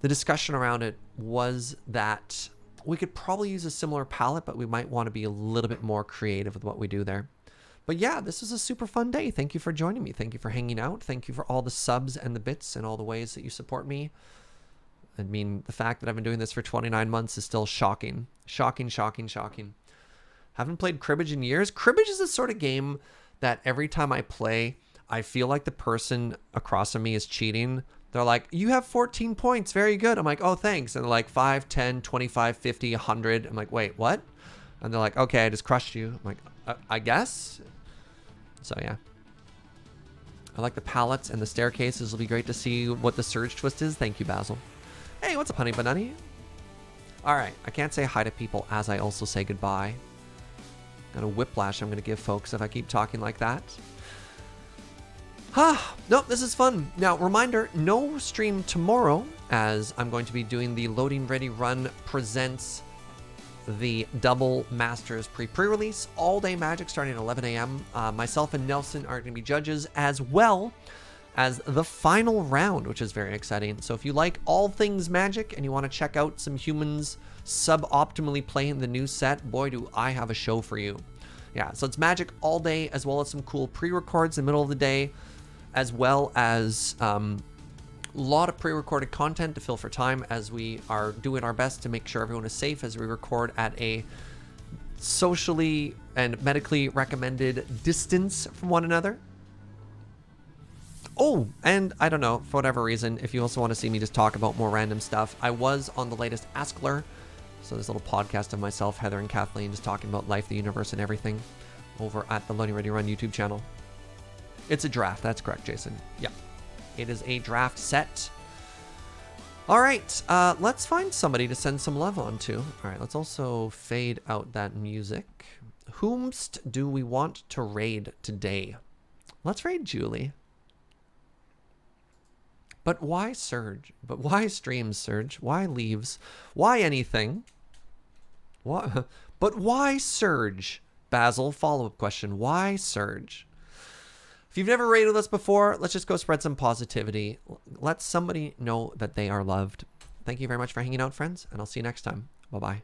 discussion around it was that we could probably use a similar palette, but we might want to be a little bit more creative with what we do there. But yeah, this was a super fun day. Thank you for joining me. Thank you for hanging out. Thank you for all the subs and the bits and all the ways that you support me. I mean, the fact that I've been doing this for 29 months is still shocking. Shocking, shocking, shocking. Haven't played cribbage in years. Cribbage is the sort of game that every time I play, I feel like the person across from me is cheating. They're like, you have 14 points. Very good. I'm like, oh, thanks. And they're like 5, 10, 25, 50, 100. I'm like, wait, what? And they're like, okay, I just crushed you. I'm like, I guess. So yeah, I like the palettes and the staircases. It'll be great to see what the surge twist is. Thank you, Basil. Hey, what's up, Honey Banani? All right, I can't say hi to people as I also say goodbye. Got a whiplash I'm going to give folks if I keep talking like that. Nope, this is fun. Now, reminder, no stream tomorrow, as I'm going to be doing the Loading Ready Run presents the Double Masters pre-release. All day Magic starting at 11 a.m. Myself and Nelson are going to be judges, as well as the final round, which is very exciting. So if you like all things Magic and you want to check out some humans suboptimally playing the new set, boy, do I have a show for you. Yeah, so it's Magic all day, as well as some cool pre-records in the middle of the day, as well as a lot of pre-recorded content to fill for time, as we are doing our best to make sure everyone is safe as we record at a socially and medically recommended distance from one another. Oh, and I don't know, for whatever reason, if you also want to see me just talk about more random stuff, I was on the latest Askler, so this little podcast of myself, Heather, and Kathleen just talking about life, the universe, and everything over at the Loading Ready Run YouTube channel. It's a draft, that's correct, Jason. Yeah, it is a draft set. All right, let's find somebody to send some love on to. All right, let's also fade out that music. Whomst do we want to raid today? Let's raid Julie. But why Surge? But why streams, Surge? Why leaves? Why anything? What? But why Surge? Basil, follow-up question. Why Surge? If you've never raided us before, let's just go spread some positivity. Let somebody know that they are loved. Thank you very much for hanging out, friends, and I'll see you next time. Bye-bye.